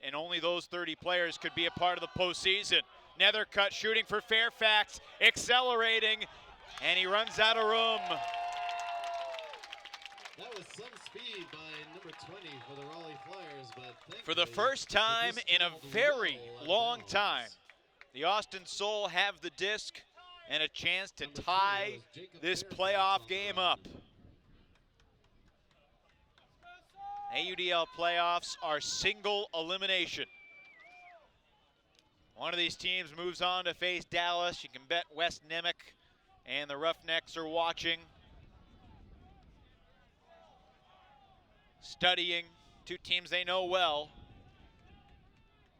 and only those 30 players could be a part of the postseason. Nethercutt shooting for Fairfax, accelerating, and he runs out of room. That was some speed by number 20 for the Raleigh Flyers, but for the first time in a very long time, the Austin Soul have the disc and a chance to tie this playoff game up. AUDL playoffs are single elimination. One of these teams moves on to face Dallas. You can bet West Nemick and the Roughnecks are watching. studying two teams they know well.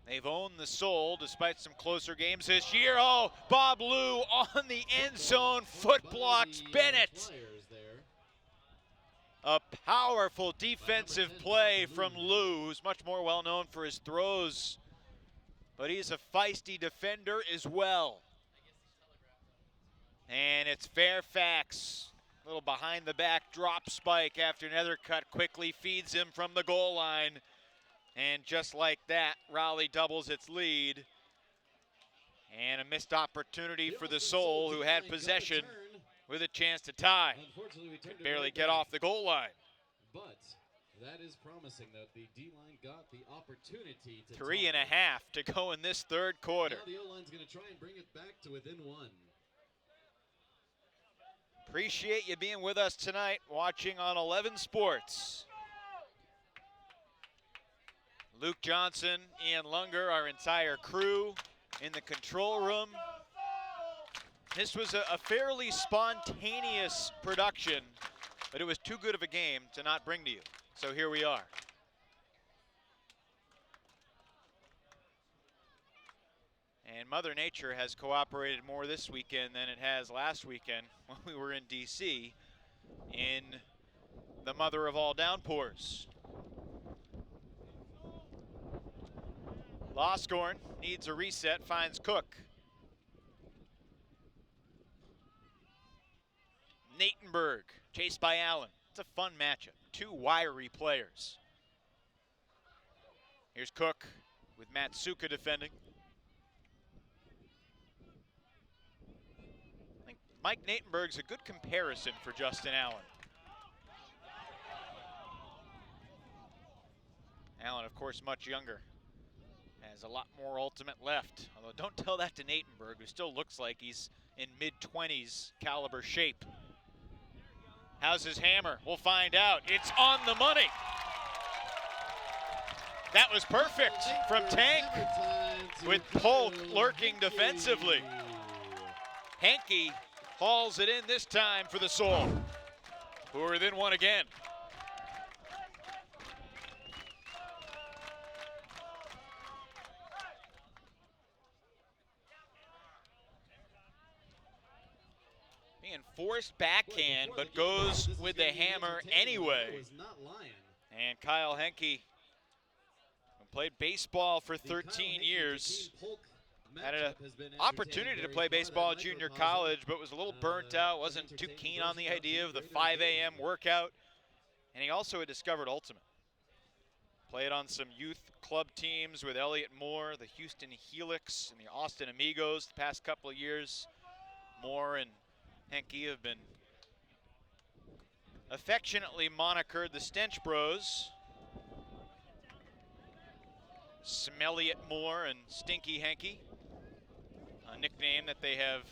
They've owned the Soul despite some closer games this year. Oh, Bob Lou on the end zone, foot blocks Bennett. A powerful defensive play from Lou, who's much more well known for his throws, but he's a feisty defender as well. And it's Fairfax, a little behind the back drop spike after Nethercutt quickly feeds him from the goal line. And just like that, Raleigh doubles its lead. And a missed opportunity for the Soul, who had possession with a chance to tie. Could barely get off the goal line. But that is promising that the D-line got the opportunity to 3.5 to go in this third quarter. Now the O-line's going to try and bring it back to within 1. Appreciate you being with us tonight, watching on 11 Sports. Luke Johnson, Ian Lunger, our entire crew in the control room. This was a fairly spontaneous production, but it was too good of a game to not bring to you. So here we are. And Mother Nature has cooperated more this weekend than it has last weekend when we were in DC in the mother of all downpours. Loscorn needs a reset, finds Cook. Natenberg, chased by Allen. It's a fun matchup, two wiry players. Here's Cook with Matsuka defending. I think Mike Natenberg's a good comparison for Justin Allen. Allen, of course, much younger. Has a lot more ultimate left. Although don't tell that to Natenberg, who still looks like he's in mid-20s caliber shape. How's his hammer? We'll find out. It's on the money. That was perfect from Tank, with Polk lurking defensively. Henke hauls it in this time for the Soul, who are within 1 again. Being forced backhand, but goes with the hammer anyway. And Kyle Henke, who played baseball for 13 years, had an opportunity to play baseball at junior college, but was a little burnt out, wasn't too keen on the idea of the 5 a.m. workout. And he also had discovered ultimate. Played on some youth club teams with Elliott Moore, the Houston Helix, and the Austin Amigos the past couple of years. Moore and Henke have been affectionately monikered the Stench Bros. Smelliot Moore and Stinky Henke, a nickname that they have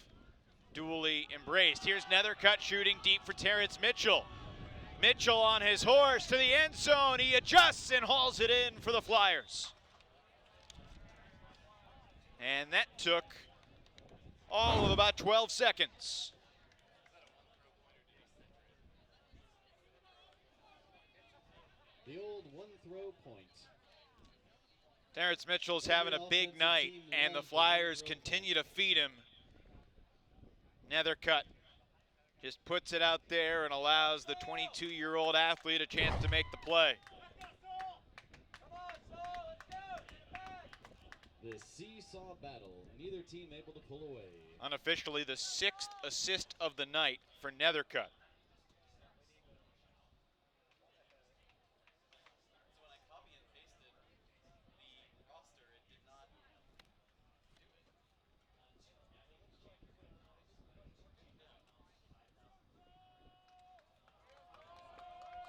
duly embraced. Here's Nethercutt shooting deep for Terrence Mitchell. Mitchell on his horse to the end zone. He adjusts and hauls it in for the Flyers. And that took all of about 12 seconds. The old one-throw point. Terrence Mitchell's having a big night, and the Flyers continue to feed him. Nethercutt just puts it out there and allows the 22-year-old athlete a chance to make the play. The seesaw battle, neither team able to pull away. Unofficially, the 6th assist of the night for Nethercutt.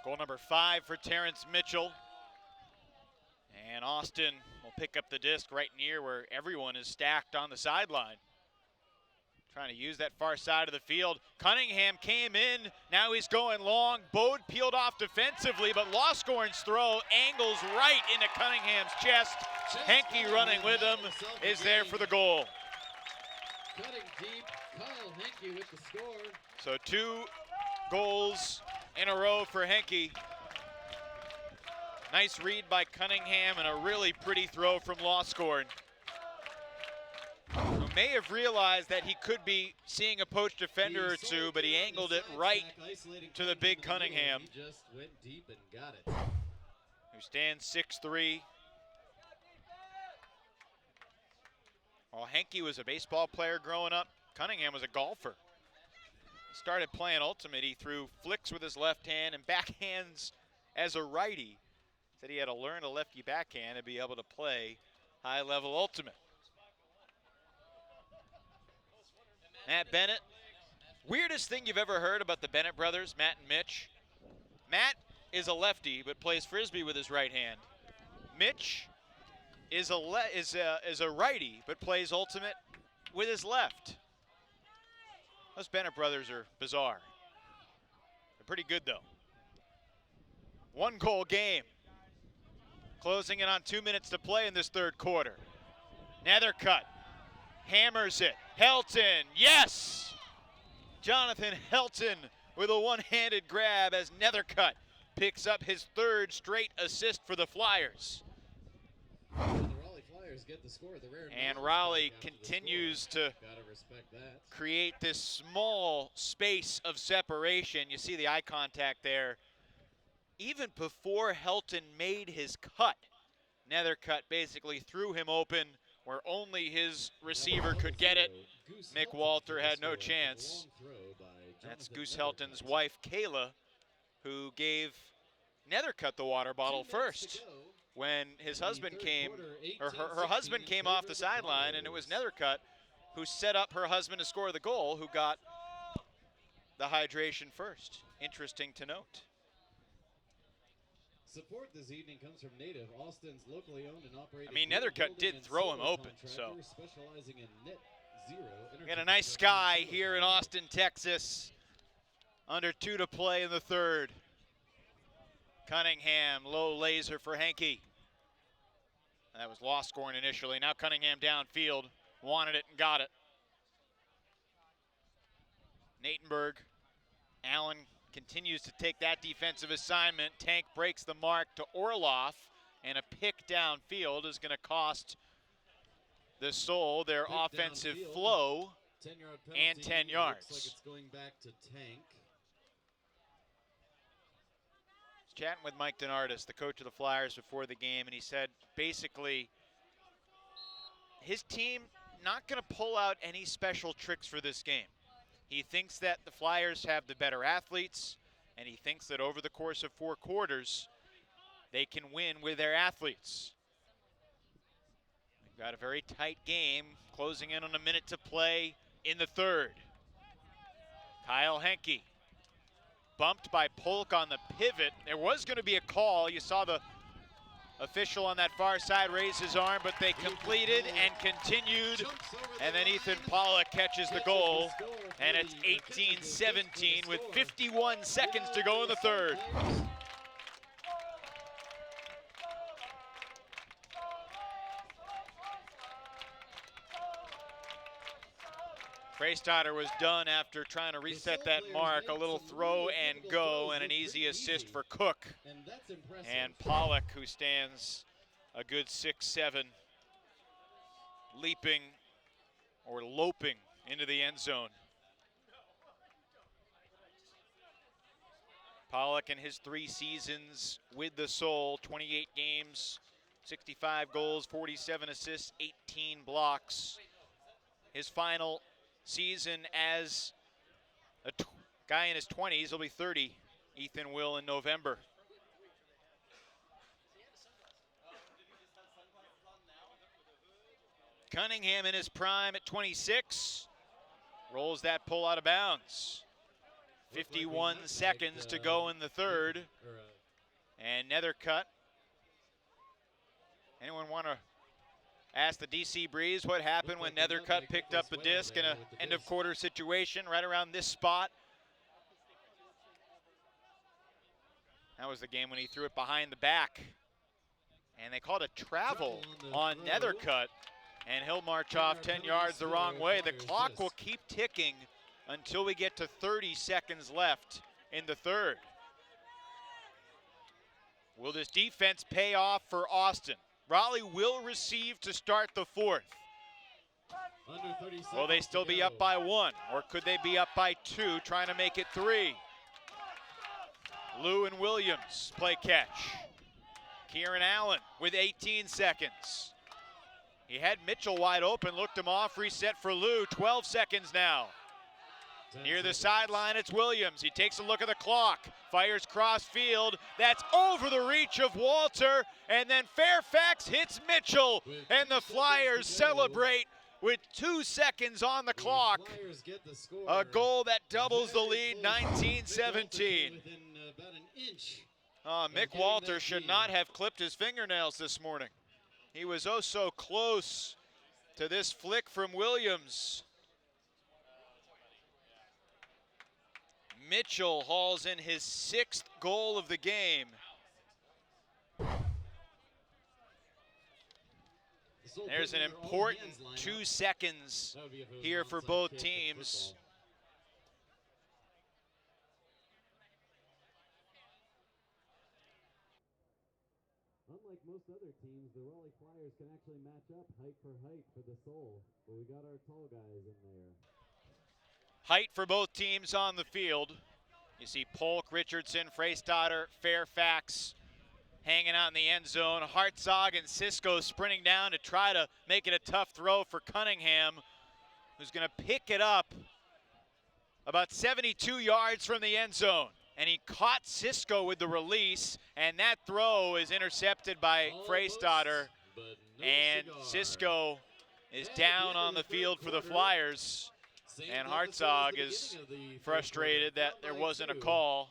Goal number 5 for Terrence Mitchell. And Austin will pick up the disc right near where everyone is stacked on the sideline. Trying to use that far side of the field. Cunningham came in, now he's going long. Bode peeled off defensively, but Loscorn's throw angles right into Cunningham's chest. Henke running with him is there for the goal. Cutting deep, Kyle Henke with the score. So 2 goals in a row for Henke. Nice read by Cunningham and a really pretty throw from Lawscorn, who may have realized that he could be seeing a poached defender or two, but he angled it right to the big Cunningham, He just went deep and got it. who stands 6'3". While Henke was a baseball player growing up, Cunningham was a golfer. He started playing Ultimate. He threw flicks with his left hand and backhands as a righty. Said he had to learn a lefty backhand to be able to play high-level Ultimate. Matt Bennett. Weirdest thing you've ever heard about the Bennett brothers, Matt and Mitch? Matt is a lefty but plays Frisbee with his right hand. Mitch is a righty but plays Ultimate with his left. Those Bennett brothers are bizarre. They're pretty good though. 1-goal game. Closing in on 2 minutes to play in this third quarter. Nethercutt hammers it. Helton, yes! Jonathan Helton with a one-handed grab as Nethercutt picks up his third straight assist for the Flyers. The Raleigh Flyers get the score. And Raleigh continues to create this small space of separation. You see the eye contact there. Even before Helton made his cut, Nethercutt basically threw him open where only his receiver could get it. Mick Walter had no chance. That's Goose Helton's wife, Kayla, who gave Nethercutt the water bottle first when his husband came, or her husband came off the sideline, and it was Nethercutt who set up her husband to score the goal, who got the hydration first. Interesting to note. Support this evening comes from Native, Austin's locally owned and operated. I mean, Nethercutt did throw him open, so. Specializing in net zero. We got a nice sky here in Austin, Texas. Under 2 to play in the third. Cunningham, low laser for Henke. That was Lawscorn initially. Now Cunningham downfield, wanted it and got it. Natenberg, Allen continues to take that defensive assignment. Tank breaks the mark to Orloff, and a pick downfield is going to cost the Soul their offensive flow and 10 yards. Looks like it's going back to Tank. Chatting with Mike Denardis, the coach of the Flyers, before the game, and he said basically his team not going to pull out any special tricks for this game. He thinks that the Flyers have the better athletes, and he thinks that over the course of 4 quarters, they can win with their athletes. They've got a very tight game, closing in on a minute to play in the third. Kyle Henke, bumped by Polk on the pivot. There was going to be a call. You saw the official on that far side raise his arm, but they completed and continued. And then Ethan Pollock catches the goal, and it's 18-17 with 51 seconds to go in the third. Freystadter was done after trying to reset that mark. A little throw and go and an easy assist for Cook. And Pollock, who stands a good 6'7", leaping or loping into the end zone. Pollock in his 3 seasons with the Soul, 28 games, 65 goals, 47 assists, 18 blocks. His final season as a guy in his 20s, he'll be 30, Ethan will in November. Cunningham in his prime at 26, rolls that pull out of bounds. 51 seconds to go in the third, and Nethercutt. Anyone want to ask the DC Breeze what happened when Nethercutt picked up the disc in an end of quarter situation right around this spot? That was the game when he threw it behind the back. And they called a travel on Nethercutt, and he'll march off 10 yards the wrong way. The clock will keep ticking until we get to 30 seconds left in the third. Will this defense pay off for Austin? Raleigh will receive to start the fourth. Under 30 seconds. Will they still be up by 1, or could they be up by 2, trying to make it 3? Lou and Williams play catch. Kieran Allen with 18 seconds. He had Mitchell wide open, looked him off, reset for Lou, 12 seconds now. Near the sideline, it's Williams. He takes a look at the clock, fires cross field. That's over the reach of Walter, and then Fairfax hits Mitchell, and the Flyers celebrate with 2 seconds on the clock. A goal that doubles the lead, 19-17. Mick Walter should not have clipped his fingernails this morning. He was oh so close to this flick from Williams. Mitchell hauls in his 6th goal of the game. There's an important 2 seconds here for both teams. Unlike most other teams, the Raleigh Flyers can actually match up height for the soul. But we got our tall guys in there. Height for both teams on the field. You see Polk, Richardson, Freystadter, Fairfax hanging out in the end zone. Hartzog and Cisco sprinting down to try to make it a tough throw for Cunningham, who's going to pick it up about 72 yards from the end zone. And he caught Cisco with the release, and that throw is intercepted by Freystadter. And Cisco is down on the field for the Flyers. And Hartzog is frustrated that there wasn't a call.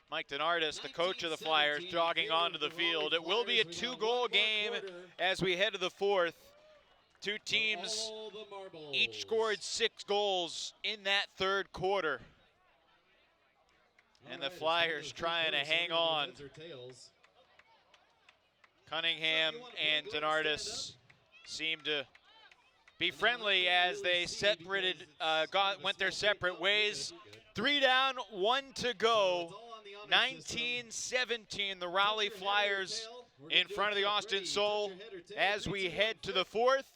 Mike DeNardis, the coach of the Flyers, jogging onto the field. It will be a 2-goal game as we head to the fourth. Two teams each scored 6 goals in that third quarter. And the Flyers trying to hang on. Cunningham and DeNardis seem to be friendly as they went their separate ways. 3 down, 1 to go. 19-17, the Raleigh Flyers in front of the Austin Soul as we head to the fourth.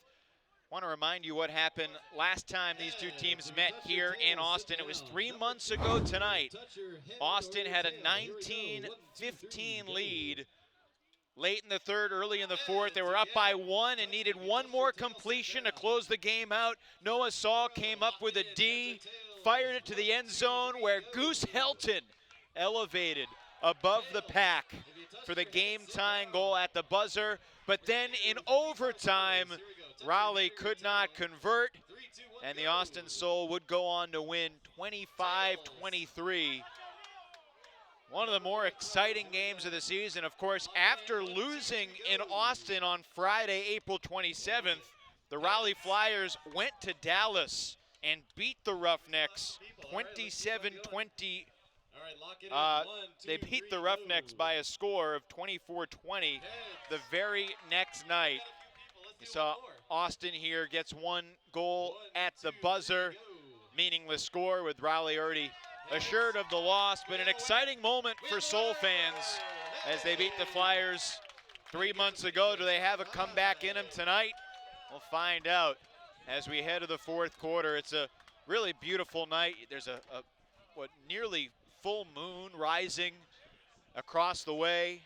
Want to remind you what happened last time these two teams met here in Austin. It was 3 months ago tonight. Austin had a 19-15 lead. Late in the third, early in the fourth, they were up by 1 and needed 1 more completion to close the game out. Noah Saul came up with a D, fired it to the end zone where Goose Helton elevated above the pack for the game-tying goal at the buzzer. But then in overtime, Raleigh could not convert, and the Austin Soul would go on to win 25-23. One of the more exciting games of the season. Of course, after losing in Austin on Friday, April 27th, the Raleigh Flyers went to Dallas and beat the Roughnecks 27-20. They beat the Roughnecks by a score of 24-20 the very next night. You saw Austin here gets 1 goal at the buzzer. Meaningless score with Raleigh already assured of the loss, but an exciting moment for Soul fans as they beat the Flyers 3 months ago. Do they have a comeback in them tonight? We'll find out as we head to the fourth quarter. It's a really beautiful night. There's a nearly full moon rising across the way.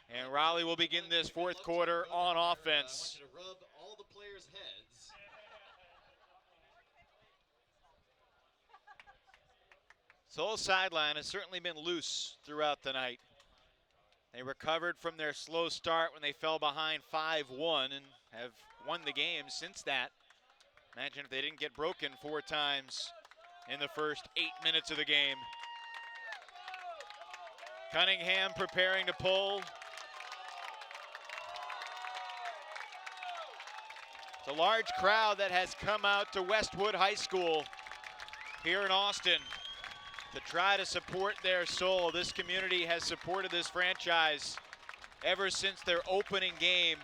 And Raleigh will begin this fourth quarter on offense. Soul sideline has certainly been loose throughout the night. They recovered from their slow start when they fell behind 5-1 and have won the game since that. Imagine if they didn't get broken 4 times in the first 8 minutes of the game. Cunningham preparing to pull. It's a large crowd that has come out to Westwood High School here in Austin to try to support their Soul. This community has supported this franchise ever since their opening game.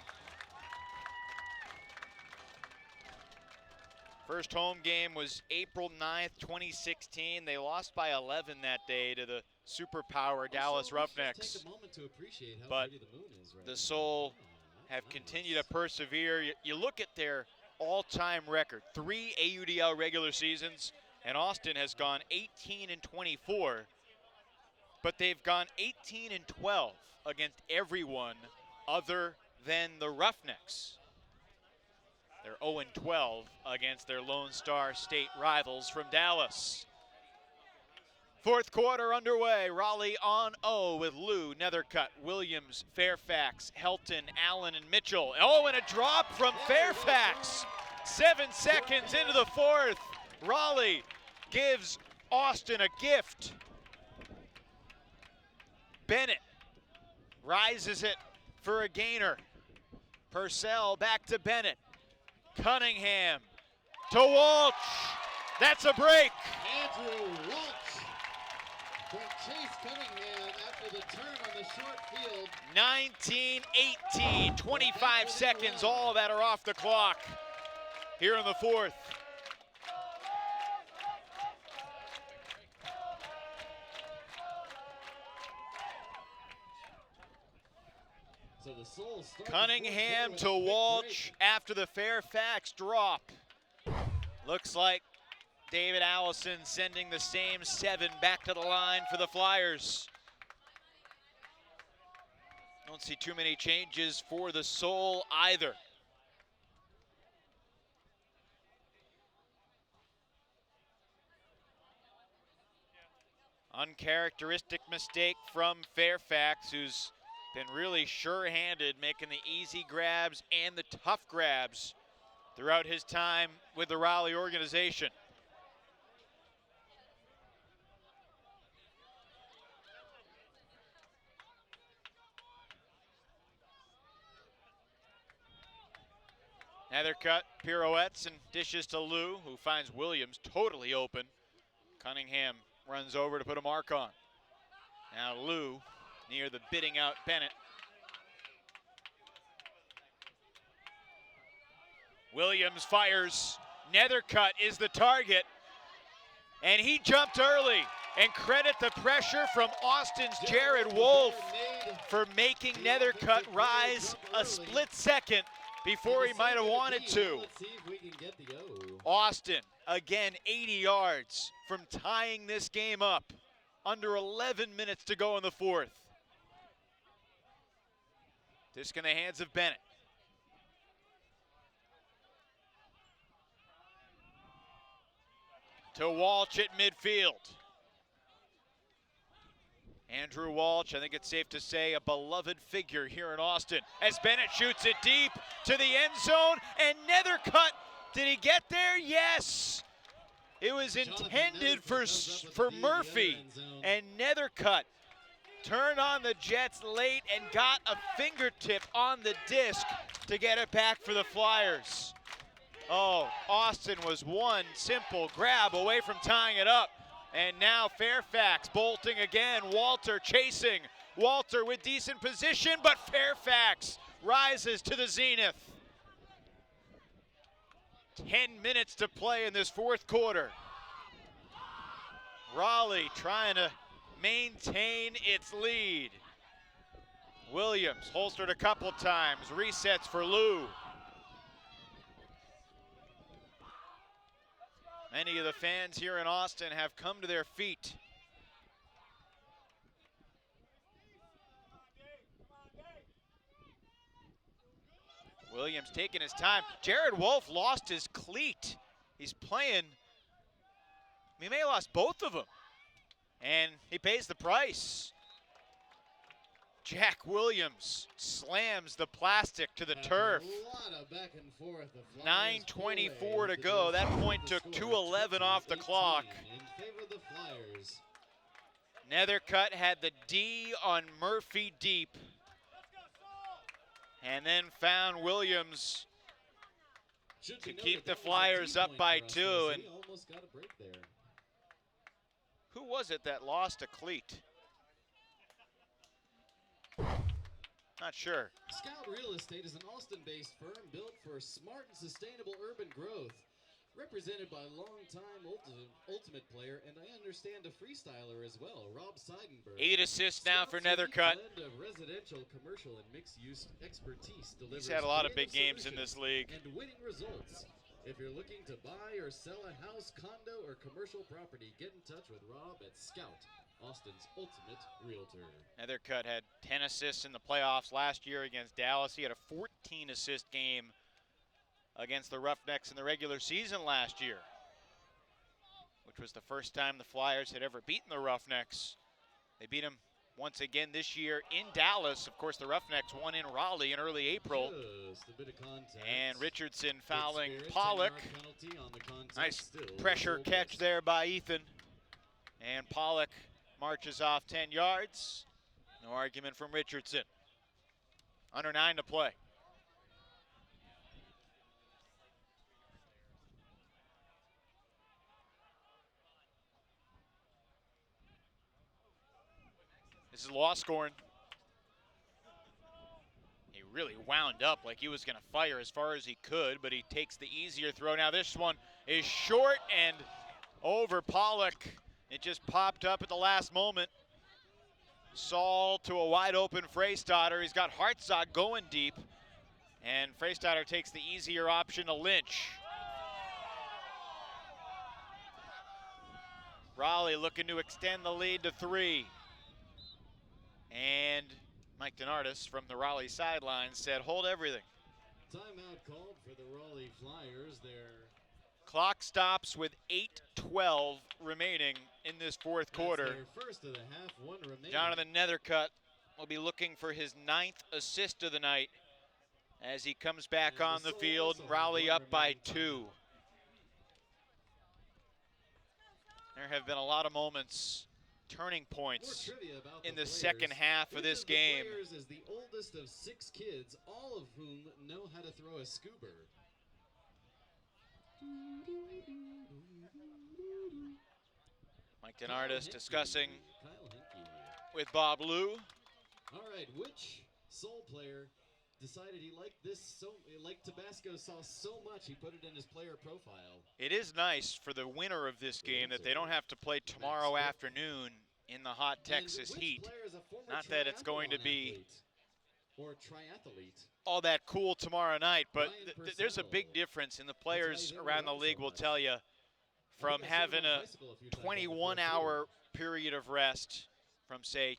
First home game was April 9th, 2016. They lost by 11 that day to the superpower Dallas Roughnecks. Take a moment to appreciate how but pretty the moon is right the now. Soul have continued to persevere. You look at their all-time record, 3 AUDL regular seasons, and Austin has gone 18-24, but they've gone 18-12 against everyone other than the Roughnecks. They're 0-12 against their Lone Star State rivals from Dallas. Fourth quarter underway. Raleigh on 0 with Lou, Nethercutt, Williams, Fairfax, Helton, Allen, and Mitchell. Oh, and a drop from Fairfax. 7 seconds into the fourth. Raleigh gives Austin a gift. Bennett rises it for a gainer. Purcell back to Bennett. Cunningham to Walsh. That's a break. Andrew Walsh from Chase Cunningham after the turn on the short field. 19-18, 25 seconds, all that are off the clock here in the fourth. So the Soul Cunningham to Walsh after the Fairfax drop. Looks like David Allison sending the same 7 back to the line for the Flyers. Don't see too many changes for the Soul either. Uncharacteristic mistake from Fairfax, who's been really sure-handed, making the easy grabs and the tough grabs throughout his time with the Raleigh organization. Nethercutt pirouettes and dishes to Lou, who finds Williams totally open. Cunningham runs over to put a mark on. Now Lou near the bidding out Bennett. Williams fires. Nethercutt is the target, and he jumped early. And credit the pressure from Austin's Jared Wolf for making Nethercutt rise a split second before he might have wanted to. Let's see if we can get the O. Austin, again, 80 yards from tying this game up. Under 11 minutes to go in the fourth. Disc in the hands of Bennett. To Walsh at midfield. Andrew Walsh, I think it's safe to say, a beloved figure here in Austin. As Bennett shoots it deep to the end zone, and Nethercutt, did he get there? Yes! It was intended for Murphy, and Nethercutt turned on the Jets late and got a fingertip on the disc to get it back for the Flyers. Oh, Austin was one simple grab away from tying it up. And now Fairfax bolting again. Walter chasing. Walter with decent position, but Fairfax rises to the zenith. 10 minutes to play in this fourth quarter. Raleigh trying to maintain its lead. Williams holstered a couple times, resets for Lou. Many of the fans here in Austin have come to their feet. Williams taking his time. Jared Wolf lost his cleat. He's playing, he may have lost both of them, and he pays the price. Jack Williams slams the plastic to the turf. A lot of back and forth. 9:24 to go. That point took 2:11 off the clock. In favor of the Flyers. Nethercutt had the D on Murphy deep, and then found Williams to keep the Flyers up by 2. And almost got a break there. Who was it that lost a cleat? Not sure. Scout Real Estate is an Austin-based firm built for smart and sustainable urban growth. Represented by longtime ultimate player, and I understand a freestyler as well, Rob Seidenberg. 8 assists now for Nethercutt. Blend of residential, commercial, and mixed-use expertise delivers He's had a lot of big creative games in this solutions league. and winning results. If you're looking to buy or sell a house, condo, or commercial property, get in touch with Rob at Scout, Austin's ultimate realtor. Nethercutt had 10 assists in the playoffs last year against Dallas. He had a 14-assist game against the Roughnecks in the regular season last year, which was the first time the Flyers had ever beaten the Roughnecks. They beat them once again this year in Dallas. Of course, the Roughnecks won in Raleigh in early April. Just a bit of contact. And Richardson fouling Spirit, Pollock. 10-yard penalty on the contact. Nice Still pressure goal catch post. there by Ethan. And Pollock marches off 10 yards. No argument from Richardson. Under 9 to play. This is Lawscorn. He really wound up like he was going to fire as far as he could, but he takes the easier throw. Now this one is short and over Pollock. It just popped up at the last moment. Saul to a wide open Freistatter. He's got Hartzog going deep, and Freistatter takes the easier option to Lynch. Raleigh looking to extend the lead to 3. And Mike DeNardis from the Raleigh sideline said, hold everything. Timeout called for the Raleigh Flyers. Their Clock stops with 8:12 remaining in this fourth quarter. their first of the half, one remaining. Jonathan Nethercutt will be looking for his 9th assist of the night as he comes back And on the Soul field. also has Raleigh one up by remaining 2. There have been a lot of moments, turning More points trivia about in the the second players. half of Each this of the game. players is the oldest of 6 kids, all of whom know how to throw a scuba. Mike DeNardis discussing Kyle Henke. with Bob Lou. All right, which Soul player decided he liked Tabasco sauce so much he put it in his player profile? It is nice for the winner of this game that they don't have to play tomorrow afternoon in the hot Texas And which heat. player is a former Not that it's going to triathlon be athlete or triathlete. all that cool tomorrow night, but Ryan there's a big Purcell. difference, and the players they around the run so league will much. tell you, from I think I've seen having him on a bicycle a few times on the field, 21-hour period of rest from, say,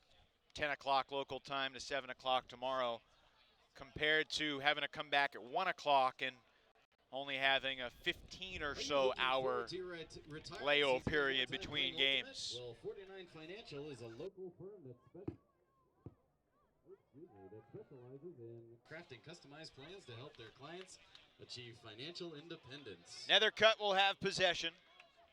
10 o'clock local time to 7 o'clock tomorrow, compared to having to come back at 1 o'clock and only having a 15 or Are you so looking hour forward to your retirement layover season period full-time between playing Ultimate? games? Well, 49 Financial is a local firm that specializes in crafting customized plans to help their clients achieve financial independence. Nethercutt will have possession.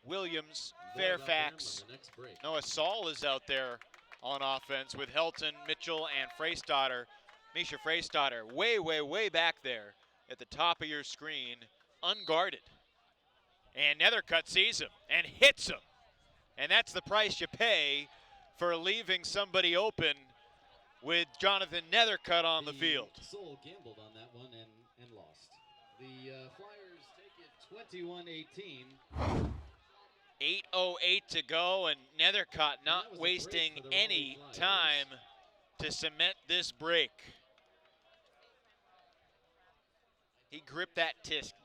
Williams, More about them Fairfax, on the next break. Noah Saul is out there on offense with Helton, Mitchell, and Freistatter. Misha Freistatter way, way, way back there at the top of your screen, unguarded. And Nethercutt sees him and hits him. And that's the price you pay for leaving somebody open with Jonathan Nethercutt on the field. Soul gambled on that one and lost. The Flyers take it 21-18. 8:08 to go, and Nethercutt that not was a break wasting for the Raleigh any Flyers. time to cement this break. He gripped that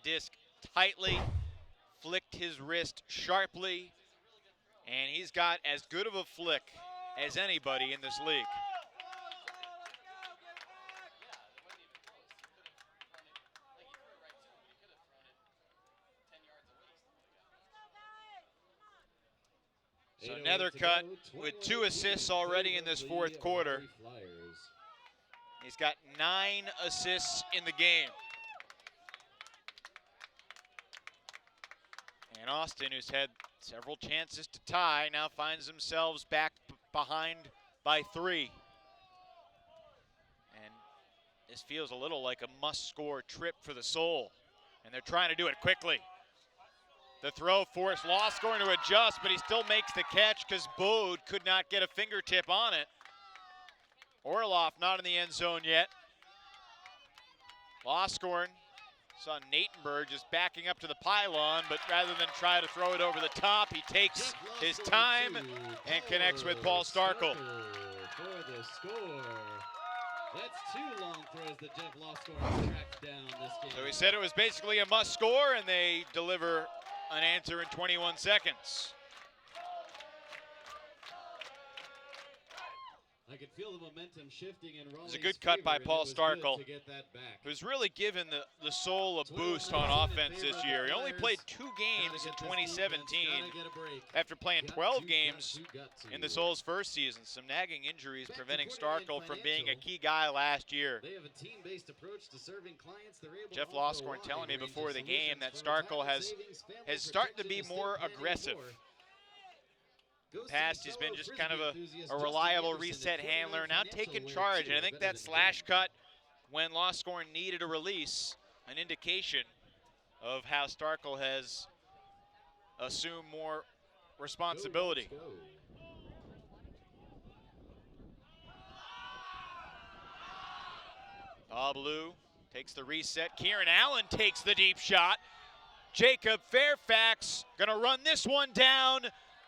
disc tightly, flicked his wrist sharply, and he's got as good of a flick as anybody in this league. So 8:08 to Nethercutt go, with 21-18 2 assists already in this favor fourth the quarter. Raleigh Flyers. He's got 9 assists in the game. And Austin, who's had several chances to tie, now finds themselves back behind by 3. And this feels a little like a must-score trip for the Soul. And they're trying to do it quickly. The throw forced Lawscorn to adjust, but he still makes the catch because Bode could not get a fingertip on it. Orloff not in the end zone yet. Lawscorn Saw Natenberg just backing up to the pylon, but rather than try to throw it over the top, he takes his time and connects with Paul Starkle. For the score. That's 2 long throws that Jeff Loscorn tracked down this game. So he said it was basically a must score, and they deliver an answer in 21 seconds. I could feel the momentum shifting in Raleigh's It was a good cut by Paul Starkle, to get that back. who's really given the Soul a boost on offense this year. He only played 2 games in 2017 after playing 12 games in the Soul's first season. Some nagging injuries preventing Starkle from being a key guy last year. They have a team-based approach to serving clients. They're able Jeff to offer Loscorn a telling me wide range before of the game that solutions from Starkle retirement has savings, family started to be protection, more estate planning, and aggressive. more. Past, he's been just kind of a reliable reset handler, now taking charge. And I think that slash cut when Loscorn needed a release, an indication of how Starkle has assumed more responsibility. Blue takes the reset. Kieran Allen takes the deep shot. Jacob Fairfax gonna run this one down.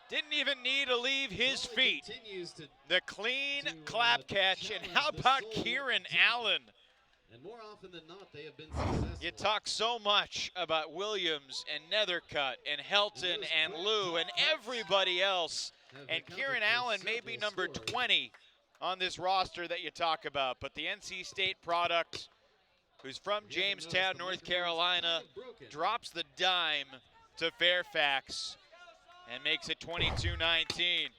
Didn't even need to leave his feet. The clean clap catch, and how about Kieran Allen? And more often than not, they have been successful. You talk so much about Williams and Nethercutt and Helton and Lou and everybody else, and Kieran Allen may be number 20 on this roster that you talk about, but the NC State product, who's from Jamestown, North Carolina, drops the dime to Fairfax and makes it 22-19.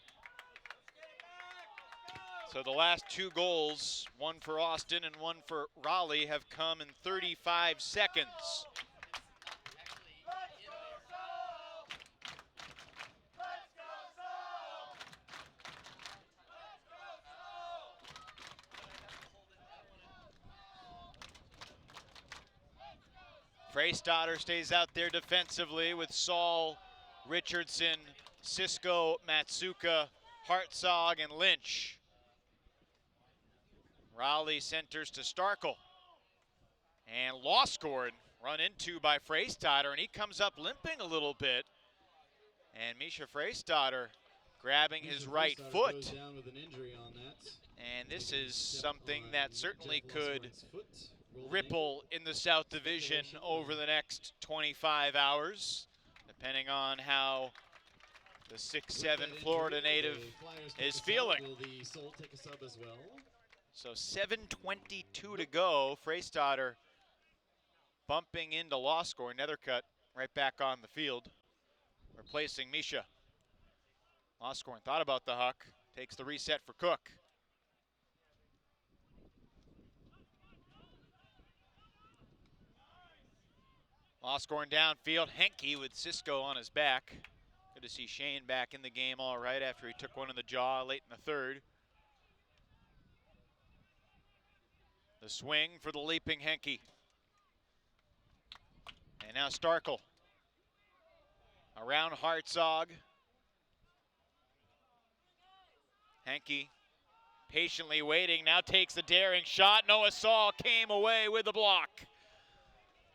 So the last 2 goals, one for Austin and one for Raleigh, have come in 35 seconds. Freystadter stays out there defensively with Saul, Richardson, Cisco, Matsuka, Hartzog, and Lynch. Raleigh centers to Starkle. And Loscorn run into by Freystadter, and he comes up limping a little bit. And Misha Freystadter grabbing his right foot. Goes down with an injury on that. And this is something that certainly could ripple in the South Division over the next 25 hours, depending on how the 6'7" Florida native is feeling. Will the Soul take a sub as well? So 7:22 to go. Freystadter bumping into Loscorn. Nethercutt right back on the field, replacing Misha. Loscorn thought about the huck, takes the reset for Cook. Loscorn downfield, Henke with Cisco on his back. Good to see Shane back in the game all right after he took one in the jaw late in the third. The swing for the leaping Henke. And now Starkle. Around Hartzog. Henke patiently waiting, now takes the daring shot. Noah Saul came away with the block.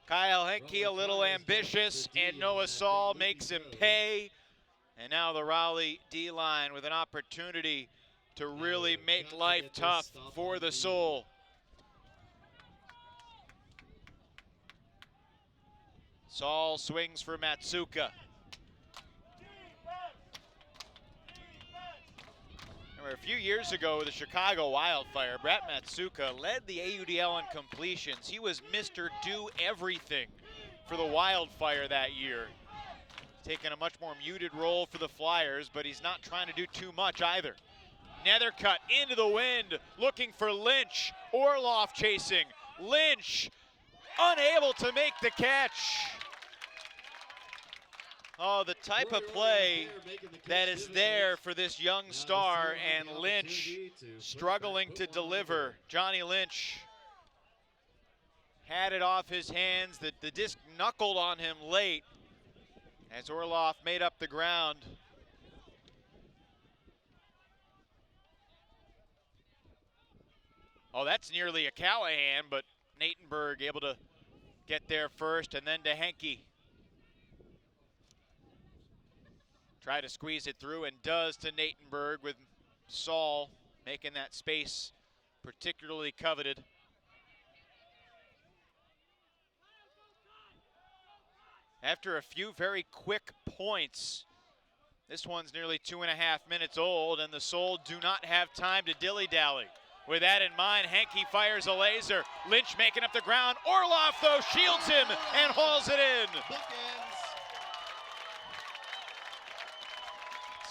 Kyle Henke a little ambitious, and Noah Saul makes him pay. And now the Raleigh D-line with an opportunity to really make life tough for the Soul. Saul swings for Matsuka. Remember, a few years ago with the Chicago Wildfire, Brett Matsuka led the AUDL in completions. He was Mr. Do Everything for the Wildfire that year. Taking a much more muted role for the Flyers, but he's not trying to do too much either. Nethercutt into the wind, looking for Lynch. Orloff chasing. Lynch unable to make the catch. Oh, the type of play that is there for this young star, and Lynch struggling to deliver. Johnny Lynch had it off his hands. The disc knuckled on him late as Orloff made up the ground. Oh, that's nearly a Callahan, but Natenberg able to get there first, and then to Henke. Try to squeeze it through, and does to Natenberg, with Saul making that space particularly coveted. After a few very quick points, this one's nearly 2.5 minutes old, and the Soul do not have time to dilly-dally. With that in mind, Henke fires a laser. Lynch making up the ground. Orloff, though, shields him and hauls it in.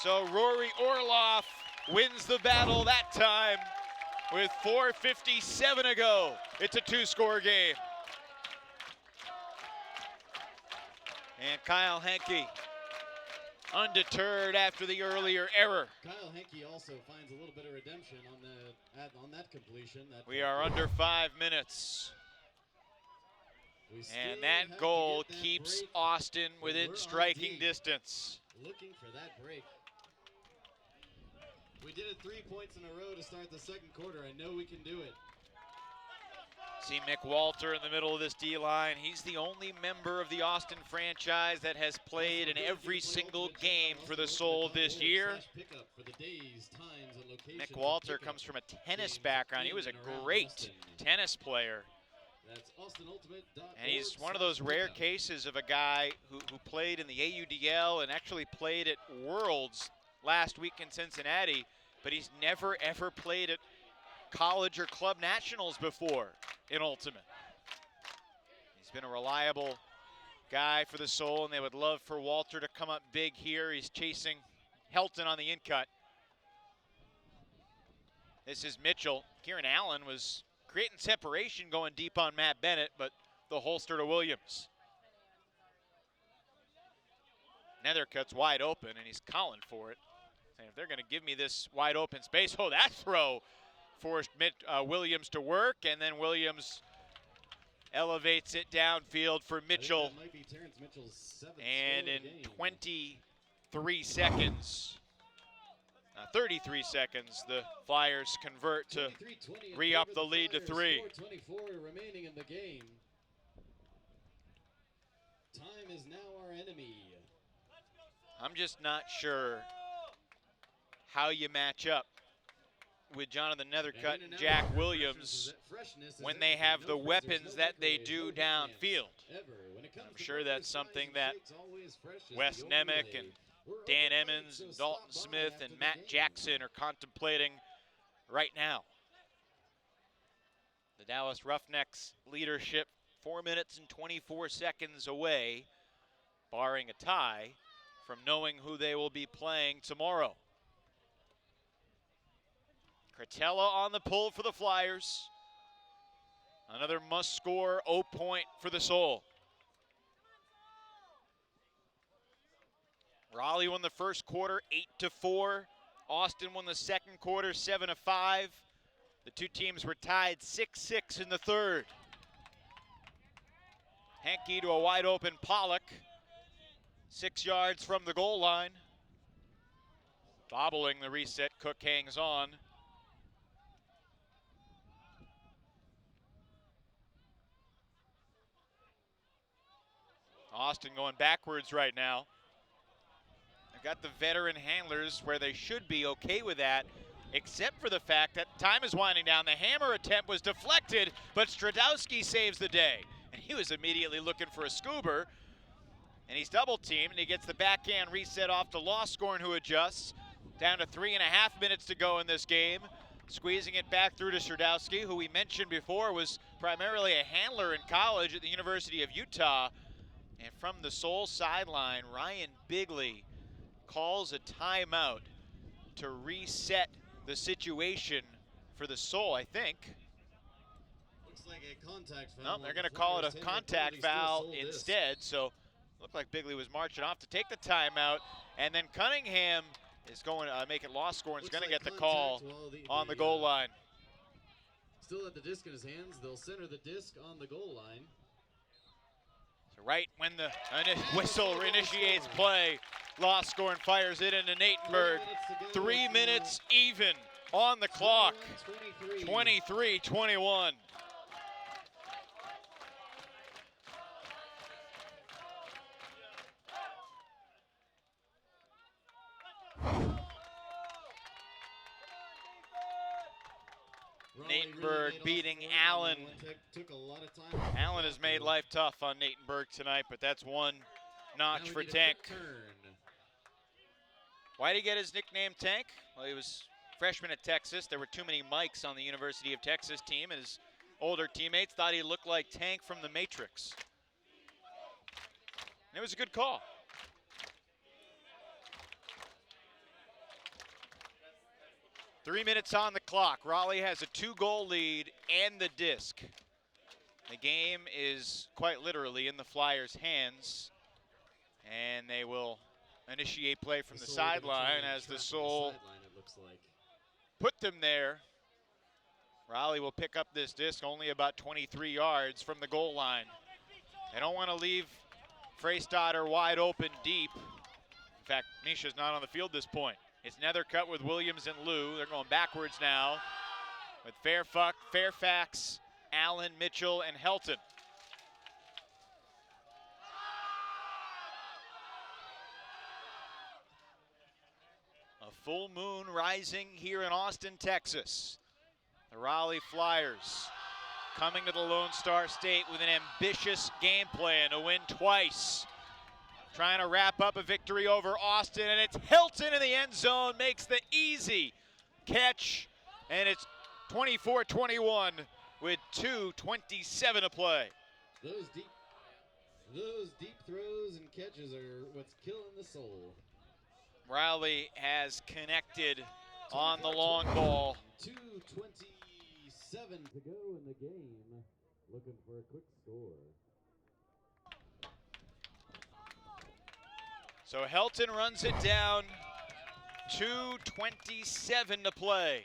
So Rory Orloff wins the battle that time with 4:57 to go. It's a 2-score game. And Kyle Henke, undeterred after the earlier error. Kyle Henke also finds a little bit of redemption on that completion. We are under 5 minutes. And that goal keeps Austin within striking distance. Looking for that break. We did it 3 points in a row to start the second quarter. I know we can do it. See Mick Walter in the middle of this D-line. He's the only member of the Austin franchise that has played in every single game for the Soul this year. Mick Walter comes from a tennis background. He was a great tennis player. And he's one of those rare cases of a guy who played in the AUDL and actually played at Worlds last week in Cincinnati, but he's never ever played at college or club nationals before in Ultimate. He's been a reliable guy for the Soul, and they would love for Walter to come up big here. He's chasing Helton on the in-cut. This is Mitchell. Kieran Allen was creating separation going deep on Matt Bennett, but the holster to Williams. Nethercutt's wide open, and he's calling for it. And if they're going to give me this wide open space, oh, that throw forced Williams to work, and then Williams elevates it downfield for Mitchell. Might be Terrence Mitchell's 7th And score in of the game. 23 seconds, 33 seconds, the Flyers convert to 23-20 re-up in the favor of lead to Flyers. 3. 4:24 remaining in the game. Time is now our enemy. I'm just not sure how you match up with Jonathan Nethercutt and Jack Williams when they have the weapons that they do downfield. I'm sure that's something that Wes Nemec and Dan Emmons and Dalton Smith and Matt Jackson are contemplating right now. The Dallas Roughnecks leadership 4 minutes and 24 seconds away, barring a tie, from knowing who they will be playing tomorrow. Cretella on the pull for the Flyers. Another must-score 0 point for the Soul. Raleigh won the first quarter 8-4. Austin won the second quarter 7-5. The two teams were tied 6-6 in the third. Henke to a wide open Pollock. 6 yards from the goal line. Bobbling the reset, Cook hangs on. Austin going backwards right now. They've got the veteran handlers where they should be okay with that, except for the fact that time is winding down. The hammer attempt was deflected, but Stradowski saves the day. And he was immediately looking for a scoober. And he's double teamed, and he gets the backhand reset off to Lawscorn, who adjusts. Down to 3.5 minutes to go in this game. Squeezing it back through to Stradowski, who we mentioned before was primarily a handler in college at the University of Utah. And from the Soul sideline, Ryan Bigley calls a timeout to reset the situation for the Soul, I think. Looks like a contact foul. No, they're going to call it a contact foul instead. So looked like Bigley was marching off to take the timeout. And then Cunningham is going to make it Lawscorn. Is going to get the call on the goal line. Still had the disc in his hands. They'll center the disc on the goal line. So right when the whistle initiates play, Lawscorn fires it into Natenberg. 3 minutes even on the clock. 23-21. Natenberg beating Allen. Allen has made life tough on Natenberg tonight, but that's one notch for Tank. Why did he get his nickname Tank? Well, he was freshman at Texas. There were too many Mikes on the University of Texas team, and his older teammates thought he looked like Tank from the Matrix. And it was a good call. Three minutes on the clock. Raleigh has a 2-goal lead and the disc. The game is quite literally in the Flyers' hands, and they will initiate play from the sideline as the Soul put them there. Raleigh will pick up this disc only about 23 yards from the goal line. They don't want to leave Freistatter wide open deep. In fact, Misha's not on the field this point. It's Nethercutt with Williams and Liu. They're going backwards now with Fairfax, Allen, Mitchell, and Helton. A full moon rising here in Austin, Texas. The Raleigh Flyers coming to the Lone Star State with an ambitious game plan to win twice. Trying to wrap up a victory over Austin, and it's Hilton in the end zone, makes the easy catch, and it's 24-21 with 2:27 to play. Those deep throws and catches are what's killing the Soul. Raleigh has connected on the long ball. 2:27 to go in the game. Looking for a quick score. So Helton runs it down, 2:27 to play.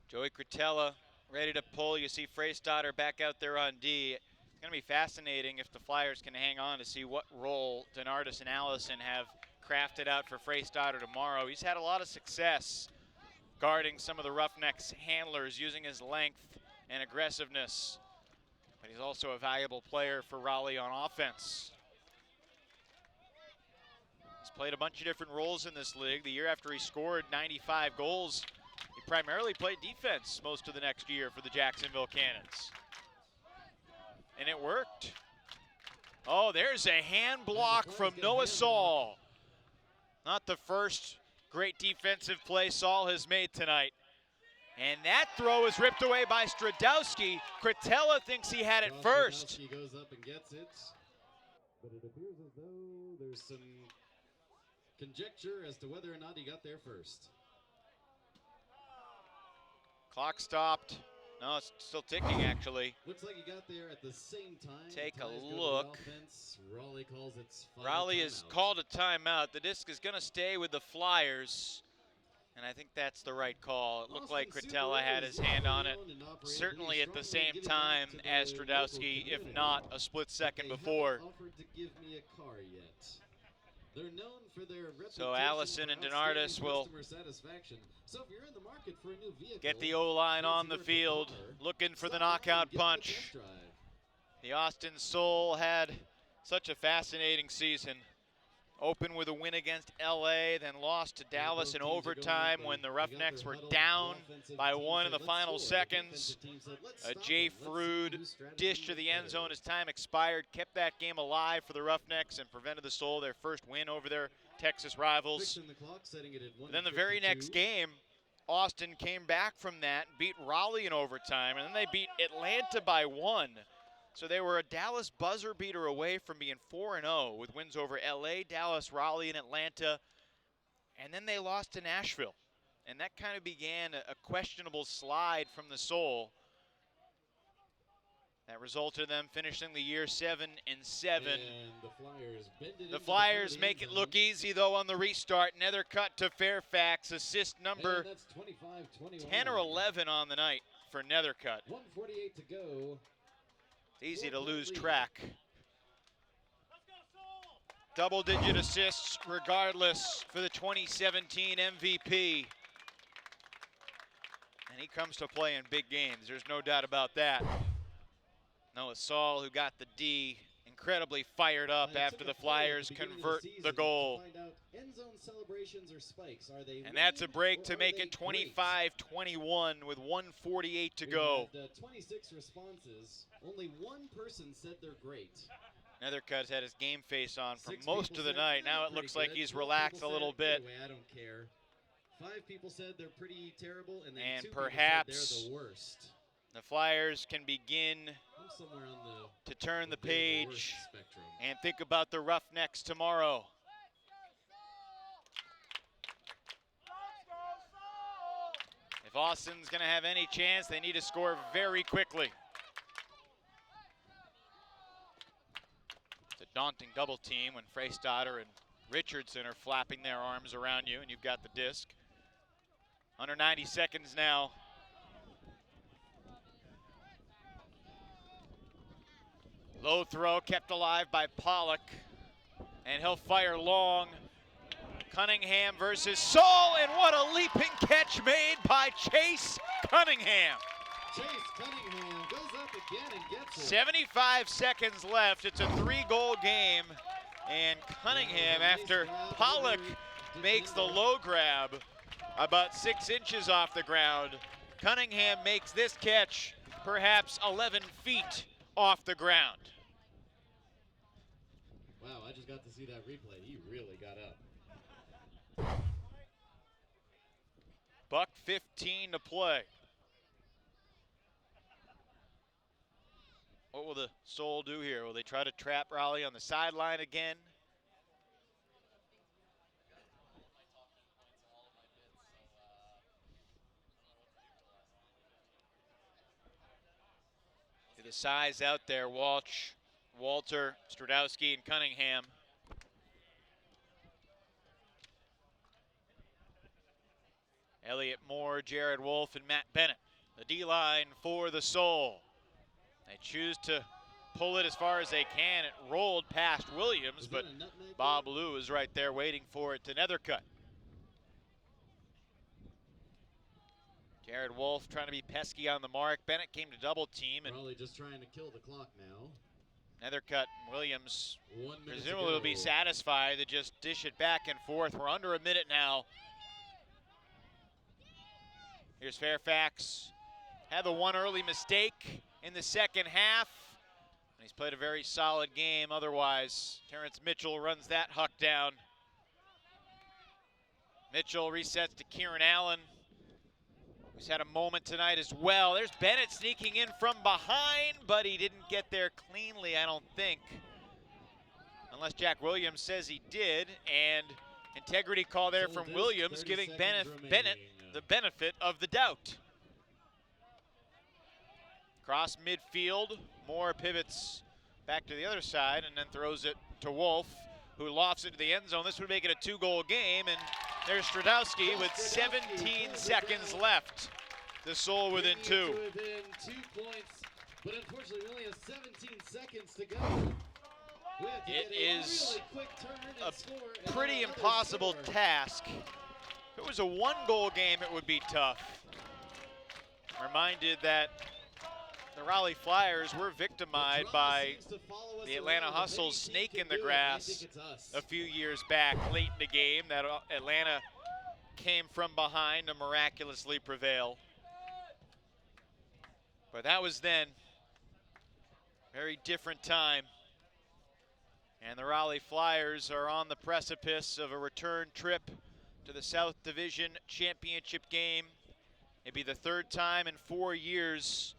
Joey Cretella ready to pull. You see Freistatter back out there on D. It's going to be fascinating if the Flyers can hang on to see what role Denardis and Allison have crafted out for Freistatter tomorrow. He's had a lot of success guarding some of the Roughnecks handlers, using his length and aggressiveness. But he's also a valuable player for Raleigh on offense. He's played a bunch of different roles in this league. The year after he scored 95 goals, he primarily played defense most of the next year for the Jacksonville Cannons. And it worked. Oh, there's a hand block from Noah Saul. Not the first great defensive play Saul has made tonight. And that throw is ripped away by Stradowski. Cretella thinks he had it first. He goes up and gets it. But it appears as though there's some conjecture as to whether or not he got there first. Clock stopped. No, it's still ticking, actually. Looks like he got there at the same time. Take a look. Raleigh calls its Raleigh has called a timeout. The disc is going to stay with the Flyers, and I think that's the right call. It looked like Cretella had his hand on it, certainly at the same time as Stradowski, if not a split second before. They're known for their so Allison and Denardis will get the O-line on the field, looking for the knockout punch. The Austin Soul had such a fascinating season. Opened with a win against LA, then lost to Dallas in overtime when the Roughnecks were down by 1 in the final seconds. A Jay Frood dish to the end zone as time expired, kept that game alive for the Roughnecks and prevented the Soul their first win over their Texas rivals. Then the very next game, Austin came back from that, beat Raleigh in overtime, and then they beat Atlanta by 1. So they were a Dallas buzzer beater away from being 4-0 with wins over LA, Dallas, Raleigh, and Atlanta. And then they lost to Nashville. And that kind of began a questionable slide from the Soul. That resulted in them finishing the year 7-7. The Flyers make it look easy, though, on the restart. Nethercutt to Fairfax, assist number 10 or 11 on the night for Nethercutt. 1:48 to go. It's easy to lose track. Double-digit assists regardless for the 2017 MVP. And he comes to play in big games. There's no doubt about that. Noah Saul, who got the D, incredibly fired up after the Flyers convert the goal. End zone celebrations or spikes, are they and that's a break to make it 25-21 with 1:48 to go. We had, 26 responses. Only one person said they're great. Nethercutt's had his game face on for 6 most of the said, night. Now it looks like he's relaxed a little bit. Anyway, I don't care. 5 people said they're pretty terrible, and then And 2 people perhaps said they're the worst. The Flyers can begin I'm somewhere on to turn the bit of the worst page spectrum. and think about the Roughnecks tomorrow. If Austin's going to have any chance, they need to score very quickly. It's a daunting double team when Freistatter and Richardson are flapping their arms around you and you've got the disc. Under 90 seconds now. Low throw kept alive by Pollock, and he'll fire long. Cunningham versus Saul, and what a leaping catch made by Chase Cunningham. Chase Cunningham goes up again and gets it. 75 seconds left. It's a 3-goal game, and Cunningham, after Pollock makes the low grab about 6 inches off the ground, Cunningham makes this catch perhaps 11 feet off the ground. Wow, I just got to see that replay. He really got up. Buck 15 to play. What will the Soul do here? Will they try to trap Raleigh on the sideline again? The size out there, Walter, Stradowski, and Cunningham. Elliott Moore, Jared Wolf, and Matt Bennett. The D-line for the Soul. They choose to pull it as far as they can. It rolled past Williams, but Bob Lou is right there waiting for it to Nethercutt. Jared Wolf trying to be pesky on the mark. Bennett came to double team. And Raleigh just trying to kill the clock now. Nethercutt and Williams 1 minute presumably will be satisfied to just dish it back and forth. We're under a minute now. Here's Fairfax. Had the one early mistake in the second half. And he's played a very solid game otherwise. Terrence Mitchell runs that huck down. Mitchell resets to Kieran Allen, who's had a moment tonight as well. There's Bennett sneaking in from behind, but he didn't get there cleanly, I don't think. Unless Jack Williams says he did, and integrity call there from Williams, giving Bennett the benefit of the doubt. Cross midfield, Moore pivots back to the other side and then throws it to Wolf, who lofts it to the end zone. This would make it a 2-goal game, and there's Stradowski with 17 seconds left. The Soul within 2. Within 2 points, but unfortunately we only have 17 seconds to go. It is really quick turn and score a pretty impossible task. If it was a 1-goal game, it would be tough. Reminded that the Raleigh Flyers were victimized by the Atlanta Hustle's snake in the grass a few years back, late in the game, that Atlanta came from behind to miraculously prevail. But that was then. Very different time. And the Raleigh Flyers are on the precipice of a return trip to the South Division Championship game. It'd be the 3rd time in 4 years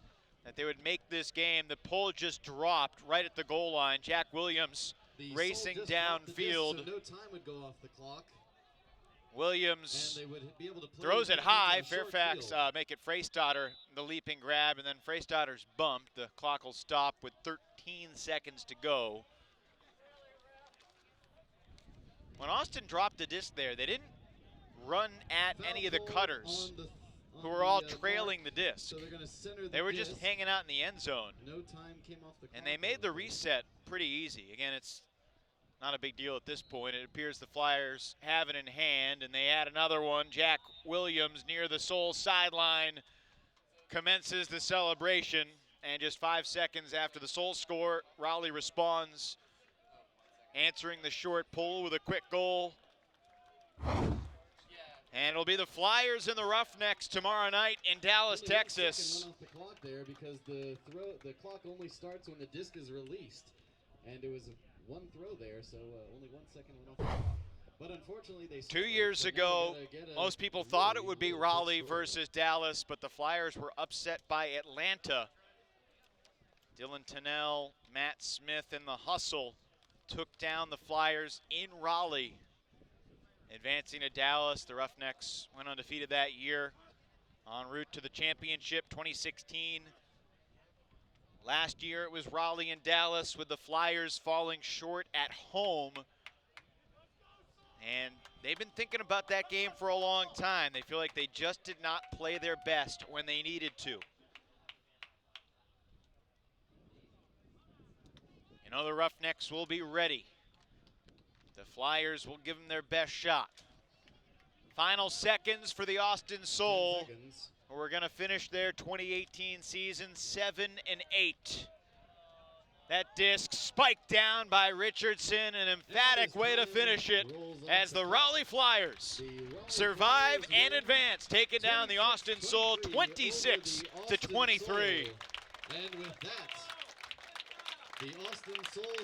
that they would make this game. The pull just dropped right at the goal line. Jack Williams racing downfield. So no time would go off the clock. Williams and they would be able to play throws it high. Fairfax field. make it Freistatter, the leaping grab, and then Freistatter's bumped. The clock will stop with 13 seconds to go. When Austin dropped the disc there, they didn't run at any of the cutters who were all trailing the disc. So they're gonna center they were disc. just hanging out in the end zone. No time came off the clock. And they made the reset pretty easy. Again, it's not a big deal at this point. It appears the Flyers have it in hand, and they add another one. Jack Williams near the Soul sideline commences the celebration. and just 5 seconds after the Soul score, Raleigh responds, answering the short pull with a quick goal. And it'll be the Flyers and the Roughnecks tomorrow night in Dallas, Texas. Went off the clock there because the clock only starts when the disc is released, and it was one throw there, so only 1 second went off the clock. But unfortunately, they 2 years ago, most people thought it would be Raleigh versus Dallas, but the Flyers were upset by Atlanta. Dylan Tennell, Matt Smith, and the Hustle took down the Flyers in Raleigh. Advancing to Dallas, the Roughnecks went undefeated that year, en route to the championship 2016. Last year it was Raleigh and Dallas, with the Flyers falling short at home. And they've been thinking about that game for a long time. They feel like they just did not play their best when they needed to. You know, the Roughnecks will be ready. The Flyers will give them their best shot. Final seconds for the Austin Soul. We're going to finish their 2018 season 7-8. That disc spiked down by Richardson, an emphatic way to finish it as the Raleigh Flyers survive and advance, taking down the Austin Soul 26-23. And with that, the Austin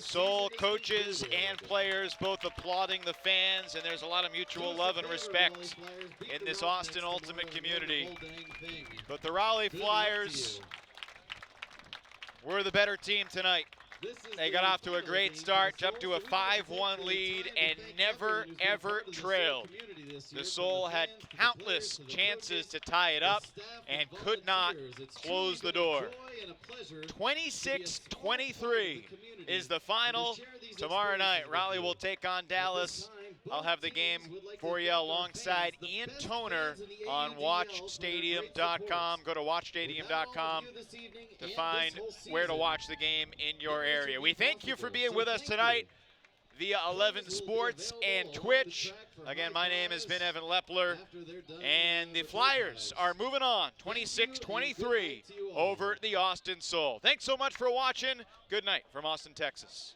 Soul coaches and players both applauding the fans, and there's a lot of mutual love and respect in this Austin Ultimate community. But the Raleigh Flyers were the better team tonight. They got off to a great start, jumped to a 5-1 lead, and never, ever trailed. The Soul had countless chances to tie it up and could not close the door. 26-23 is the final. Tomorrow night, Raleigh will take on Dallas. I'll have the game for you alongside Ian Toner on WatchStadium.com. Go to WatchStadium.com to find where to watch the game in your area. We thank you for being with us tonight via 11 Sports and Twitch. Again, my name has been Evan Lepler, and the Flyers are moving on 26-23 over the Austin Soul. Thanks so much for watching. Good night from Austin, Texas.